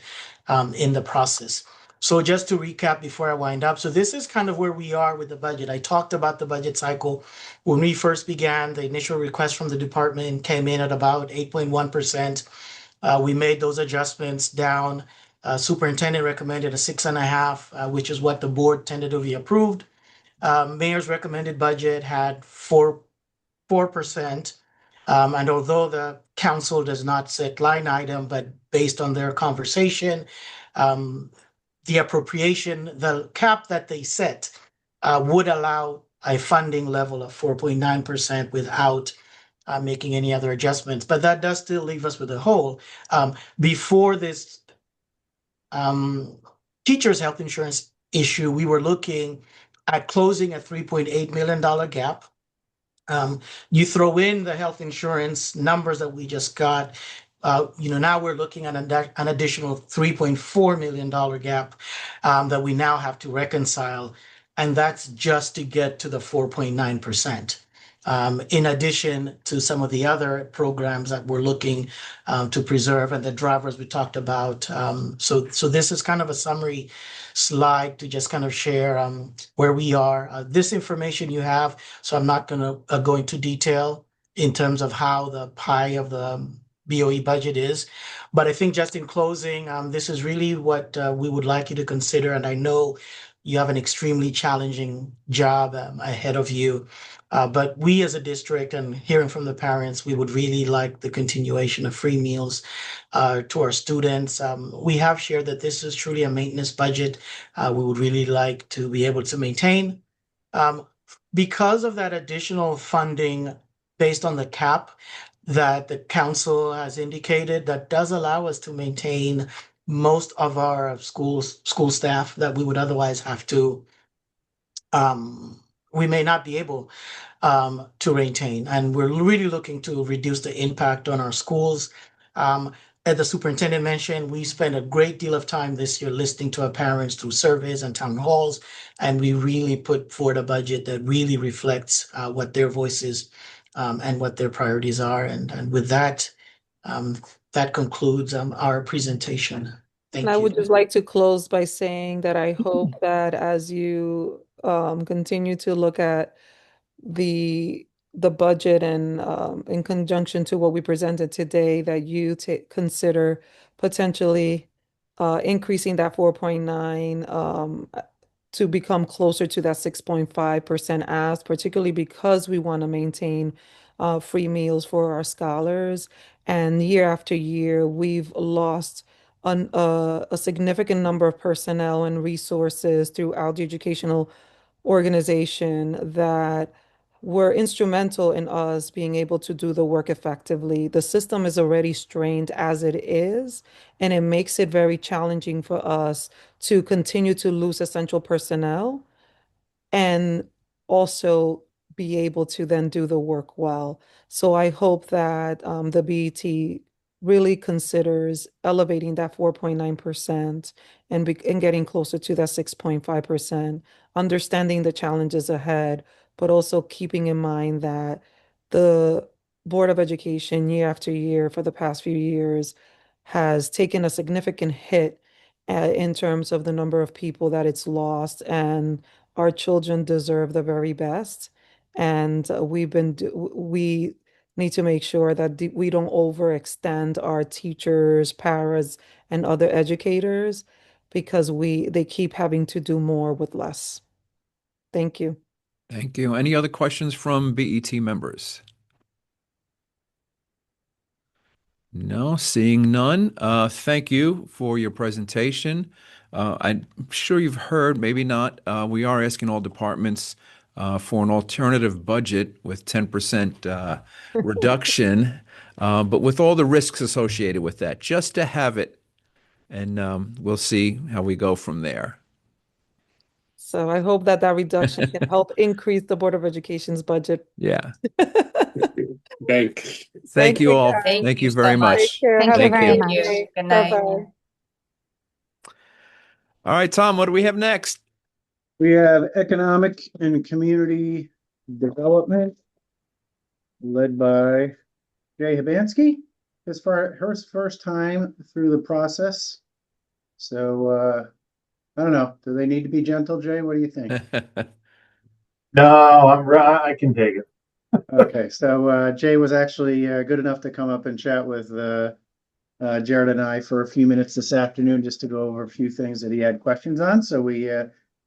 in the process. So just to recap before I wind up, so this is kind of where we are with the budget. I talked about the budget cycle. When we first began, the initial request from the department came in at about 8.1%. We made those adjustments down. Superintendent recommended a 6.5, which is what the board tentatively approved. Mayor's recommended budget had 4%. And although the council does not set line item, but based on their conversation, the appropriation, the cap that they set would allow a funding level of 4.9% without making any other adjustments. But that does still leave us with a hole. Before this teachers' health insurance issue, we were looking at closing a $3.8 million gap. You throw in the health insurance numbers that we just got, now we're looking at an additional $3.4 million gap that we now have to reconcile. And that's just to get to the 4.9%. In addition to some of the other programs that we're looking to preserve and the drivers we talked about. So this is kind of a summary slide to just kind of share where we are. This information you have, so I'm not going to go into detail in terms of how the pie of the BOE budget is. But I think just in closing, this is really what we would like you to consider. And I know you have an extremely challenging job ahead of you. But we as a district and hearing from the parents, we would really like the continuation of free meals to our students. We have shared that this is truly a maintenance budget. We would really like to be able to maintain. Because of that additional funding based on the cap that the council has indicated, that does allow us to maintain most of our school staff that we would otherwise have to, we may not be able to maintain. And we're really looking to reduce the impact on our schools. As the superintendent mentioned, we spent a great deal of time this year listening to our parents through surveys and town halls, and we really put forward a budget that really reflects what their voices and what their priorities are. And with that, that concludes our presentation. Thank And I would you. just like to close by saying that I hope that as you continue to look at the budget and in conjunction to what we presented today, that you consider potentially increasing that 4.9 to become closer to that 6.5% ask, particularly because we want to maintain free meals for our scholars. And year after year, we've lost a significant number of personnel and resources throughout the educational organization that were instrumental in us being able to do the work effectively. The system is already strained as it is, and it makes it very challenging for us to continue to lose essential personnel and also be able to then do the work well. So I hope that the BET really considers elevating that 4.9% and getting closer to that 6.5%, understanding the challenges ahead, but also keeping in mind that the Board of Education year after year for the past few years has taken a significant hit in terms of the number of people that it's lost, and our children deserve the very best. And we need to make sure that we don't overextend our teachers, paras, and other educators because they keep having to do more with less. Thank you. Thank you. Any other questions from BET members? No, seeing none. Thank you for your presentation. I'm sure you've heard, maybe not, we are asking all departments for an alternative budget with 10% reduction, but with all the risks associated with that, just to have it, and we'll see how we go from there. So I hope that reduction can help increase the Board of Education's budget. Yeah. Thanks. Thank you all. Thank Thank you you so very much. Take much. care. Thank Have you a very great Thank you. much. day. Good night. Bye-bye. All right, Tom, what do we have next? We have economic and community development led by Jay Hibansky. As far her first time through the process. So I don't know. Do they need to be gentle, Jay? What do you think? No, I'm right. I can take it. Okay, so Jay was actually good enough to come up and chat with Jared and I for a few minutes this afternoon just to go over a few things that he had questions on. So we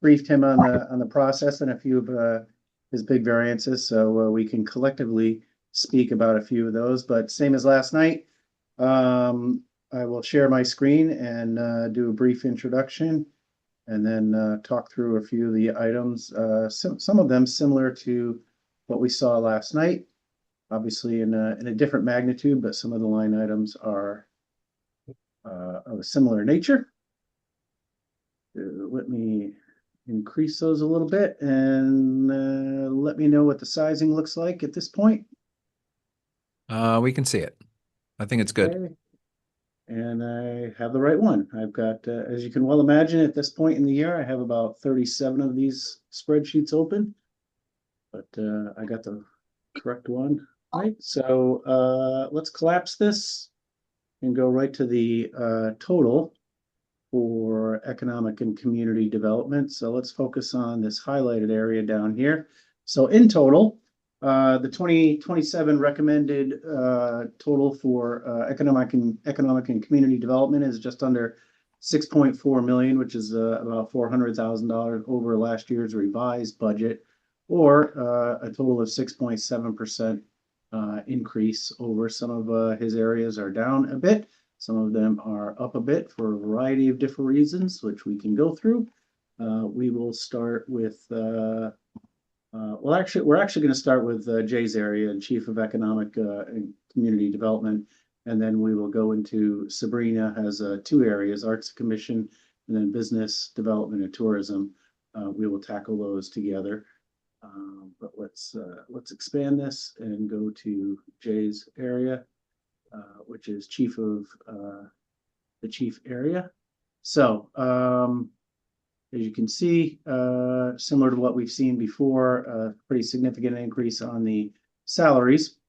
briefed him on the process and a few of his big variances, so we can collectively speak about a few of those. But same as last night, I will share my screen and do a brief introduction, and then talk through a few of the items. Some of them similar to what we saw last night, obviously in a different magnitude, but some of the line items are of a similar nature. Let me increase those a little bit and let me know what the sizing looks like at this point. We can see it. I think it's good. Okay. And I have the right one. I've got, as you can well imagine, at this point in the year, I have about 37 of these spreadsheets open, but I got the correct one, right? So let's collapse this and go right to the total for economic and community development. So let's focus on this highlighted area down here. So in total, the 2027 recommended total for economic and community development is just under 6.4 million, which is about $400,000 over last year's revised budget, or a total of 6.7% increase over. Some of his areas are down a bit. Some of them are up a bit for a variety of different reasons, which we can go through. We will start with we're actually going to start with Jay's area and Chief of Economic and Community Development, and then we will go into Sabrina has two areas: Arts Commission and then Business Development and Tourism. We will tackle those together. But let's expand this and go to Jay's area, which is Chief of the Chief area. So as you can see, similar to what we've seen before, a pretty significant increase on the salaries.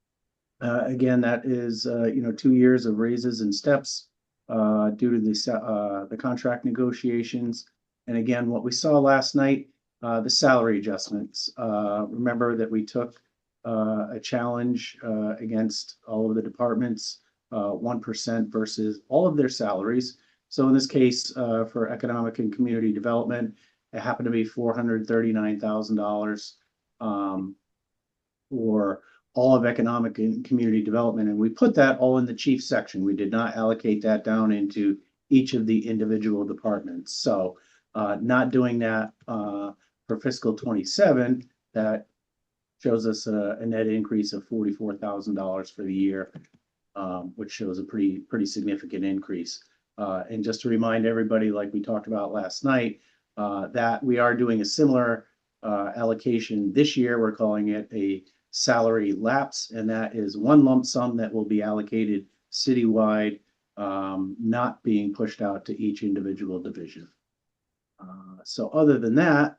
Again, that is 2 years of raises and steps due to the contract negotiations. And again, what we saw last night, the salary adjustments. Remember that we took a challenge against all of the departments, 1% versus all of their salaries. So in this case, for economic and community development, it happened to be $439,000 for all of economic and community development. And we put that all in the chief section. We did not allocate that down into each of the individual departments. So not doing that for fiscal 27, that shows us a net increase of $44,000 for the year, which shows a pretty significant increase. And just to remind everybody, like we talked about last night, that we are doing a similar allocation this year. We're calling it a salary lapse, and that is one lump sum that will be allocated citywide, not being pushed out to each individual division. So other than that,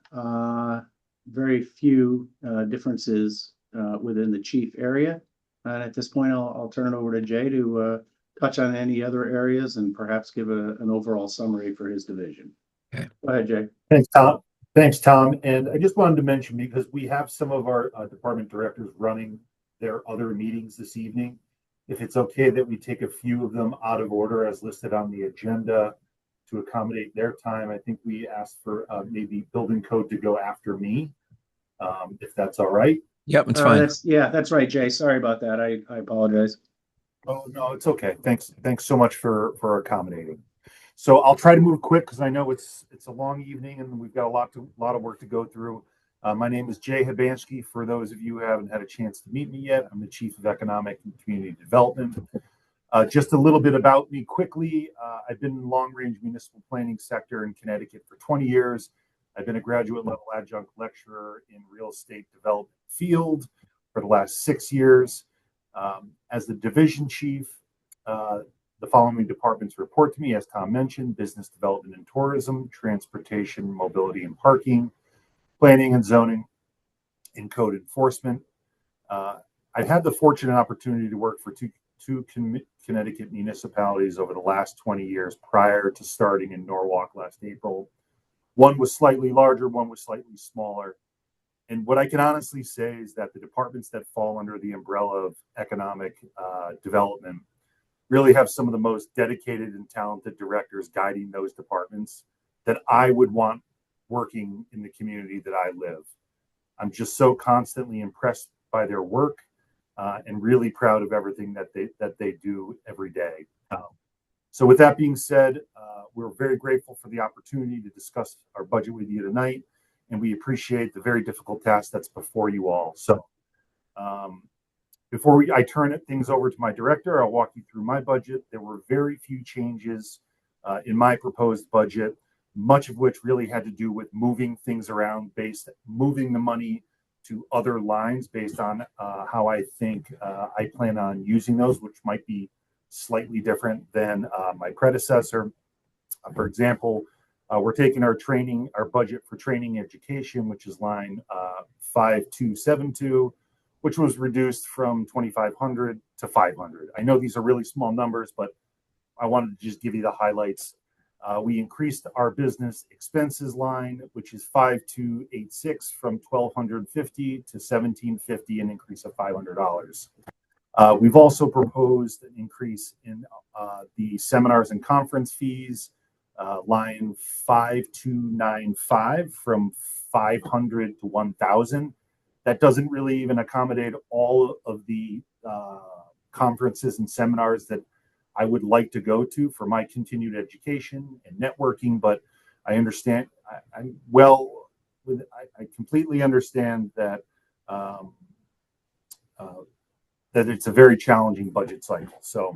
very few differences within the chief area. And at this point, I'll turn it over to Jay to touch on any other areas and perhaps give an overall summary for his division. Okay. Go ahead, Jay. Thanks, Tom. Thanks, Tom. And I just wanted to mention, because we have some of our department directors running their other meetings this evening, if it's okay that we take a few of them out of order as listed on the agenda to accommodate their time. I think we asked for maybe building code to go after me, if that's all right. Yep, it's fine. That's right, Jay. Sorry about that. I apologize. Oh, no, it's okay. Thanks so much for accommodating. So I'll try to move quick because I know it's a long evening and we've got a lot of work to go through. My name is Jay Habansky. For those of you who haven't had a chance to meet me yet, I'm the Chief of Economic and Community Development. Just a little bit about me quickly. I've been in the long-range municipal planning sector in Connecticut for 20 years. I've been a graduate level adjunct lecturer in real estate development field for the last 6 years. As the division chief, the following departments report to me, as Tom mentioned: business development and tourism, transportation, mobility and parking, planning and zoning, and code enforcement. I've had the fortunate opportunity to work for two Connecticut municipalities over the last 20 years prior to starting in Norwalk last April. One was slightly larger, one was slightly smaller. And what I can honestly say is that the departments that fall under the umbrella of economic development really have some of the most dedicated and talented directors guiding those departments that I would want working in the community that I live. I'm just so constantly impressed by their work and really proud of everything that they do every day. So with that being said, we're very grateful for the opportunity to discuss our budget with you tonight, and we appreciate the very difficult task that's before you all. So before I turn things over to my director, I'll walk you through my budget. There were very few changes in my proposed budget, much of which really had to do with moving things around, moving the money to other lines based on how I think I plan on using those, which might be slightly different than my predecessor. For example, we're taking our budget for training education, which is line 5272, which was reduced from 2,500 to 500. I know these are really small numbers, but I wanted to just give you the highlights. We increased our business expenses line, which is 5286, from 1,250 to 1,750, an increase of $500. We've also proposed an increase in the seminars and conference fees, line 5295, from 500 to 1,000. That doesn't really even accommodate all of the conferences and seminars that I would like to go to for my continued education and networking, but I understand. I completely understand that that it's a very challenging budget cycle. So,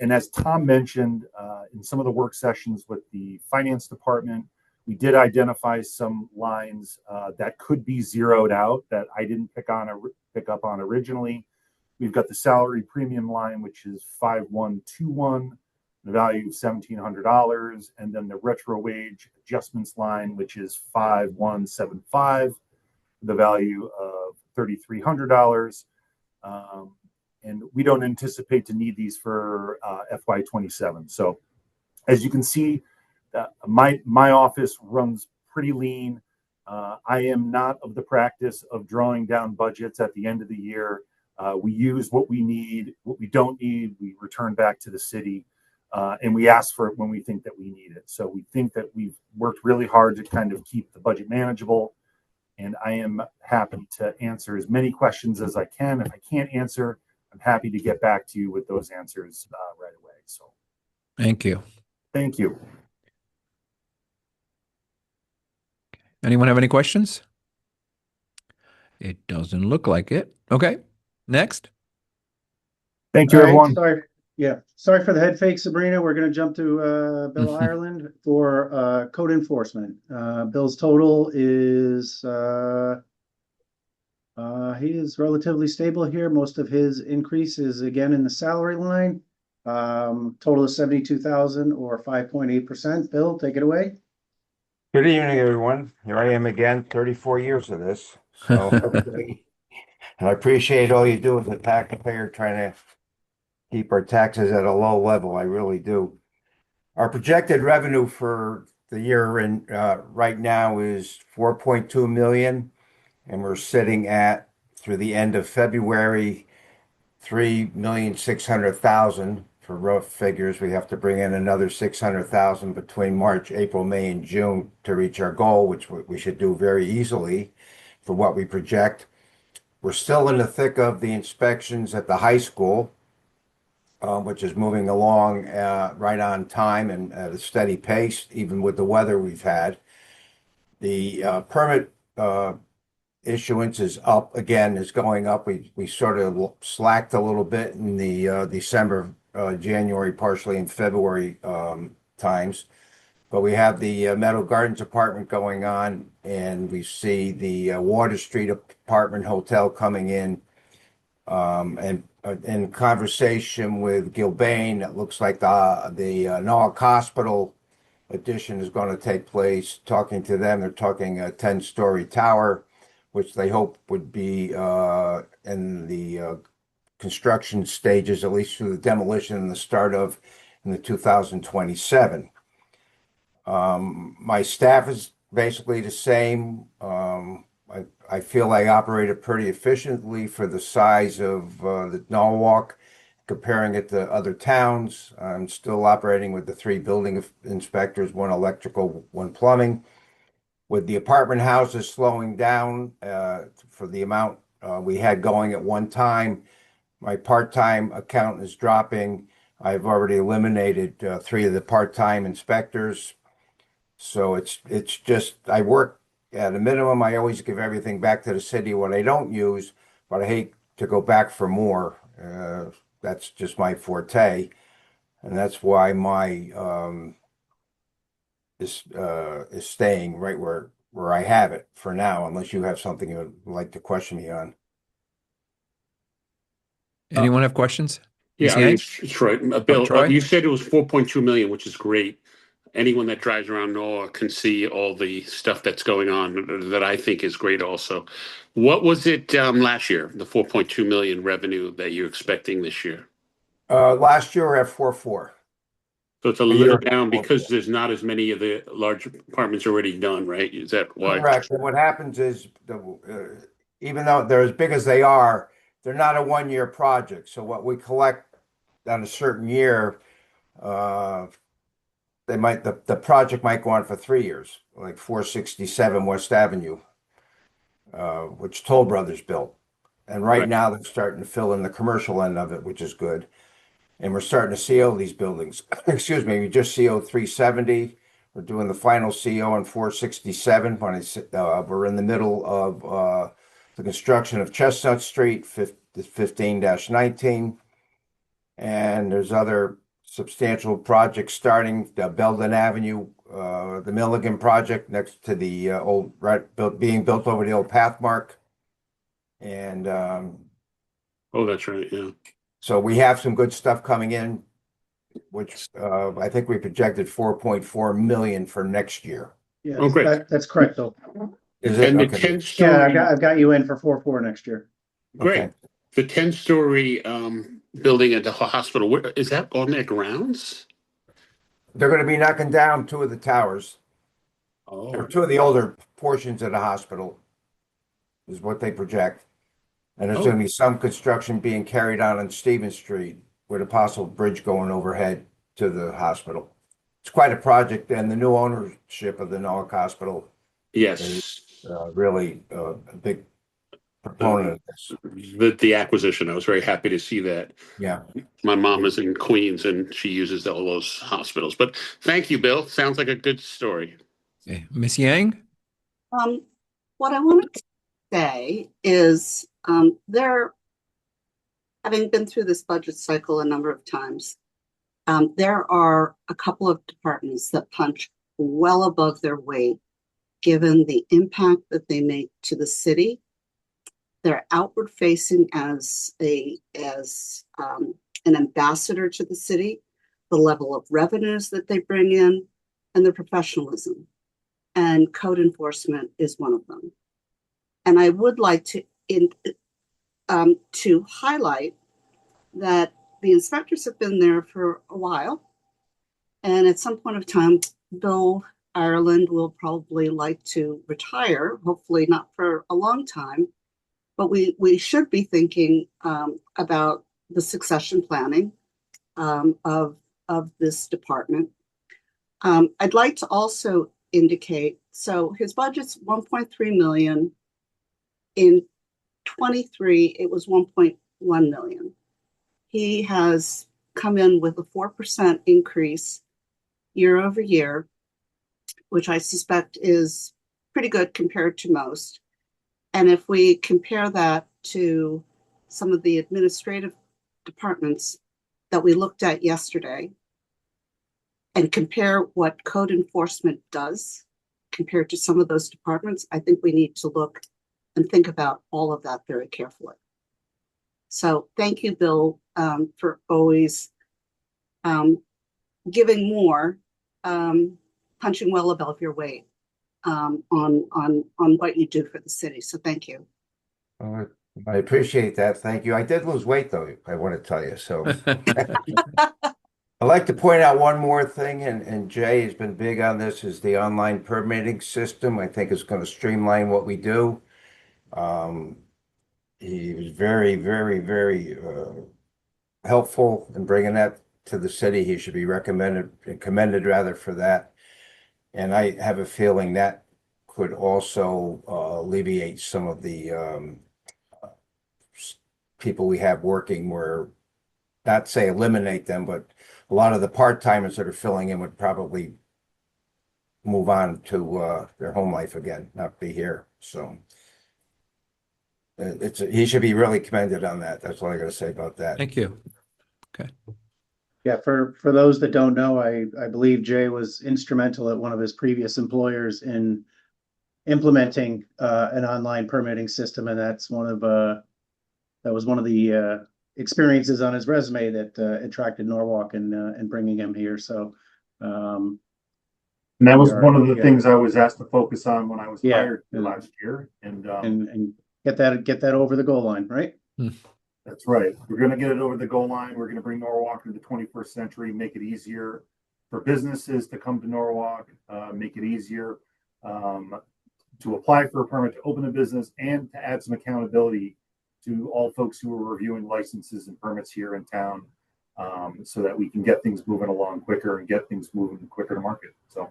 and as Tom mentioned, in some of the work sessions with the finance department, we did identify some lines that could be zeroed out that I didn't pick up on originally. We've got the salary premium line, which is 5121, the value of $1,700, and then the retro wage adjustments line, which is 5175, the value of $3,300. And we don't anticipate to need these for FY27. So as you can see, my office runs pretty lean. I am not of the practice of drawing down budgets at the end of the year. We use what we need. What we don't need, we return back to the city, and we ask for it when we think that we need it. So we think that we've worked really hard to kind of keep the budget manageable, and I am happy to answer as many questions as I can. If I can't answer, I'm happy to get back to you with those answers right away. So Thank you. thank you. Anyone have any questions? It doesn't look like it. Okay, next. Thank you, All right, everyone. sorry for the head fake, Sabrina. We're going to jump to Bill Ireland for code enforcement. Bill's total is he is relatively stable here. Most of his increase is again in the salary line. Total is 72,000 or 5.8%. Bill, take it away. Good evening, everyone. Here I am again, 34 years of this. So hopefully, and I appreciate all you do as a taxpayer trying to keep our taxes at a low level. I really do. Our projected revenue for the year in right now is 4.2 million, and we're sitting at, through the end of February, 3,600,000. For rough figures, we have to bring in another 600,000 between March, April, May, and June to reach our goal, which we should do very easily for what we project. We're still in the thick of the inspections at the high school, which is moving along right on time and at a steady pace, even with the weather we've had. The permit issuance is up again, is going up. We sort of slacked a little bit in the December, January, partially in February times. But we have the Meadow Gardens apartment going on, and we see the Water Street apartment hotel coming in. And in conversation with Gilbane, it looks like the Norwalk Hospital addition is going to take place. Talking to them, they're talking a 10-story tower, which they hope would be in the construction stages, at least through the demolition and the start of in the 2027. My staff is basically the same. I feel I operated pretty efficiently for the size of the Norwalk, comparing it to other towns. I'm still operating with the 3 building inspectors, 1 electrical, 1 plumbing. With the apartment houses slowing down for the amount we had going at one time, my part-time accountant is dropping. I've already eliminated 3 of the part-time inspectors. So it's just, I work at a minimum. I always give everything back to the city what I don't use, but I hate to go back for more. That's just my forte, and that's why my is staying right where I have it for now, unless you have something you would like to question me on. Anyone have questions? Yeah, Ms. I mean, Yang? Troy, Bill, Troy? you said it was 4.2 million, which is great. Anyone that drives around NOAA can see all the stuff that's going on that I think is great also. What was it last year, the 4.2 million revenue that you're expecting this year? Last year we're at 4.4. So it's a A little year. down because there's not as many of the large apartments already done, right? Is that why? Correct. And what happens is, even though they're as big as they are, they're not a one-year project. So what we collect on a certain year, the project might go on for 3 years, like 467 West Avenue, which Toll Brothers built. And right Right. now they're starting to fill in the commercial end of it, which is good. And we're starting to CO these buildings. Excuse me, we just CO 370. We're doing the final CO on 467. We're in the middle of the construction of Chestnut Street, 15-19. And there's other substantial projects starting, Belden Avenue, the Milligan project next to the being built over the old Pathmark. And Oh, that's right. Yeah. so we have some good stuff coming in, which I think we projected 4.4 million for next year. Yeah, Oh, great. that's correct, though. Is it? And the Okay. 10-story. Yeah, I've got you in for 4.4 next year. Great. Okay. The 10-story building at the hospital, where is that on their grounds? They're going to be knocking down two of the towers, or Oh, two of the older portions of the hospital, is what they project. And there's going oh, to be some construction being carried on Stevens Street with a possible bridge going overhead to the hospital. It's quite a project, and the new ownership of the Norwalk Hospital is yes. really a big proponent of this. The acquisition. I was very happy to see that. Yeah. My mom is in Queens and she uses all those hospitals. But thank you, Bill. Sounds like a good story. Okay. Miss Yang? Um, what I wanted to say is there, having been through this budget cycle a number of times, there are a couple of departments that punch well above their weight, given the impact that they make to the city. They're outward facing as an ambassador to the city, the level of revenues that they bring in, and their professionalism. And code enforcement is one of them. And I would like to highlight that the inspectors have been there for a while. And at some point of time, Bill Ireland will probably like to retire, hopefully not for a long time, but we should be thinking about the succession planning of this department. I'd like to also indicate, so his budget's 1.3 million. In 23, it was 1.1 million. He has come in with a 4% increase year over year, which I suspect is pretty good compared to most. And if we compare that to some of the administrative departments that we looked at yesterday and compare what code enforcement does compared to some of those departments, I think we need to look and think about all of that very carefully. So thank you, Bill, for always giving more, punching well above your weight on what you do for the city. So thank you. I appreciate that. Thank you. I did lose weight, though, I want to tell you. So I'd like to point out one more thing, and Jay has been big on this, is the online permitting system. I think it's going to streamline what we do. He was very, very, very helpful in bringing that to the city. He should be recommended and commended rather for that. And I have a feeling that could also alleviate some of the people we have working, where not say eliminate them, but a lot of the part-timers that are filling in would probably move on to their home life again, not be here. So he should be really commended on that. That's all I got to say about that. Thank you. Okay. Yeah, for those that don't know, I believe Jay was instrumental at one of his previous employers in implementing an online permitting system, and that was one of the experiences on his resume that attracted Norwalk and bringing him here. So, And that was one of the things I was asked to focus on when I was hired last year. And get that over the goal line, right? That's right. We're going to get it over the goal line. We're going to bring Norwalk into the 21st century, make it easier for businesses to come to Norwalk, make it easier to apply for a permit to open a business, and to add some accountability to all folks who are reviewing licenses and permits here in town, so that we can get things moving along quicker and get things moving quicker to market. So.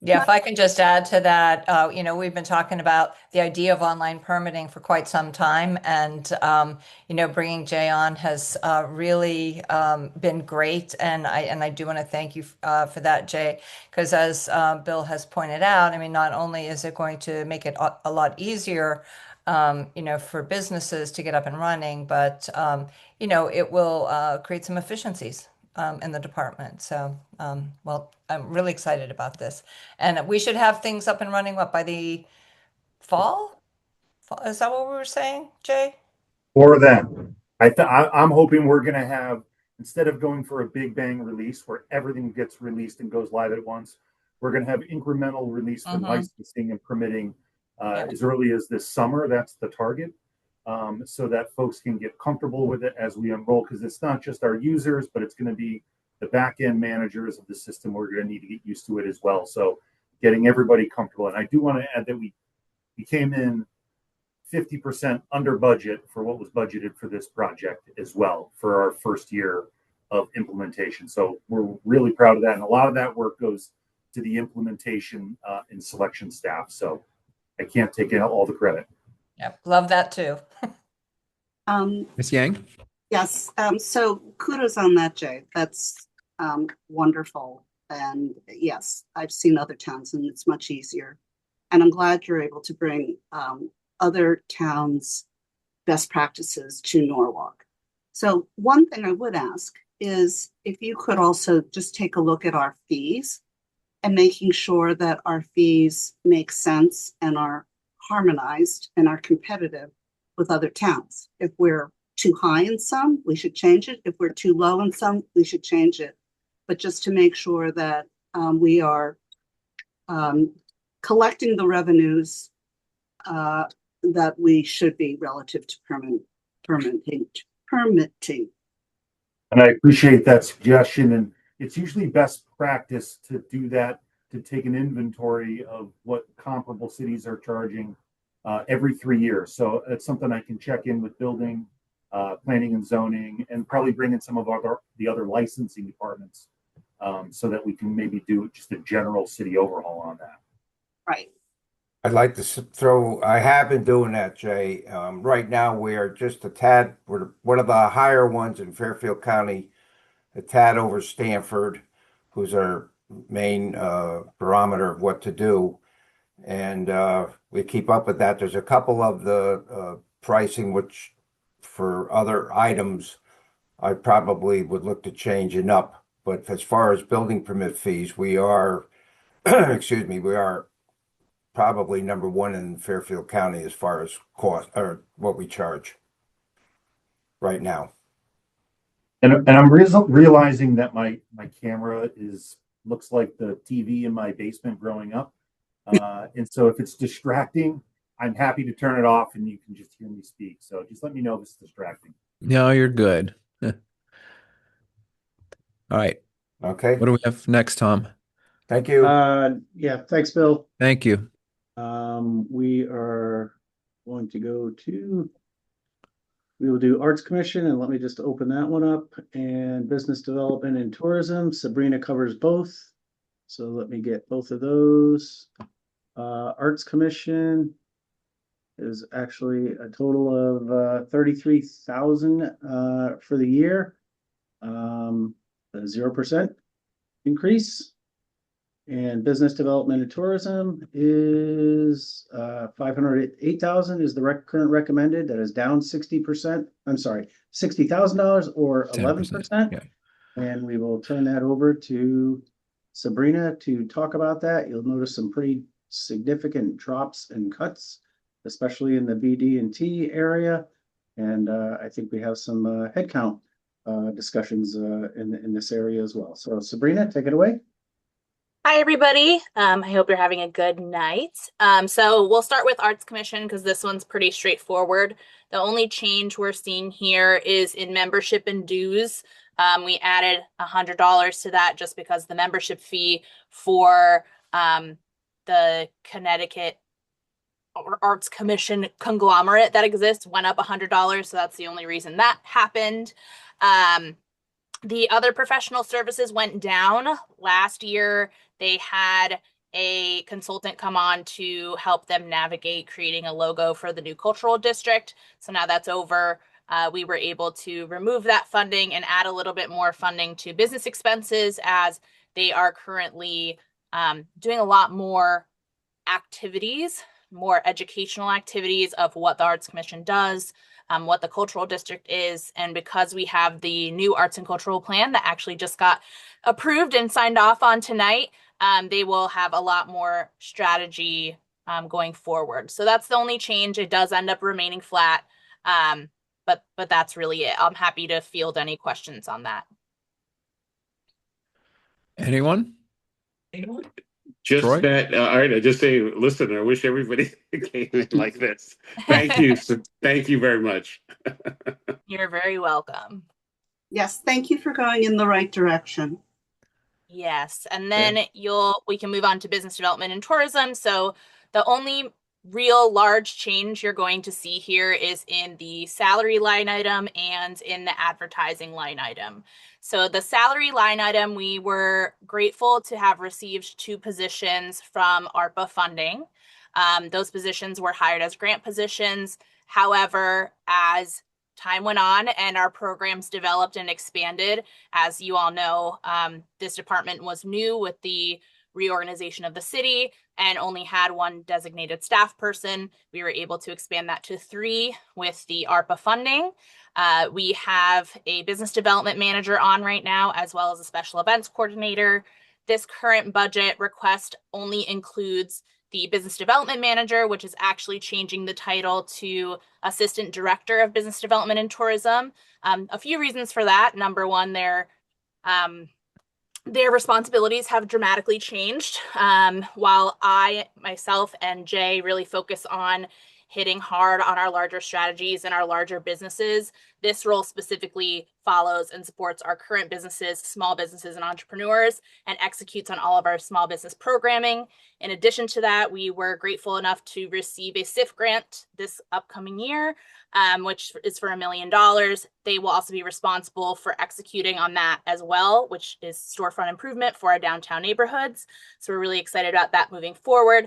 Yeah, if I can just add to that, we've been talking about the idea of online permitting for quite some time, and bringing Jay on has really been great, and I do want to thank you for that, Jay, because as Bill has pointed out, I mean, not only is it going to make it a lot easier, for businesses to get up and running, but it will create some efficiencies in the department. So, well, I'm really excited about this. And we should have things up and running, by the fall? Is that what we were saying, Jay? For them, I'm hoping we're going to have, instead of going for a big bang release where everything gets released and goes live at once, we're going to have incremental release for licensing and permitting as early as this summer. That's the target. so that folks can get comfortable with it as we enroll, because it's not just our users, but it's going to be the back end managers of the system. We're going to need to get used to it as well. So getting everybody comfortable. And I do want to add that we came in 50% under budget for what was budgeted for this project as well for our first year of implementation. So we're really proud of that. And a lot of that work goes to the implementation and selection staff. So I can't take in all the credit. Yep, love that too. Ms. Yang? Yes, so kudos on that, Jay. That's wonderful. And yes, I've seen other towns and it's much easier. And I'm glad you're able to bring other towns' best practices to Norwalk. So one thing I would ask is if you could also just take a look at our fees and making sure that our fees make sense and are harmonized and are competitive with other towns. If we're too high in some, we should change it. If we're too low in some, we should change it. But just to make sure that we are collecting the revenues that we should be relative to permitting. And I appreciate that suggestion. And it's usually best practice to do that, to take an inventory of what comparable cities are charging every 3 years. So it's something I can check in with building, planning and zoning, and probably bring in some of the other licensing departments so that we can maybe do just a general city overhaul on that. Right. I'd like to throw, I have been doing that, Jay. Right now, we are just a tad, we're one of the higher ones in Fairfield County, a tad over Stanford, who's our main barometer of what to do. And we keep up with that. There's a couple of the pricing, which for other items, I probably would look to changing up. But as far as building permit fees, we are, excuse me, we are probably number one in Fairfield County as far as cost or what we charge right now. And I'm realizing that my camera looks like the TV in my basement growing up. And so if it's distracting, I'm happy to turn it off and you can just hear me speak. So just let me know if it's distracting. No, you're good. All right. Okay. What do we have next, Tom? Thank you. Yeah, thanks, Bill. Thank you. We are going to we will do Arts Commission, and let me just open that one up, and Business Development and Tourism. Sabrina covers both. So let me get both of those. Arts Commission is actually a total of 33,000 for the year. A 0% increase. And Business Development and Tourism is 508,000 is the current recommended. That is down 60%. I'm sorry, $60,000 or 11%. Yeah. And we will turn that over to Sabrina to talk about that. You'll notice some pretty significant drops and cuts, especially in the BD and T area. And I think we have some headcount discussions in this area as well. So Sabrina, take it away. Hi, everybody. I hope you're having a good night. So we'll start with Arts Commission because this one's pretty straightforward. The only change we're seeing here is in membership and dues. We added $100 to that just because the membership fee for the Connecticut Arts Commission conglomerate that exists went up $100. So that's the only reason that happened. The other professional services went down. Last year, they had a consultant come on to help them navigate creating a logo for the new cultural district. So now that's over. We were able to remove that funding and add a little bit more funding to business expenses as they are currently doing a lot more activities, more educational activities of what the Arts Commission does, what the cultural district is. And because we have the new arts and cultural plan that actually just got approved and signed off on tonight, they will have a lot more strategy going forward. So that's the only change. It does end up remaining flat, but that's really it. I'm happy to field any questions on that. Anyone? Just Troy? that, all right, I just say, listen, I wish everybody came in like this. Thank you. Thank you very much. You're very welcome. Yes, thank you for going in the right direction. Yes, and then we can move on to business development and tourism. So the only real large change you're going to see here is in the salary line item and in the advertising line item. So the salary line item, we were grateful to have received 2 positions from ARPA funding. Those positions were hired as grant positions. However, as time went on and our programs developed and expanded, as you all know, this department was new with the reorganization of the city and only had 1 designated staff person. We were able to expand that to 3 with the ARPA funding. We have a business development manager on right now, as well as a special events coordinator. This current budget request only includes the business development manager, which is actually changing the title to assistant director of business development and tourism. A few reasons for that. Number one, their responsibilities have dramatically changed. While I, myself, and Jay really focus on hitting hard on our larger strategies and our larger businesses, this role specifically follows and supports our current businesses, small businesses, and entrepreneurs, and executes on all of our small business programming. In addition to that, we were grateful enough to receive a SIF grant this upcoming year, which is for $1 million. They will also be responsible for executing on that as well, which is storefront improvement for our downtown neighborhoods. So we're really excited about that moving forward.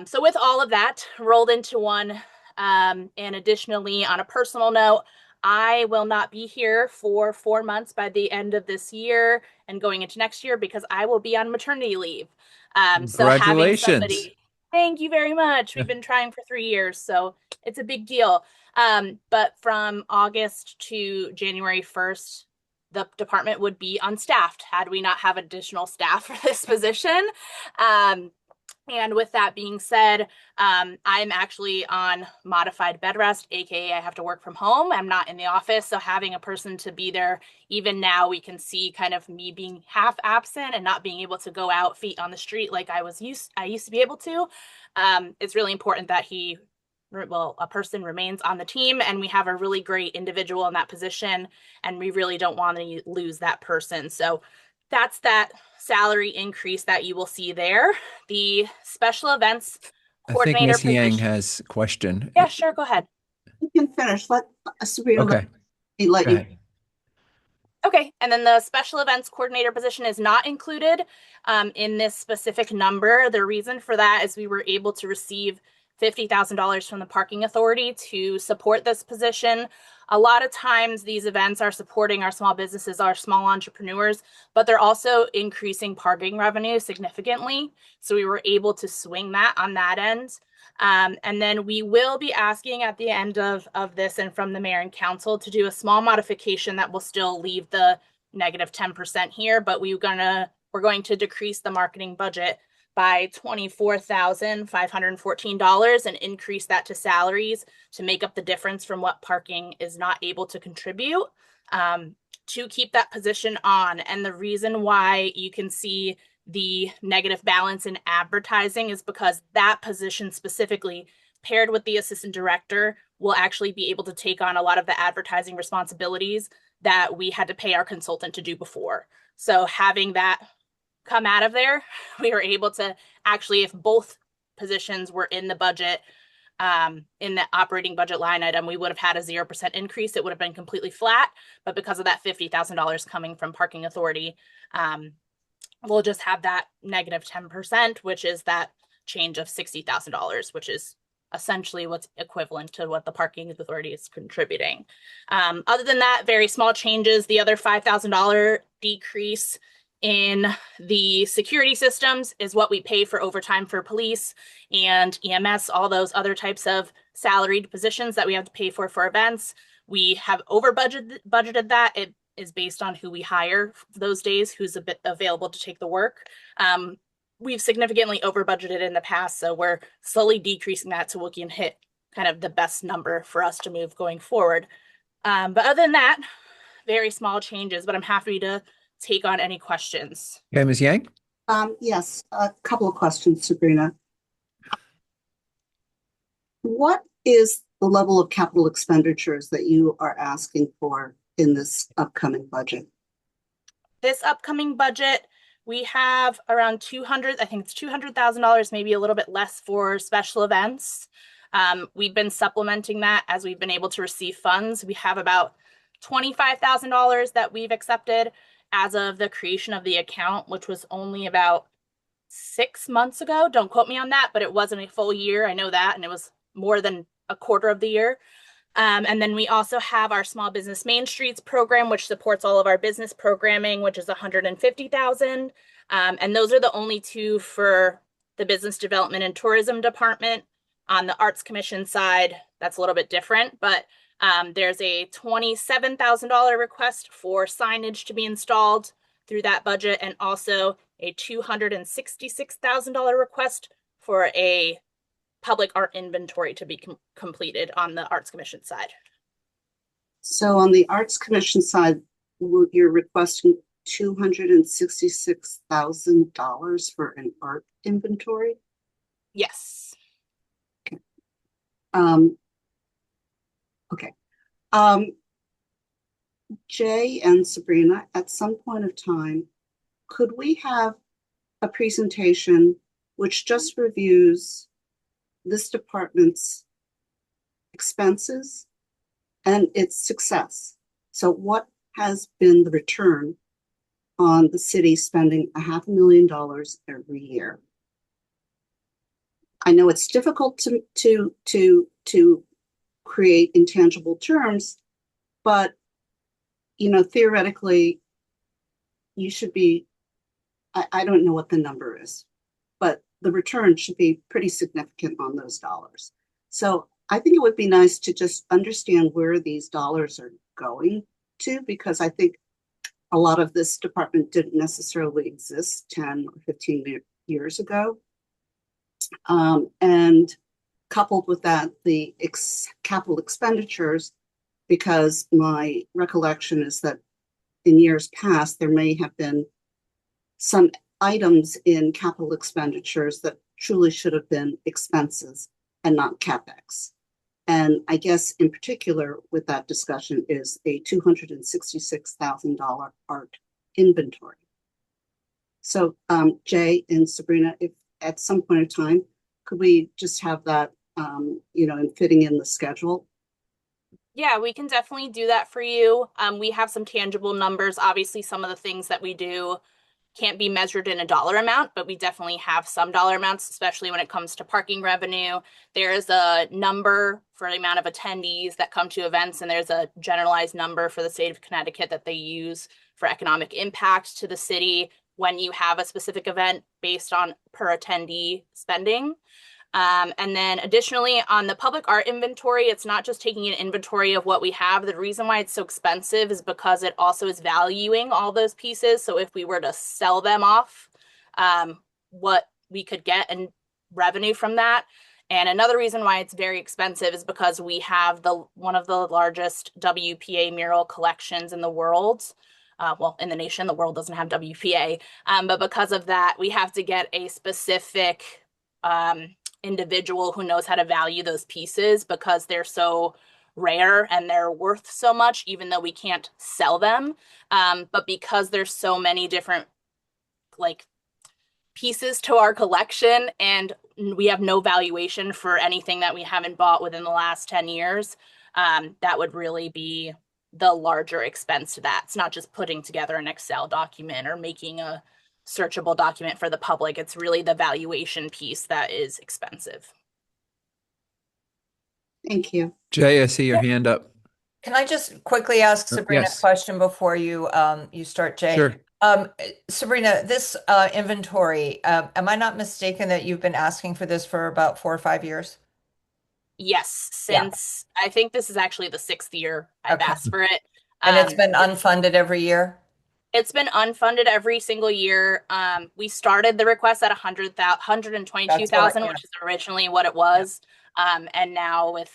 So with all of that rolled into one, and additionally, on a personal note, I will not be here for 4 months by the end of this year and going into next year because I will be on maternity leave. So having Congratulations. somebody, thank you very much. We've been trying for 3 years, so it's a big deal. But from August to January 1st, the department would be unstaffed had we not have additional staff for this position. And with that being said, I'm actually on modified bed rest, aka I have to work from home. I'm not in the office, so having a person to be there, even now we can see kind of me being half absent and not being able to go out feet on the street like I used to be able to. It's really important that a person remains on the team, and we have a really great individual in that position, and we really don't want to lose that person. So that's that salary increase that you will see there. The special events I think coordinator Miss Yang position. has a question. Yeah, sure, go ahead. You can finish. Let Sabrina Okay, let go you. ahead. Okay, and then the special events coordinator position is not included in this specific number. The reason for that is we were able to receive $50,000 from the parking authority to support this position. A lot of times these events are supporting our small businesses, our small entrepreneurs, but they're also increasing parking revenue significantly. So we were able to swing that on that end. And then we will be asking at the end of this and from the mayor and council to do a small modification that will still leave the negative 10% here, but we're going to decrease the marketing budget by $24,514 and increase that to salaries to make up the difference from what parking is not able to contribute, to keep that position on. And the reason why you can see the negative balance in advertising is because that position specifically, paired with the assistant director, will actually be able to take on a lot of the advertising responsibilities that we had to pay our consultant to do before. So having that come out of there, we were able to actually, if both positions were in the budget, in the operating budget line item, we would have had a 0% increase. It would have been completely flat, but because of that $50,000 coming from parking authority, we'll just have that negative 10%, which is that change of $60,000, which is essentially what's equivalent to what the parking authority is contributing. Other than that, very small changes. The other $5,000 decrease in the security systems is what we pay for overtime for police and EMS, all those other types of salaried positions that we have to pay for events. We have over budgeted that. It is based on who we hire those days, who's a bit available to take the work. We've significantly over budgeted in the past, so we're slowly decreasing that so we can hit kind of the best number for us to move going forward. But other than that, very small changes, but I'm happy to take on any questions. Okay, Ms. Yang? Yes, a couple of questions, Sabrina. What is the level of capital expenditures that you are asking for in this upcoming budget? This upcoming budget, we have around 200, I think it's $200,000, maybe a little bit less for special events. We've been supplementing that as we've been able to receive funds. We have about $25,000 that we've accepted as of the creation of the account, which was only about 6 months ago. Don't quote me on that, but it wasn't a full year. I know that, and it was more than a quarter of the year. And then we also have our Small Business Main Streets program, which supports all of our business programming, which is $150,000. And those are the only two for the Business Development and Tourism Department. On the Arts Commission side, that's a little bit different, but there's a $27,000 request for signage to be installed through that budget, and also a $266,000 request for a public art inventory to be completed on the Arts Commission side. So on the Arts Commission side, you're requesting $266,000 for an art inventory? Yes. Okay. Jay and Sabrina, at some point of time, could we have a presentation which just reviews this department's expenses and its success? So what has been the return on the city spending $500,000 every year? I know it's difficult to create intangible terms, but theoretically, you should be, I don't know what the number is, but the return should be pretty significant on those dollars. So I think it would be nice to just understand where these dollars are going to, because I think a lot of this department didn't necessarily exist 10 or 15 years ago. And coupled with that, the capital expenditures, because my recollection is that in years past, there may have been some items in capital expenditures that truly should have been expenses and not CapEx. And I guess in particular with that discussion is a $266,000 art inventory. So Jay and Sabrina, if at some point in time, could we just have that, and fitting in the schedule? Yeah, we can definitely do that for you. We have some tangible numbers. Obviously, some of the things that we do can't be measured in a dollar amount, but we definitely have some dollar amounts, especially when it comes to parking revenue. There's a number for the amount of attendees that come to events, and there's a generalized number for the state of Connecticut that they use for economic impact to the city when you have a specific event based on per attendee spending. And then additionally, on the public art inventory, it's not just taking an inventory of what we have. The reason why it's so expensive is because it also is valuing all those pieces. So if we were to sell them off, what we could get in revenue from that. And another reason why it's very expensive is because we have one of the largest WPA mural collections in the world. Well, in the nation. The world doesn't have WPA. But because of that, we have to get a specific individual who knows how to value those pieces because they're so rare and they're worth so much, even though we can't sell them. But because there's so many different pieces to our collection and we have no valuation for anything that we haven't bought within the last 10 years, that would really be the larger expense to that. It's not just putting together an Excel document or making a searchable document for the public. It's really the valuation piece that is expensive. Thank you. Jay, I see your hand up. Can I just quickly ask Sabrina Yes. a question before you start, Jay? Sure. Sabrina, this inventory, am I not mistaken that you've been asking for this for about 4 or 5 years? Yes, since I think this is actually the 6th year I've Okay. asked for it. And it's been unfunded every year? It's been unfunded every single year. We started the request at $122,000, which is originally what it was. And now with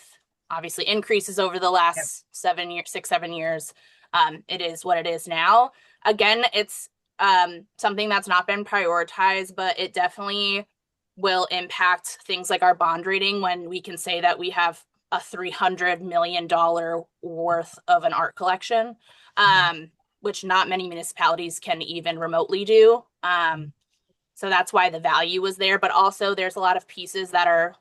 obviously increases over the last 6, 7 years, it is what it is now. Again, it's something that's not been prioritized, but it definitely will impact things like our bond rating when we can say that we have a $300 million worth of an art collection, which not many municipalities can even remotely do. So that's why the value was there. But also there's a lot of pieces that are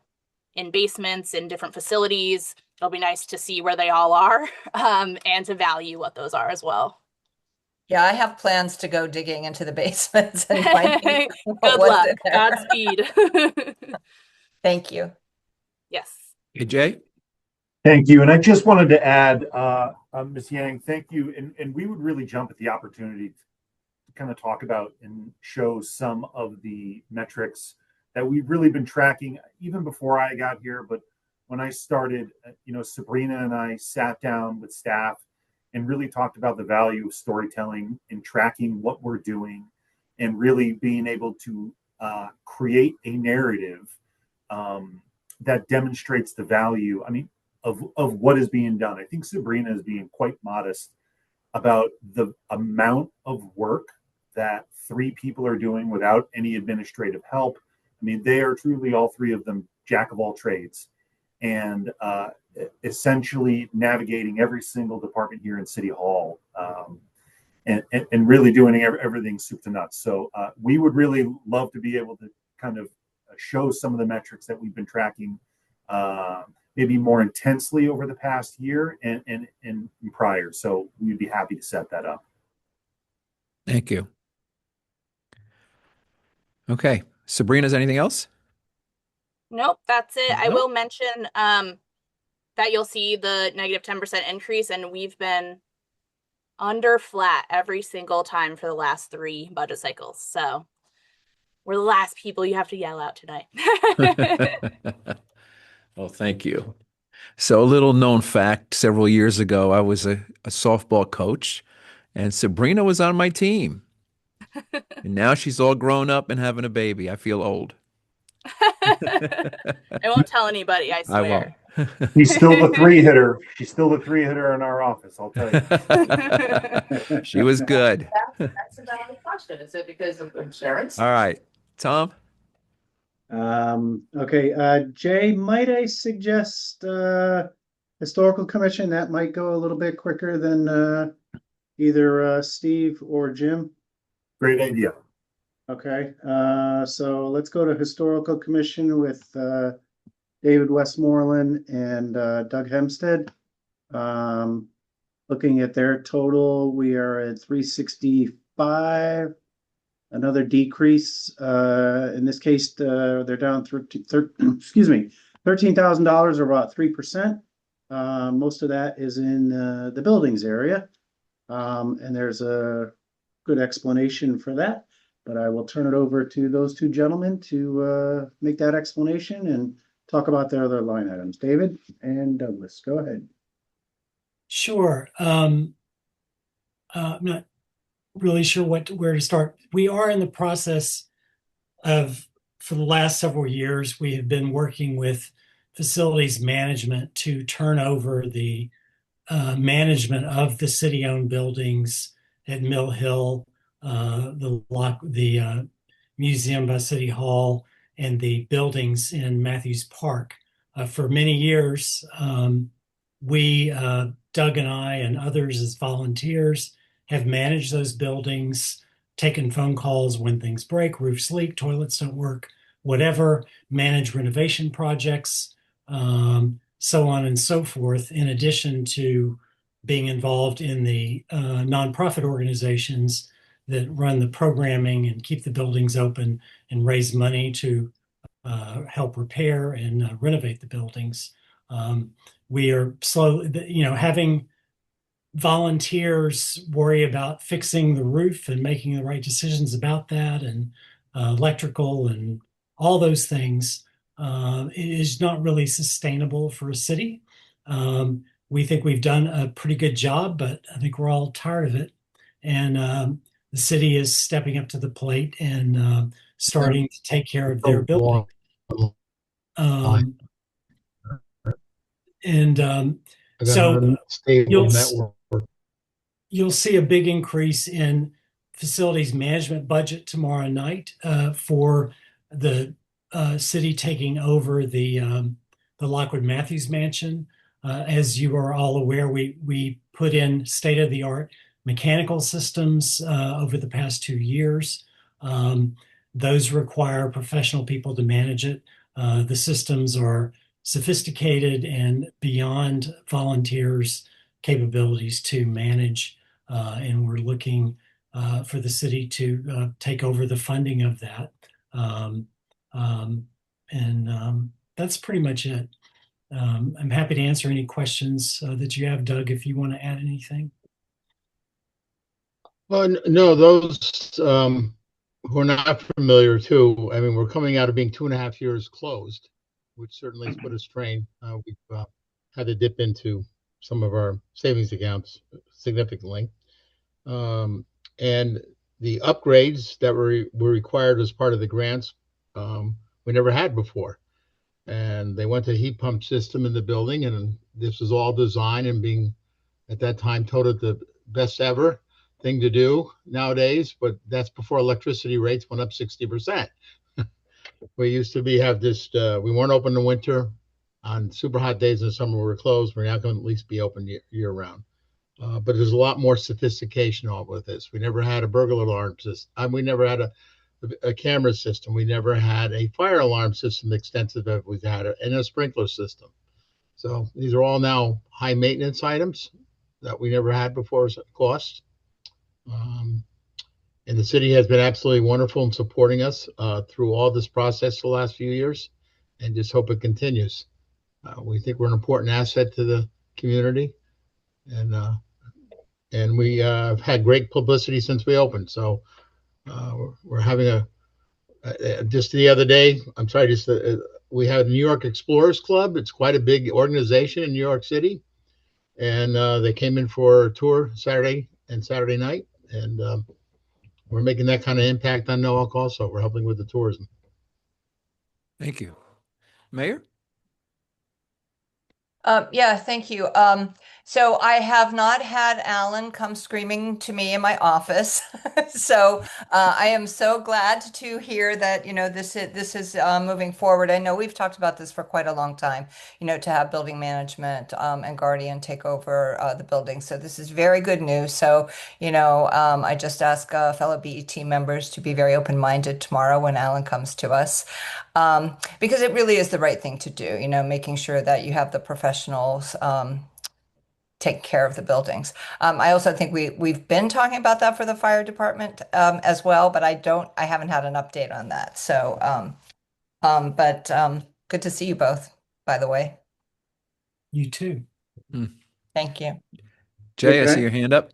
in basements in different facilities. It'll be nice to see where they all are and to value what those are as well. Yeah, I have plans to go digging into the basements and finding Good what's luck. in there. Godspeed. Thank you. Yes. Hey, Jay? Thank you. And I just wanted to add, Ms. Yang, thank you. And we would really jump at the opportunity to kind of talk about and show some of the metrics that we've really been tracking even before I got here. But when I started, Sabrina and I sat down with staff and really talked about the value of storytelling and tracking what we're doing and really being able to create a narrative that demonstrates the value, of what is being done. I think Sabrina is being quite modest about the amount of work that 3 people are doing without any administrative help. They are truly, all 3 of them, jack of all trades, and essentially navigating every single department here in City Hall, and really doing everything soup to nuts. So we would really love to be able to kind of show some of the metrics that we've been tracking maybe more intensely over the past year and prior. So we'd be happy to set that up. Thank you. Okay. Sabrina, is anything else? Nope, that's it. I Nope. will mention that you'll see the negative 10% increase, and we've been under flat every single time for the last 3 budget cycles. So we're the last people you have to yell out tonight. Well, thank you. So, a little known fact, several years ago, I was a softball coach, and Sabrina was on my team. And now she's all grown up and having a baby. I feel old. I won't tell anybody, I I won't. swear. She's still the 3-hitter. She's still the 3-hitter in our office, I'll tell you. She was good. That's a valid question. Is it because of insurance? All right. Tom? Okay, Jay, might I suggest Historical Commission? That might go a little bit quicker than either Steve or Jim. Great idea. Okay, so let's go to Historical Commission with David Westmoreland and Doug Hempstead. Looking at their total, we are at 365. Another decrease. In this case, they're down $13,000 or about 3%. Most of that is in the buildings area. And there's a good explanation for that. But I will turn it over to those 2 gentlemen to make that explanation and talk about their other line items. David and Douglas, go ahead. Sure. I'm not really sure where to start. We are in the process of, for the last several years, we have been working with facilities management to turn over the management of the city-owned buildings at Mill Hill, the museum by City Hall, and the buildings in Matthews Park. For many years, we, Doug and I and others as volunteers, have managed those buildings, taken phone calls when things break, roofs leak, toilets don't work, whatever, manage renovation projects, so on and so forth, in addition to being involved in the nonprofit organizations that run the programming and keep the buildings open and raise money to help repair and renovate the buildings. We are slowly, having volunteers worry about fixing the roof and making the right decisions about that, and electrical and all those things is not really sustainable for a city. We think we've done a pretty good job, but I think we're all tired of it. And the city is stepping up to the plate and starting to take care of their building. So you'll see a big increase in facilities management budget tomorrow night for the city taking over the Lockwood Matthews Mansion. As you are all aware, we put in state-of-the-art mechanical systems over the past 2 years. Those require professional people to manage it. The systems are sophisticated and beyond volunteers' capabilities to manage, and we're looking for the city to take over the funding of that. Um, and that's pretty much it. I'm happy to answer any questions that you have, Doug, if you want to add anything. Well, no, those who are not familiar too, I mean, we're coming out of being 2.5 years closed, which certainly has put a strain. We've had to dip into some of our savings accounts significantly. And the upgrades that were required as part of the grants, we never had before. And they went to a heat pump system in the building, and this was all designed and being at that time touted the best ever thing to do nowadays, but that's before electricity rates went up 60%. We used to have this, we weren't open in the winter. On super hot days in the summer, we were closed. We're now going to at least be open year round. But there's a lot more sophistication all with this. We never had a burglar alarm system. We never had a camera system. We never had a fire alarm system extensive as we've had, and a sprinkler system. So these are all now high maintenance items that we never had before as a cost. And the city has been absolutely wonderful in supporting us through all this process the last few years, and just hope it continues. We think we're an important asset to the community, and we have had great publicity since we opened. So we're having just the other day, I'm sorry, we had New York Explorers Club. It's quite a big organization in New York City. And they came in for a tour Saturday night. And we're making that kind of impact on NOAC also. We're helping with the tourism. Thank you. Mayor? Yeah, thank you. So I have not had Alan come screaming to me in my office. So I am so glad to hear that, this is moving forward. I know we've talked about this for quite a long time, to have building management and Guardian take over the building. So this is very good news. So, I just ask fellow BET members to be very open-minded tomorrow when Alan comes to us. Because it really is the right thing to do, making sure that you have the professionals take care of the buildings. I also think we've been talking about that for the fire department as well, but I haven't had an update on that. So, but good to see you both, by the way. You too. Thank you. Jay, I see your hand up.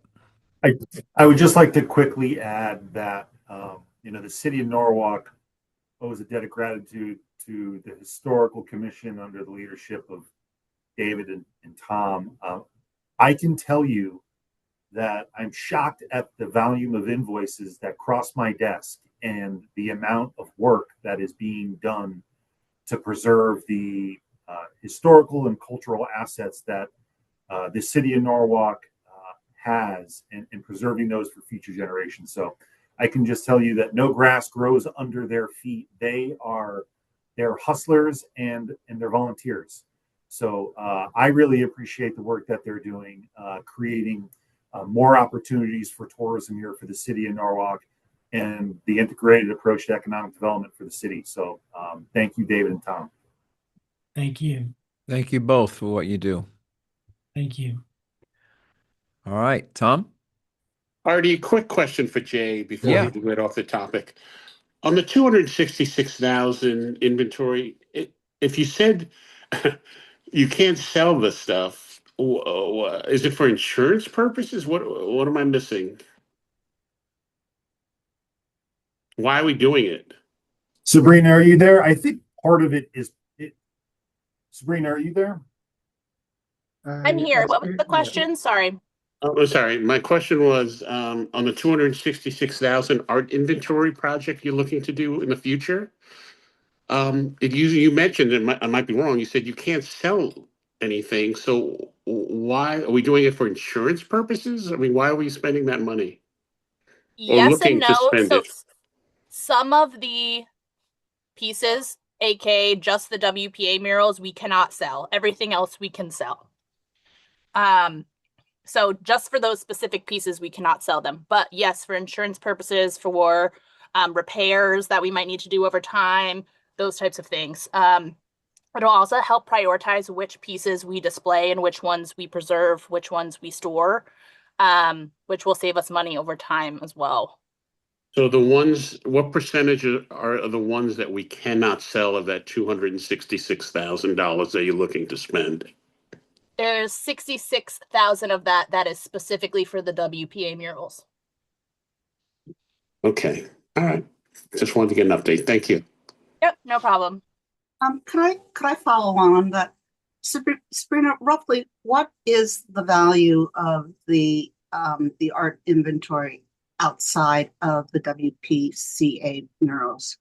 I would just like to quickly add that, the city of Norwalk owes a debt of gratitude to the Historical Commission under the leadership of David and Tom. I can tell you that I'm shocked at the volume of invoices that cross my desk and the amount of work that is being done to preserve the historical and cultural assets that the city of Norwalk has, and preserving those for future generations. So I can just tell you that no grass grows under their feet. They're hustlers and they're volunteers. So I really appreciate the work that they're doing, creating more opportunities for tourism here for the city of Norwalk and the integrated approach to economic development for the city. So thank you, David and Tom. Thank you. Thank you both for what you do. Thank you. All right, Tom? Artie, quick question for Jay before Yeah. we get off the topic. On the 266,000 inventory, if you said you can't sell the stuff, is it for insurance purposes? What am I missing? Why are we doing it? Sabrina, are you there? I think part of it is Sabrina, are you there? I'm here. What was the question? Sorry. Oh, sorry. My question was on the 266,000 art inventory project you're looking to do in the future. You mentioned, I might be wrong, you said you can't sell anything. So why are we doing it for insurance purposes? I mean, why are we spending that money? Or Yes and looking to no. spend So it? some of the pieces, aka just the WPA murals, we cannot sell. Everything else we can sell. So just for those specific pieces, we cannot sell them. But yes, for insurance purposes, for repairs that we might need to do over time, those types of things. It'll also help prioritize which pieces we display and which ones we preserve, which ones we store, which will save us money over time as well. So the ones, what percentage are the ones that we cannot sell of that $266,000 that you're looking to spend? There's 66,000 of that is specifically for the WPA murals. Okay, all right. Just wanted to get an update. Thank you. Yep, no problem. Could I follow on that? Sabrina, roughly, what is the value of the art inventory outside of the WPCA murals?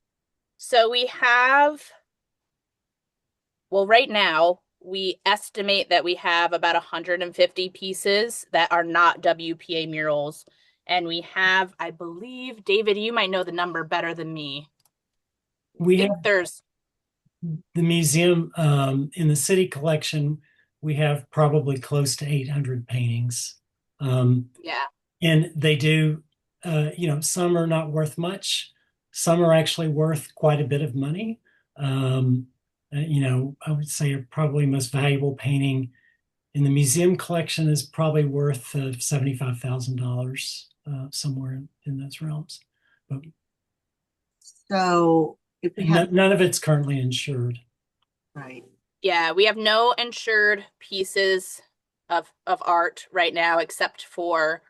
So we have, well, right now, we estimate that we have about 150 pieces that are not WPA murals. And we have, I believe, David, you might know the number better than me. We I think have there's the museum in the city collection. We have probably close to 800 paintings. Yeah. And they do, some are not worth much. Some are actually worth quite a bit of money. I would say probably most valuable painting in the museum collection is probably worth $75,000, somewhere in those realms. But So if we have, none of it's currently insured. right. Yeah, we have no insured pieces of art right now, except for,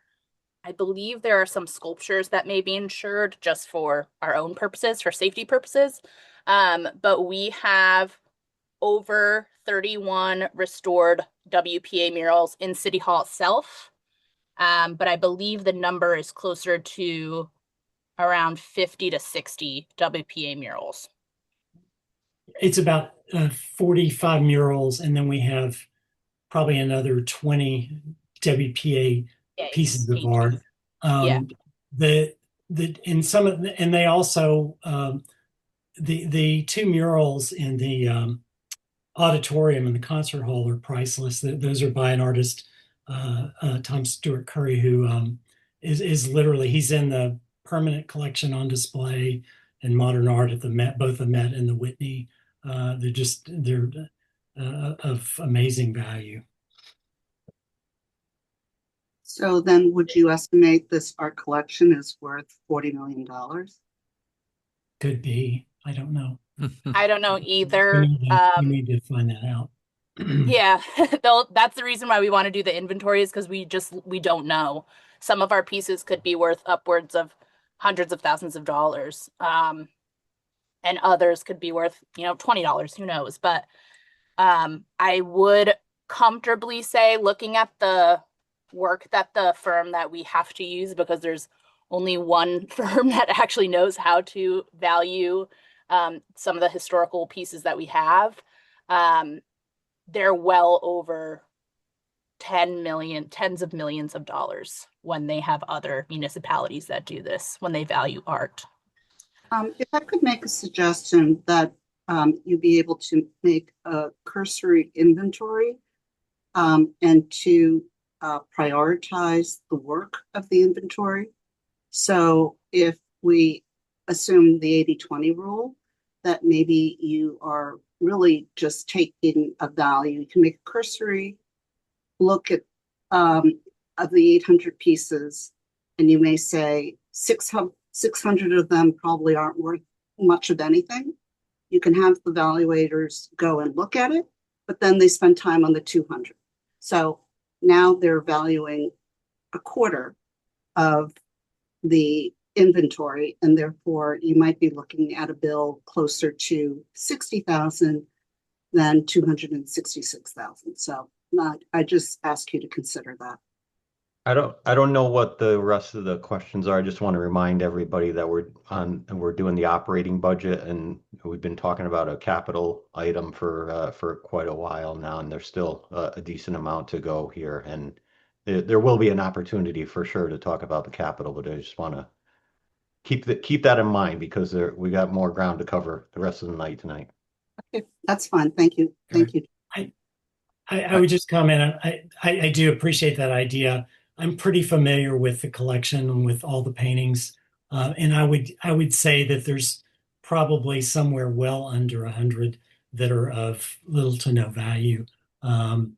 I believe there are some sculptures that may be insured just for our own purposes, for safety purposes. But we have over 31 restored WPA murals in City Hall itself. But I believe the number is closer to around 50 to 60 WPA murals. It's about 45 murals, and then we have probably another 20 WPA pieces of art. Yeah. And they also the two murals in the auditorium and the concert hall are priceless. Those are by an artist, Tom Stewart Curry, who is literally, he's in the permanent collection on display in modern art at the Met, both the Met and the Whitney. They're of amazing value. So then would you estimate this art collection is worth $40 million? Could be. I don't know. I don't know either. We need to find that out. Yeah, that's the reason why we want to do the inventory, is because we don't know. Some of our pieces could be worth upwards of hundreds of thousands of dollars. And others could be worth, $20, who knows? But I would comfortably say, looking at the work that the firm that we have to use, because there's only one firm that actually knows how to value some of the historical pieces that we have, they're well over 10 million, tens of millions of dollars when they have other municipalities that do this, when they value art. If I could make a suggestion that you be able to make a cursory inventory and to prioritize the work of the inventory. So if we assume the 80-20 rule, that maybe you are really just taking a value. You can make a cursory look at of the 800 pieces, and you may say 600 of them probably aren't worth much of anything. You can have the evaluators go and look at it, but then they spend time on the 200. So now they're valuing a quarter of the inventory, and therefore you might be looking at a bill closer to 60,000 than 266,000. So I just ask you to consider that. I don't know what the rest of the questions are. I just want to remind everybody that we're doing the operating budget, and we've been talking about a capital item for quite a while now, and there's still a decent amount to go here. And there will be an opportunity for sure to talk about the Capitol, but I just want to keep that in mind because we got more ground to cover the rest of the night tonight. Okay, that's fine. Thank you. Thank you. I would just comment. I do appreciate that idea. I'm pretty familiar with the collection and with all the paintings, and I would say that there's probably somewhere well under 100 that are of little to no value. Um,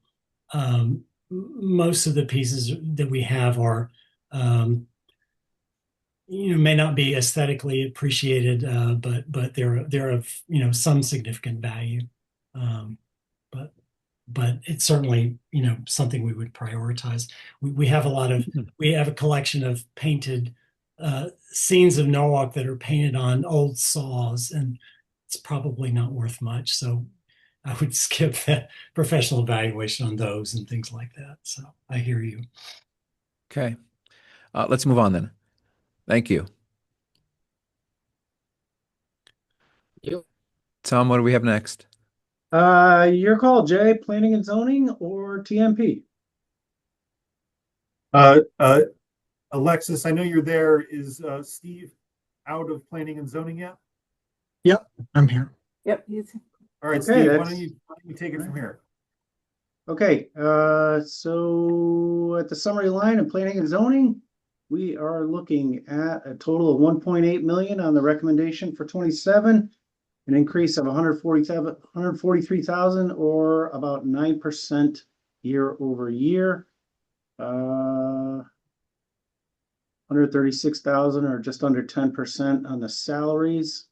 Most of the pieces that we have are, may not be aesthetically appreciated, but they're of some significant value. Um, but but it's certainly something we would prioritize. We have a lot of we have a collection of painted scenes of Norwalk that are painted on old saws, and it's probably not worth much. So I would skip that professional evaluation on those and things like that. So I hear you. Okay. Let's move on then. Thank you. Tom, what do we have next? Your call, Jay. Planning and zoning or TMP? Uh, uh, Alexis, I know you're there. Is Steve out of planning and zoning yet? Yep, I'm here. Yep. All right, Okay, Steve, why that's don't you take it from here? okay. So at the summary line in planning and zoning, we are looking at a total of 1.8 million on the recommendation for 27, an increase of 143,000 or about 9% year over year. 136,000 or just under 10% on the salaries.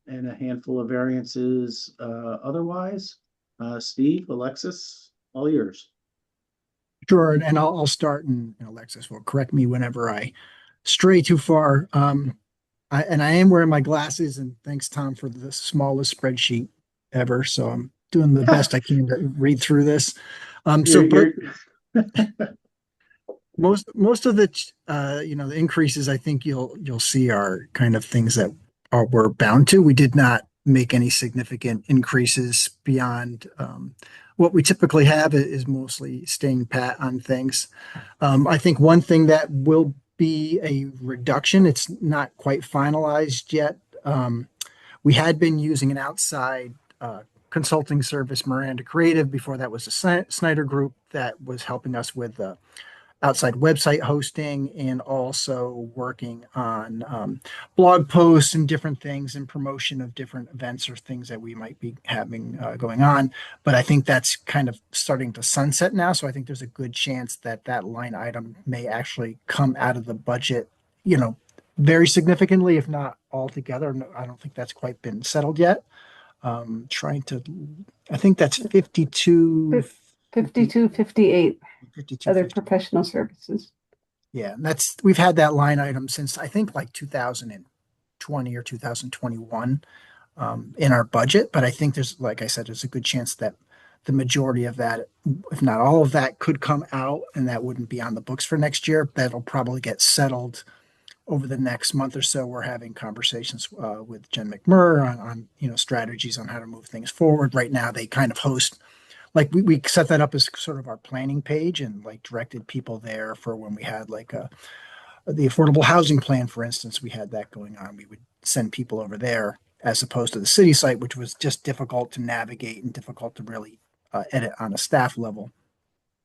And a handful of variances otherwise. Steve, Alexis, all yours. Sure, and I'll start, and Alexis will correct me whenever I stray too far. I am wearing my glasses, and thanks, Tom, for the smallest spreadsheet ever. So I'm doing the best I can to read through this. You're Most of the the increases I think you'll see are kind of things that we're bound to. We did not make any significant increases beyond what we typically have is mostly staying pat on things. I think one thing that will be a reduction, it's not quite finalized yet. We had been using an outside consulting service, Miranda Creative. Before that was a Snyder Group that was helping us with outside website hosting and also working on blog posts and different things and promotion of different events or things that we might be having going on. But I think that's kind of starting to sunset now. So I think there's a good chance that that line item may actually come out of the budget, very significantly, if not altogether. No, I don't think that's quite been settled yet. I think that's 52. 52, 58 52, other 50. professional services. Yeah, and we've had that line item since I think like 2020 or 2021 in our budget. But I think like I said, there's a good chance that the majority of that, if not all of that, could come out, and that wouldn't be on the books for next year. That'll probably get settled over the next month or so. We're having conversations with Jen McMurr on strategies on how to move things forward. Right now, they kind of host, like we set that up as sort of our planning page and like directed people there for when we had like the affordable housing plan, for instance. We had that going on. We would send people over there as opposed to the city site, which was just difficult to navigate and difficult to really edit on a staff level.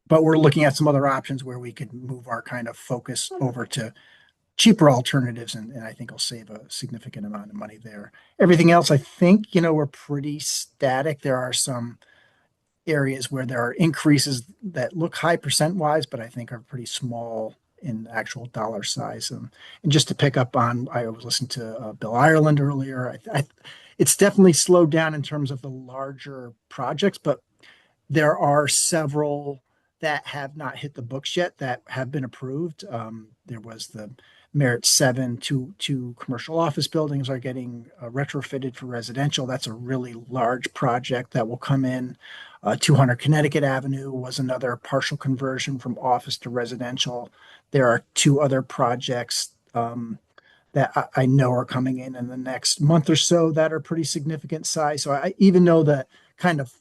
But we're looking at some other options where we could move our kind of focus over to cheaper alternatives, and I think it'll save a significant amount of money there. Everything else, I think, we're pretty static. There are some areas where there are increases that look high percent wise, but I think are pretty small in actual dollar size. And just to pick up on, I was listening to Bill Ireland earlier. It's definitely slowed down in terms of the larger projects, but there are several that have not hit the books yet that have been approved. There was the Merit 7, two commercial office buildings are getting retrofitted for residential. That's a really large project that will come in. 200 Connecticut Avenue was another partial conversion from office to residential. There are two other projects that I know are coming in the next month or so that are pretty significant size. So even though the kind of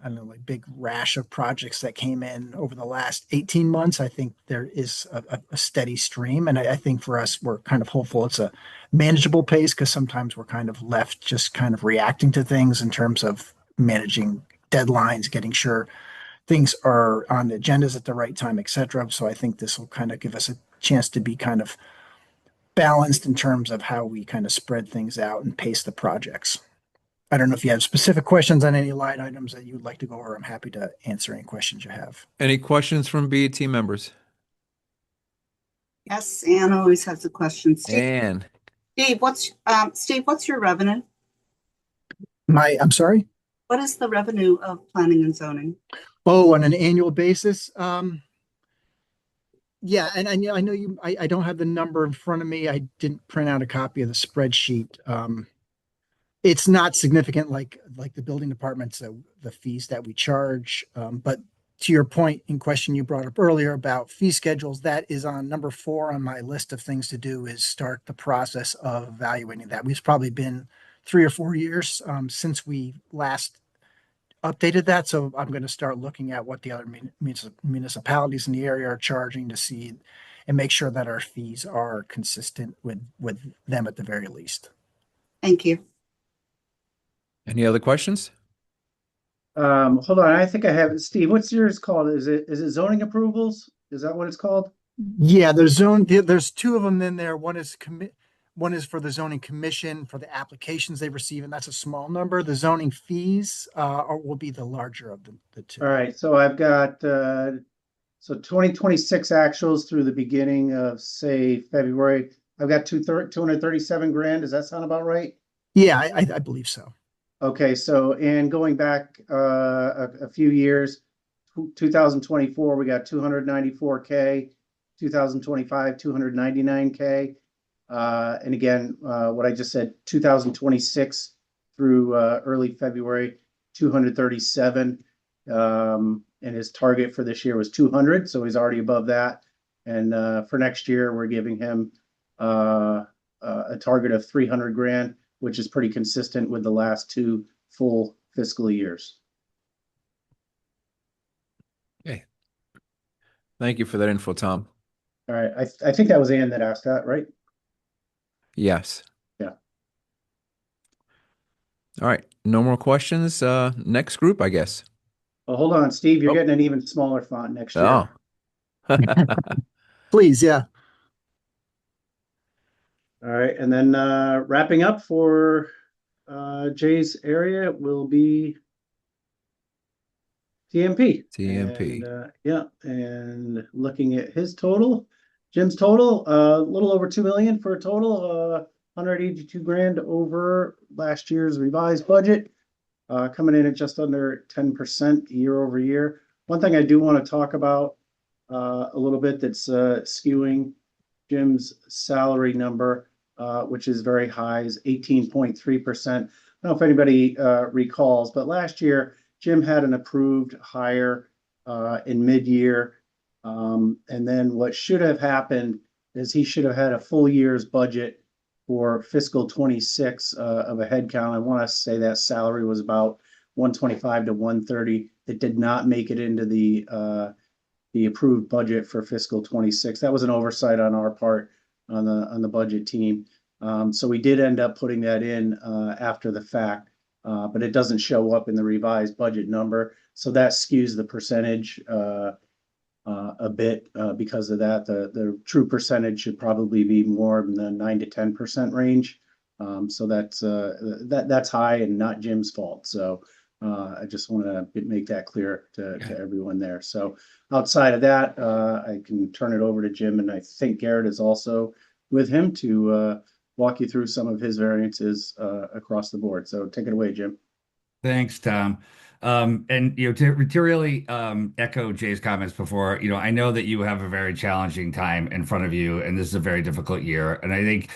I don't know, like big rash of projects that came in over the last 18 months. I think there is a steady stream. And I think for us, we're kind of hopeful it's a manageable pace because sometimes we're kind of left just kind of reacting to things in terms of managing deadlines, getting sure things are on the agendas at the right time, et cetera. So I think this will kind of give us a chance to be kind of balanced in terms of how we kind of spread things out and pace the projects. I don't know if you have specific questions on any line items that you'd like to go over. I'm happy to answer any questions you have. Any questions from BET members? Yes, Anne always has a question. And Steve, what's your revenue? I'm sorry? What is the revenue of planning and zoning? Oh, on an annual basis? Yeah, and I know I don't have the number in front of me. I didn't print out a copy of the spreadsheet. It's not significant like the building departments, the fees that we charge. But to your point in question you brought up earlier about fee schedules, that is on number 4 on my list of things to do is start the process of evaluating that. We've probably been 3 or 4 years since we last updated that. So I'm going to start looking at what the other municipalities in the area are charging to see and make sure that our fees are consistent with them at the very least. Thank you. any other questions? Hold on, I think I have it. Steve, what's yours called? Is it zoning approvals? Is that what it's called? Yeah, there's 2 of them in there. One is for the zoning commission for the applications they receive, and that's a small number. The zoning fees will be the larger of the 2. All right, so I've got so 2026 actuals through the beginning of say February. I've got 237 grand. Does that sound about right? Yeah, I believe so. Okay, so and going back a few years, 2024 we got 294K, 2025 299K, and again what I just said, 2026 through early February 237, and his target for this year was 200, so he's already above that. And for next year we're giving him a target of 300 grand, which is pretty consistent with the last 2 full fiscal years. Okay. Thank you for that info, Tom. All right, I think that was Ann that asked that, right? Yes. Yeah. All right. No more questions. Next group, I guess. Well, hold on, Steve, you're Oh. getting an even smaller font next year. Oh. Please, yeah. All right, and then wrapping up for Jay's area will be TMP. TMP. And yeah, and looking at his total, Jim's total, a little over 2 million for a total, 182 grand over last year's revised budget, coming in at just under 10% year over year. One thing I do want to talk about a little bit that's skewing Jim's salary number, which is very high, is 18.3%. I don't know if anybody recalls, but last year Jim had an approved hire in mid-year. And then what should have happened is he should have had a full year's budget for fiscal 26 of a headcount. I want to say that salary was about 125 to 130. It did not make it into the approved budget for fiscal 26. That was an oversight on our part on the budget team. So we did end up putting that in after the fact, but it doesn't show up in the revised budget number. So that skews the percentage a bit because of that. The true percentage should probably be more in the 9 to 10% range. So that's high and not Jim's fault. So I just want to make that clear to everyone there. So outside of that, I can turn it over to Jim, and I think Garrett is also with him to walk you through some of his variances across the board. So take it away, Jim. Thanks, Tom. And to really echo Jay's comments before, I know that you have a very challenging time in front of you, and this is a very difficult year. And I think,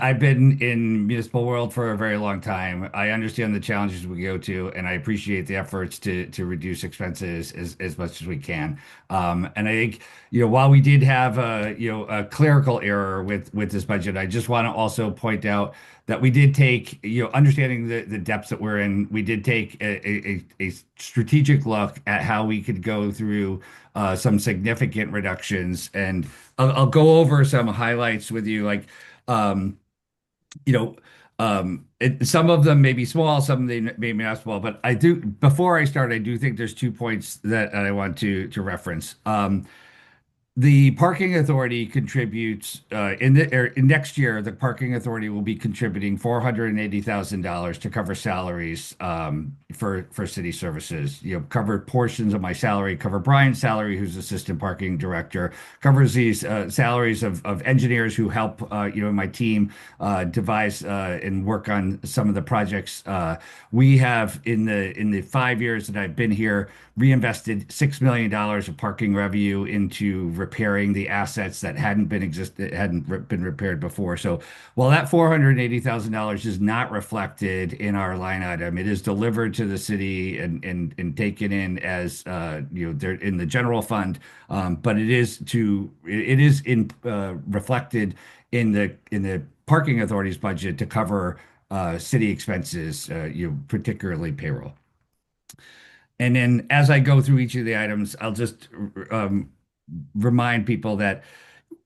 I've been in municipal world for a very long time. I understand the challenges we go to, and I appreciate the efforts to reduce expenses as much as we can. And I think, while we did have a clerical error with this budget, I just want to also point out that we did take, understanding the depths that we're in, we did take a strategic look at how we could go through some significant reductions. And I'll go over some highlights with you, like, um, you know, some of them may be small, some they may be not small, but I do, before I start, I do think there's 2 points that I want to reference. The parking authority contributes in next year. The parking authority will be contributing $480,000 to cover salaries for city services. Cover portions of my salary, cover Brian's salary, who's assistant parking director, covers these salaries of engineers who help my team devise and work on some of the projects. We have in the 5 years that I've been here reinvested $6 million of parking revenue into repairing the assets that hadn't been repaired before. So while that $480,000 is not reflected in our line item, it is delivered to the city and taken in as they're in the general fund. But it is reflected in the parking authority's budget to cover city expenses, particularly payroll. And then as I go through each of the items, I'll just remind people that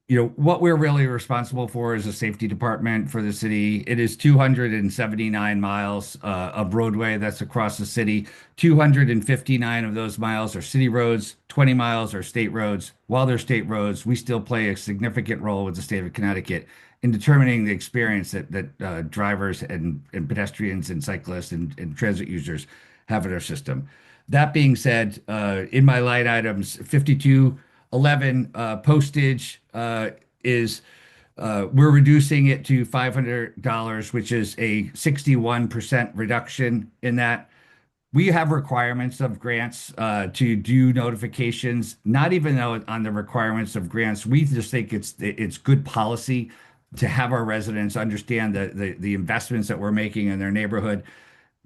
what we're really responsible for is a safety department for the city. It is 279 miles of roadway that's across the city. 259 of those miles are city roads, 20 miles are state roads. While they're state roads, we still play a significant role with the state of Connecticut in determining the experience that drivers and pedestrians and cyclists and transit users have in our system. That being said, in my line items, 5211 postage is we're reducing it to $500, which is a 61% reduction in that. We have requirements of grants to do notifications, not even though on the requirements of grants. We just think it's good policy to have our residents understand the investments that we're making in their neighborhood.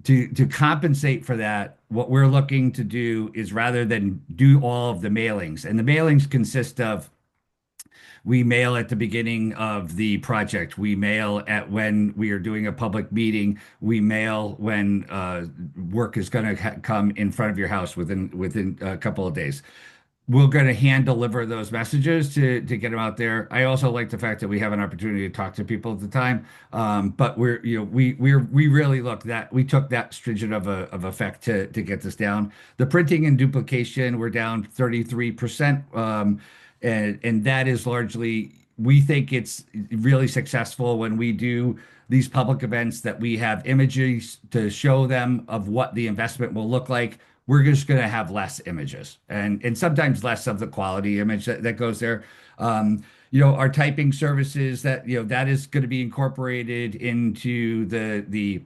To compensate for that, what we're looking to do is, rather than do all of the mailings, and the mailings consist of, we mail at the beginning of the project, we mail at when we are doing a public meeting, we mail when work is going to come in front of your house within a couple of days. We're going to hand deliver those messages to get them out there. I also like the fact that we have an opportunity to talk to people at the time. But we really we took that stringent of effect to get this down. The printing and duplication, we're down 33%. And that is largely, we think it's really successful when we do these public events, that we have images to show them of what the investment will look like. We're just going to have less images and sometimes less of the quality image that goes there. Our typing services, that is going to be incorporated into the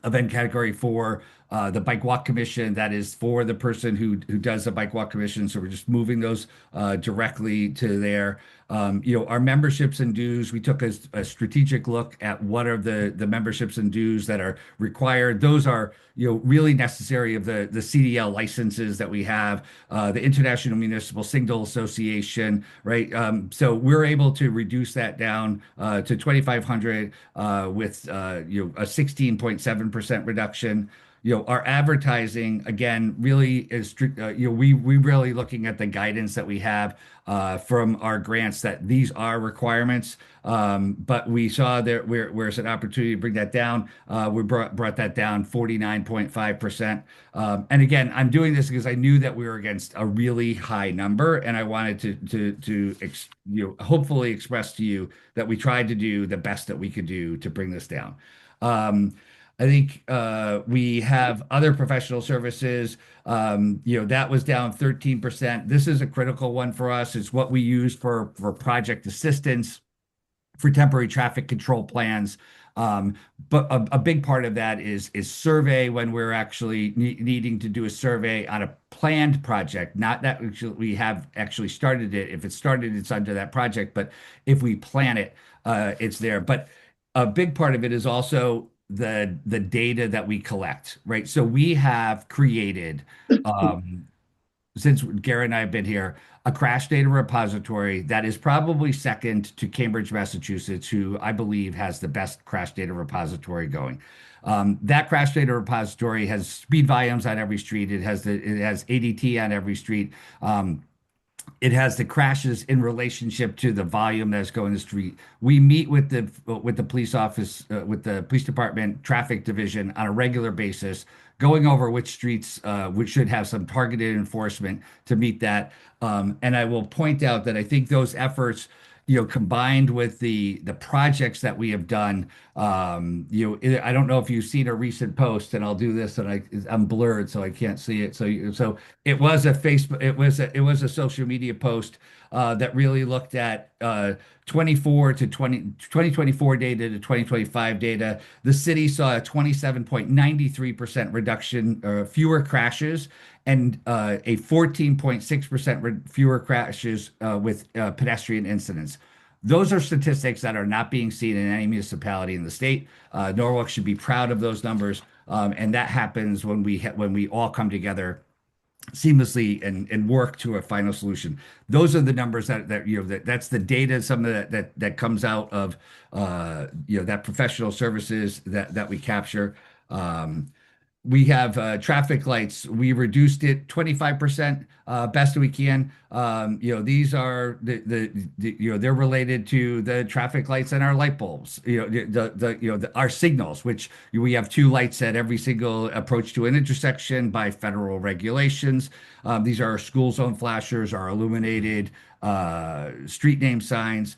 event category for the bike walk commission. That is for the person who does the bike walk commission. So we're just moving those directly to there. Our memberships and dues, we took a strategic look at what are the memberships and dues that are required. Those are really necessary of the CDL licenses that we have, the International Municipal Signal Association, right? So we're able to reduce that down to 2,500 with a 16.7% reduction. Our advertising, again, really is, we really looking at the guidance that we have from our grants, that these are requirements. But we saw there where's an opportunity to bring that down. We brought that down 49.5%. And again, I'm doing this because I knew that we were against a really high number, and I wanted to hopefully express to you that we tried to do the best that we could do to bring this down. I think we have other professional services. That was down 13%. This is a critical one for us. It's what we use for project assistance, for temporary traffic control plans. But a big part of that is survey, when we're actually needing to do a survey on a planned project. Not that we have actually started it. If it's started, it's under that project. But if we plan it, it's there. But a big part of it is also the data that we collect, right? So we have created, since Garrett and I have been here, a crash data repository that is probably second to Cambridge, Massachusetts, who I believe has the best crash data repository going. That crash data repository has speed volumes on every street. It has ADT on every street. It has the crashes in relationship to the volume that's going the street. We meet with the police office, with the police department traffic division on a regular basis, going over which streets which should have some targeted enforcement to meet that. And I will point out that I think those efforts, combined with the projects that we have done, I don't know if you've seen a recent post, and I'll do this, and I'm blurred, so I can't see it. So it was a Facebook, it was a social media post that really looked at 2024 data to 2025 data. The city saw a 27.93% reduction, fewer crashes, and a 14.6% fewer crashes with pedestrian incidents. Those are statistics that are not being seen in any municipality in the state. Norwalk should be proud of those numbers, and that happens when we all come together seamlessly and work to a final solution. Those are the numbers that's the data, some of that comes out of that professional services that we capture. We have traffic lights. We reduced it 25%, best we can. These are they're related to the traffic lights and our light bulbs. Our signals, which we have two lights at every single approach to an intersection by federal regulations. These are our school zone flashers, our illuminated street name signs.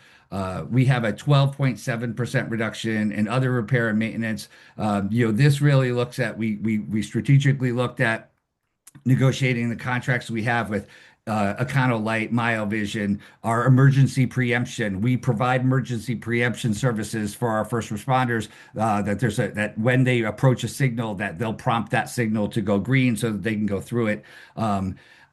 We have a 12.7% reduction in other repair and maintenance. This really looks at, we strategically looked at negotiating the contracts we have with Econolight, Vision, our emergency preemption. We provide emergency preemption services for our first responders. That when they approach a signal, that they'll prompt that signal to go green so that they can go through it.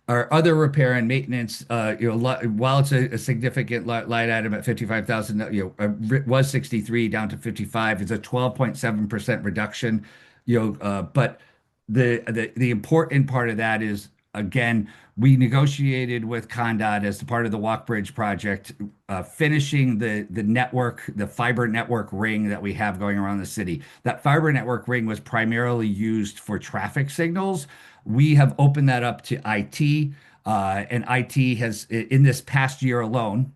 Our other repair and maintenance, while it's a significant line item at 55,000, it was 63 down to 55. It's a 12.7% reduction. But the important part of that is, again, we negotiated with Condot as part of the Walk Bridge project, finishing the network, the fiber network ring that we have going around the city. That fiber network ring was primarily used for traffic signals. We have opened that up to IT, and IT has, in this past year alone,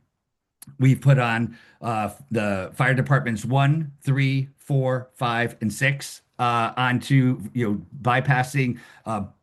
we've put on the fire departments 1, 3, 4, 5, and 6 onto bypassing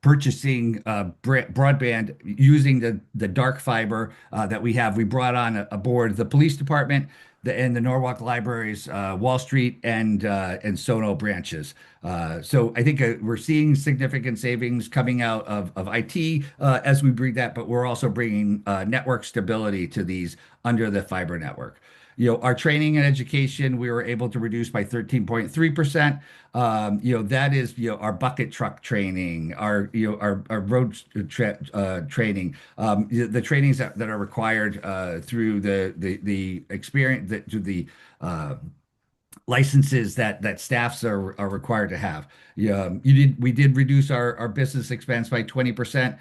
purchasing broadband using the dark fiber that we have. We brought on aboard the police department and the Norwalk Library's Wall Street and Sono branches. So I think we're seeing significant savings coming out of IT as we bring that, but we're also bringing network stability to these under the fiber network. Our training and education, we were able to reduce by 13.3%. That is, our bucket truck training, our road training, the trainings that are required through the experience to the licenses that staffs are required to have. We did reduce our business expense by 20%.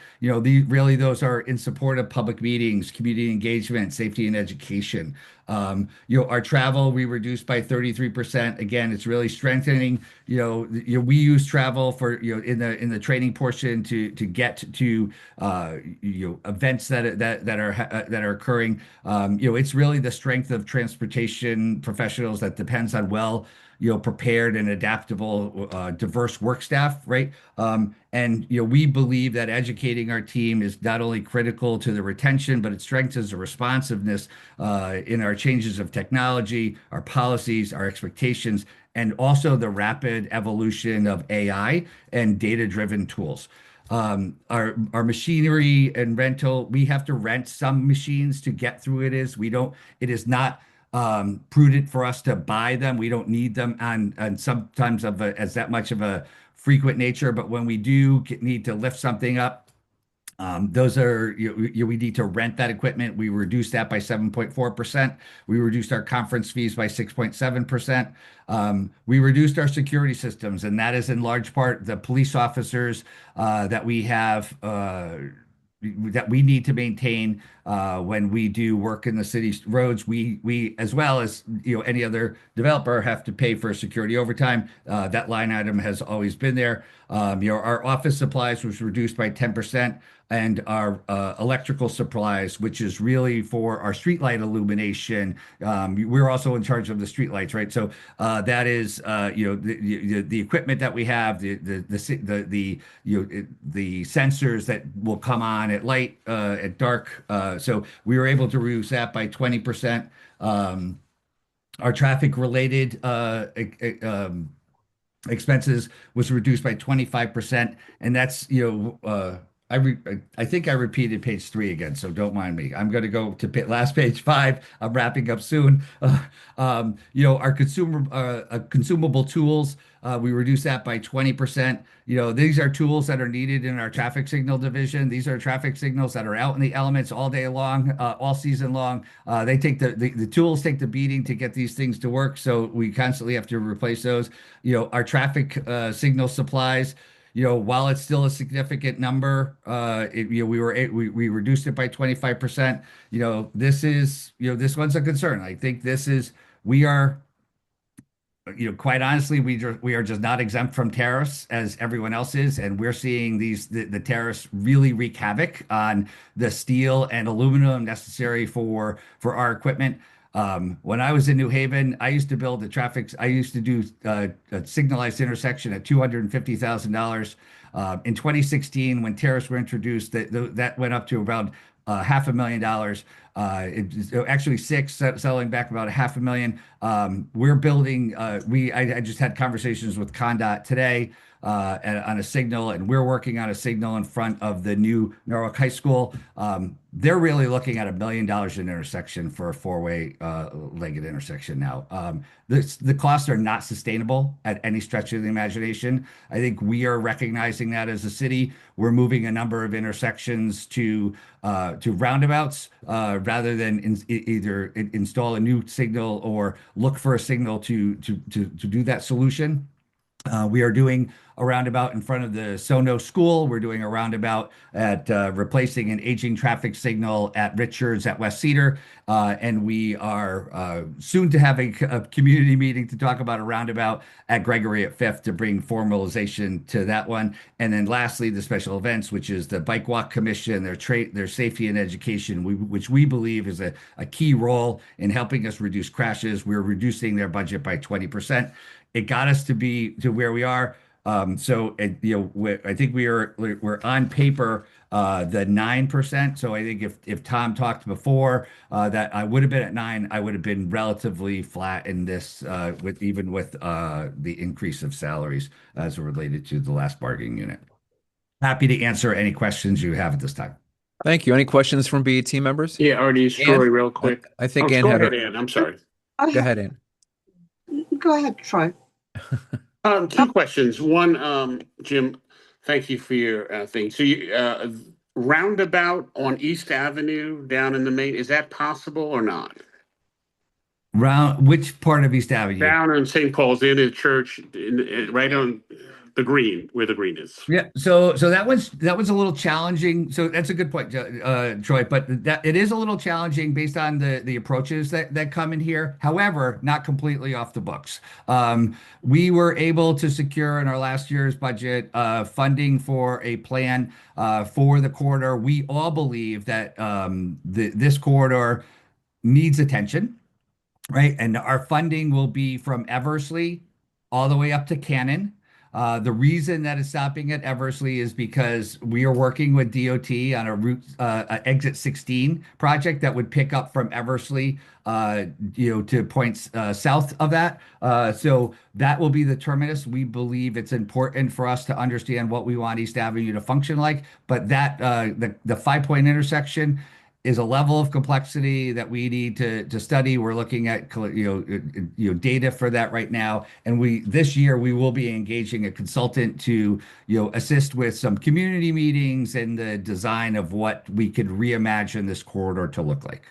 Those are in support of public meetings, community engagement, safety and education. Our travel, we reduced by 33%. Again, it's really strengthening. We use travel for, in the training portion to get to, events that are occurring. It's really the strength of transportation professionals that depends on prepared and adaptable, diverse work staff, right? We believe that educating our team is not only critical to the retention, but it strengthens the responsiveness in our changes of technology, our policies, our expectations, and also the rapid evolution of AI and data-driven tools. Our machinery and rental, we have to rent some machines to get through it is not prudent for us to buy them. We don't need them and sometimes as that much of a frequent nature, but when we do need to lift something up, Those are, we need to rent that equipment. We reduced that by 7.4%. We reduced our conference fees by 6.7%. We reduced our security systems, and that is in large part the police officers that we have. That we need to maintain when we do work in the city's roads. We as well as any other developer have to pay for security overtime. That line item has always been there. Our office supplies was reduced by 10%, and our electrical supplies, which is really for our streetlight illumination. We're also in charge of the streetlights, right? So that is the equipment that we have, the sensors that will come on at light, at dark. So we were able to reduce that by 20%. Our traffic related expenses was reduced by 25%, and that's I think I repeated page 3 again, so don't mind me. I'm going to go to last page 5. I'm wrapping up soon. Our consumable tools, we reduced that by 20%. These are tools that are needed in our traffic signal division. These are traffic signals that are out in the elements all day long, all season long. They take the tools take the beating to get these things to work, so we constantly have to replace those. Our traffic signal supplies. While it's still a significant number, we reduced it by 25%. This one's a concern. I think we are, quite honestly, we are just not exempt from tariffs as everyone else is, and we're seeing the tariffs really wreak havoc on the steel and aluminum necessary for our equipment. When I was in New Haven, I used to I used to do a signalized intersection at $250,000. In 2016, when tariffs were introduced, that went up to around $500,000. Actually selling back about $500,000. We're building, I just had conversations with Condot today on a signal, and we're working on a signal in front of the new Norwalk High School. They're really looking at $1 million an intersection for a 4-way legged intersection now. The costs are not sustainable at any stretch of the imagination. I think we are recognizing that as a city. We're moving a number of intersections to roundabouts rather than either install a new signal or look for a signal to do that solution. We are doing a roundabout in front of the Sono School. We're doing a roundabout at replacing an aging traffic signal at Richards at West Cedar. And we are soon to have a community meeting to talk about a roundabout at Gregory at Fifth to bring formalization to that one. And then lastly, the special events, which is the Bike Walk Commission, their safety and education, which we believe is a key role in helping us reduce crashes. We're reducing their budget by 20%. It got us to where we are. I think we're on paper the 9%. So I think if Tom talked before that I would have been at 9, I would have been relatively flat in this with the increase of salaries as related to the last bargaining unit. Happy to answer any questions you have at this time. Thank you. Any questions from BET members? Yeah, Artie, Troy, real quick. I think Oh, Ann go had ahead, her. Ann. I'm sorry. Go ahead, Ann. Go ahead, Troy. 2 questions. One, Jim, thank you for your thing. So roundabout on East Avenue down in the main, is that possible or not? Which part of East Avenue? Down in St. Paul's, in a church, right on the green, where the green is. Yeah, so that was a little challenging. So that's a good point, Troy. But that it is a little challenging based on the approaches that come in here. However, not completely off the books. We were able to secure in our last year's budget funding for a plan for the corridor. We all believe that this corridor needs attention, right? And our funding will be from Eversley all the way up to Cannon. The reason that it's stopping at Eversley is because we are working with DOT on a route exit 16 project that would pick up from Eversley, to points south of that. So that will be the terminus. We believe it's important for us to understand what we want East Avenue to function like. But that the 5-point intersection is a level of complexity that we need to study. We're looking at data for that right now, and this year we will be engaging a consultant to assist with some community meetings and the design of what we could reimagine this corridor to look like.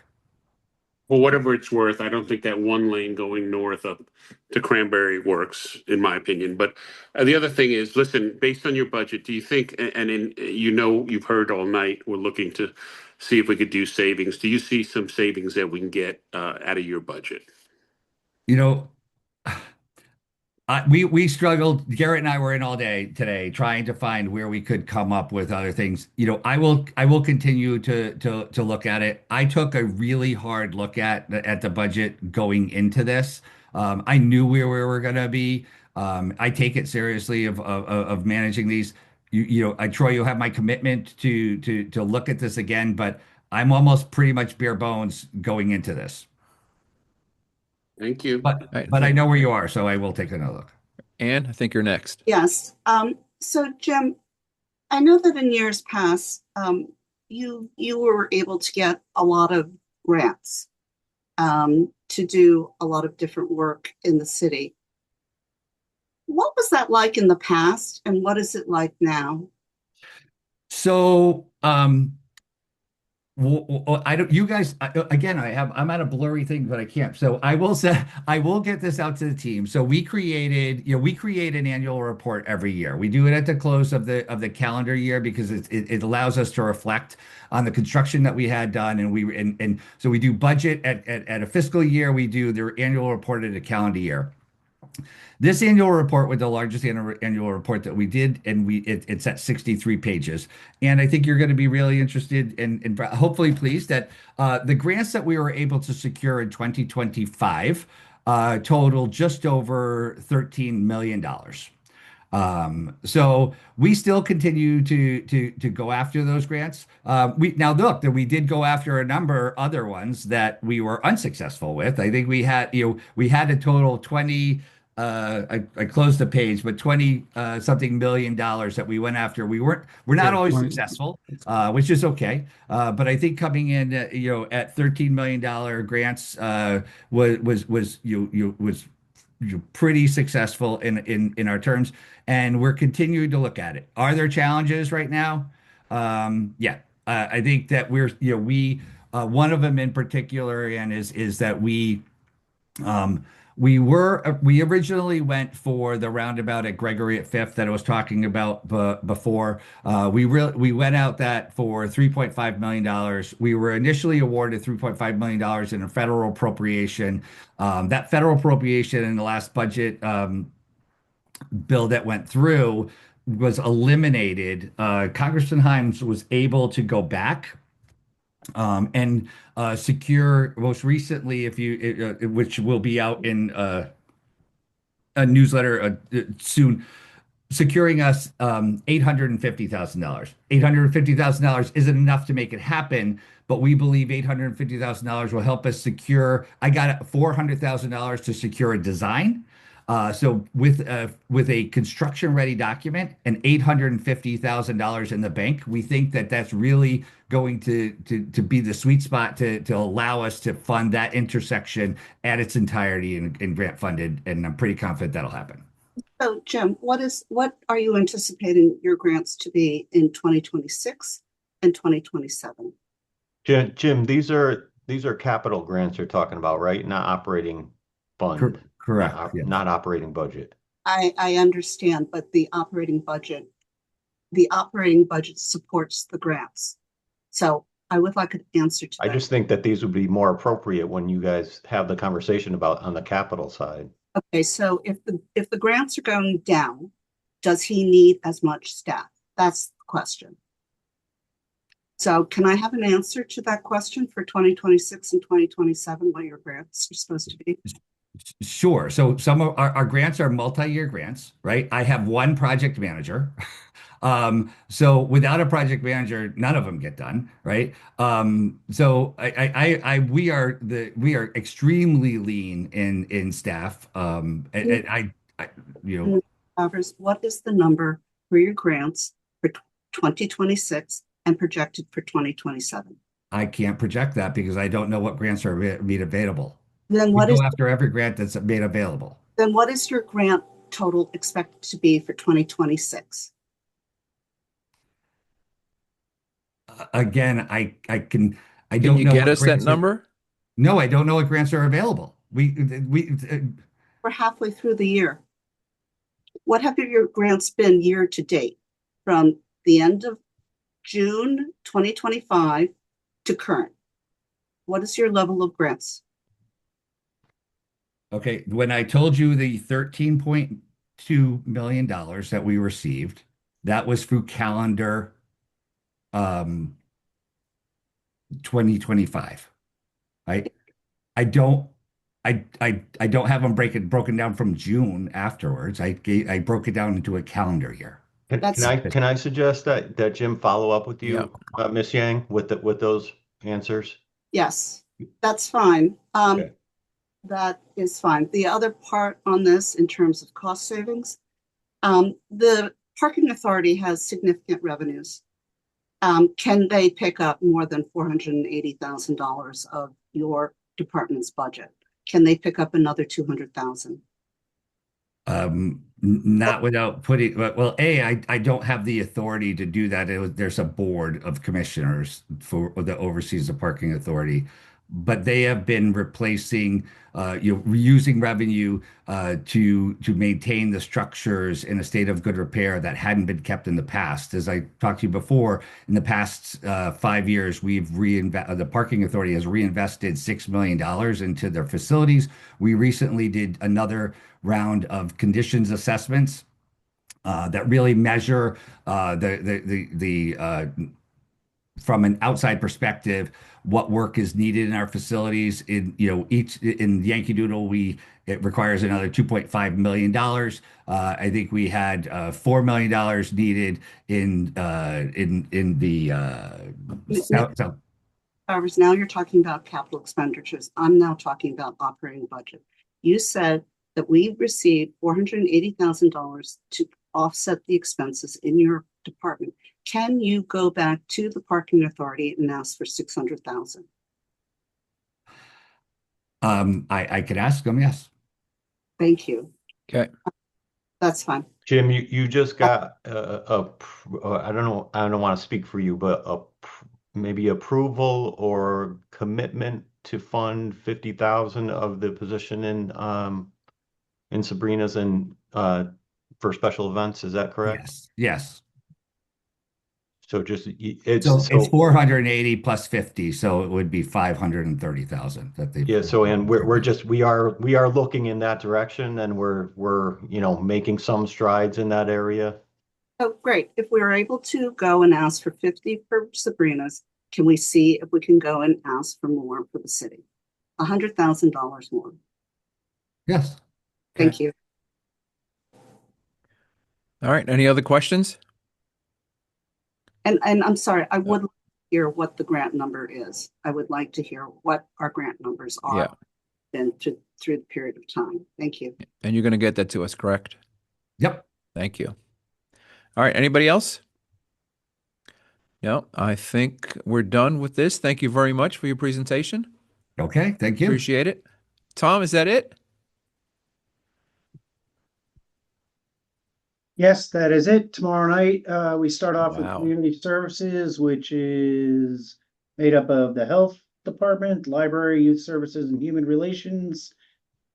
For whatever it's worth, I don't think that one lane going north up to Cranberry works, in my opinion. But the other thing is, listen, based on your budget, do you think, you've heard all night, we're looking to see if we could do savings. Do you see some savings that we can get out of your budget? You know, we struggled. Garrett and I were in all day today trying to find where we could come up with other things. I will continue to look at it. I took a really hard look at the budget going into this. I knew where we were going to be. I take it seriously of managing these. Troy, you have my commitment to look at this again, but I'm almost pretty much bare bones going into this. Thank you. But I know where you are, so I will take another look. Anne, I think you're next. Yes. So Jim, I know that in years past, you were able to get a lot of grants to do a lot of different work in the city. What was that like in the past, and what is it like now? So, I don't, you guys, again, I'm at a blurry thing, but I can't. So I will say, I will get this out to the team. So we create an annual report every year. We do it at the close of the calendar year because it allows us to reflect on the construction that we had done. And so we do budget at a fiscal year. We do their annual report at a calendar year. This annual report was the largest annual report that we did, and it's at 63 pages. And I think you're going to be really interested and hopefully pleased that the grants that we were able to secure in 2025 total just over $13 million. So we still continue to go after those grants. Now look, that we did go after a number of other ones that we were unsuccessful with. I think we had a total of 20. I closed the page, but 20 something million dollars that we went after. We're not always successful, which is okay. But I think coming in, at $13 million grants was pretty successful in our terms, and we're continuing to look at it. Are there challenges right now? Yeah, I think that we one of them in particular, and is that we originally went for the roundabout at Gregory at Fifth that I was talking about before. We went out that for $3.5 million. We were initially awarded $3.5 million in a federal appropriation. That federal appropriation in the last budget bill that went through was eliminated. Congressman Himes was able to go back and secure most recently, which will be out in a newsletter soon, securing us $850,000. $850,000 isn't enough to make it happen, but we believe $850,000 will help us secure. I got $400,000 to secure a design. So with a construction-ready document and $850,000 in the bank, we think that that's really going to be the sweet spot to allow us to fund that intersection at its entirety and grant funded, and I'm pretty confident that'll happen. So Jim, what are you anticipating your grants to be in 2026 and 2027? Jim, these are capital grants you're talking about, right? Not operating fund. Correct. Yes. Not operating budget. I understand, but the operating budget supports the grants. So I would like an answer to that. I just think that these would be more appropriate when you guys have the conversation about on the capital side. Okay, so if the grants are going down, does he need as much staff? That's the question. So can I have an answer to that question for 2026 and 2027, what your grants are supposed to be? Sure. So some of our grants are multi-year grants, right? I have one project manager. So without a project manager, none of them get done, right? So we are extremely lean in staff. What is the number for your grants for 2026 and projected for 2027? I can't project that because I don't know what grants are made available. Then We what is go after every grant that's made available. then what is your grant total expected to be for 2026? Again, I Can don't you know get what us that grants are. number? No, I don't know what grants are available. We're halfway through the year. What have your grants been year to date from the end of June 2025 to current? What is your level of grants? Okay, when I told you the $13.2 million that we received, that was through calendar 2025, right? I don't I don't have them broken down from June afterwards. I broke it down into a calendar year. Can I suggest that Jim follow up with Yeah. you, Miss Yang, with those answers? Yes, that's fine. Okay. That is fine. The other part on this in terms of cost savings, the parking authority has significant revenues. Can they pick up more than $480,000 of your department's budget? Can they pick up another 200,000? Not without putting, well, I don't have the authority to do that. There's a board of commissioners that oversees the parking authority, but they have been replacing, reusing revenue to maintain the structures in a state of good repair that hadn't been kept in the past. As I talked to you before, in the past 5 years, the parking authority has reinvested $6 million into their facilities. We recently did another round of conditions assessments that really measure from an outside perspective what work is needed in our facilities. In Yankee Doodle, it requires another $2.5 million. I think we had $4 million needed in the south. However, now you're talking about capital expenditures. I'm now talking about operating budget. You said that we received $480,000 to offset the expenses in your department. Can you go back to the parking authority and ask for 600,000? I could ask them, yes. Thank you. Okay. That's fine. Jim, you just got I don't want to speak for you, but maybe approval or commitment to fund 50,000 of the position in Sabrina's and for special events. Is that correct? Yes. Yes. So It's 480 plus 50, so it would be 530,000 that they. Yeah. So and we are looking in that direction, and we're making some strides in that area. Oh, great. If we are able to go and ask for 50 for Sabrina's, can we see if we can go and ask for more for the city? $100,000 more. Yes. Thank you. All right. Any other questions? And I'm sorry, I would like to hear what the grant number is. I would like to hear what our grant numbers are Yeah. then through the period of time. Thank you. And you're going to get that to us, correct? Yep. Thank you. All right. Anybody else? No, I think we're done with this. Thank you very much for your presentation. Okay. Thank you. Appreciate it. Tom, is that it? Yes, that is it. Tomorrow night, we start off with Wow. community services, which is made up of the health department, library, youth services, and human relations.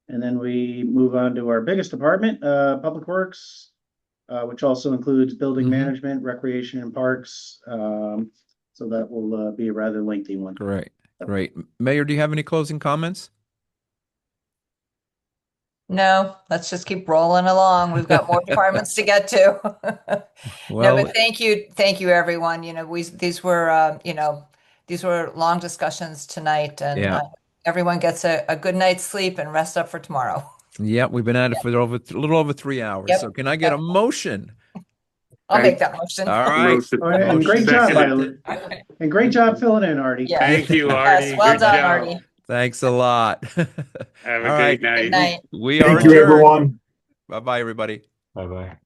And then we move on to our biggest department, public works, which also includes building management, recreation, and parks. So that will be a rather lengthy one. Great. Great. Mayor, do you have any closing comments? No, let's just keep rolling along. We've got more departments to get to. Well, No, but thank you, everyone. These were long discussions tonight, and Yeah. everyone gets a good night's sleep and rest up for tomorrow. yeah, we've been at it for a little over 3 hours. Yep. So can I get a motion? I'll make that motion. All right. All right, and great job, and great job filling in, Artie. Yeah. Thank you, Yes, Artie. well Good done, job. Artie. Thanks a lot. Have a All right. great night. Good night. We are Thank you, adjourned. everyone. Bye-bye, everybody. Bye bye.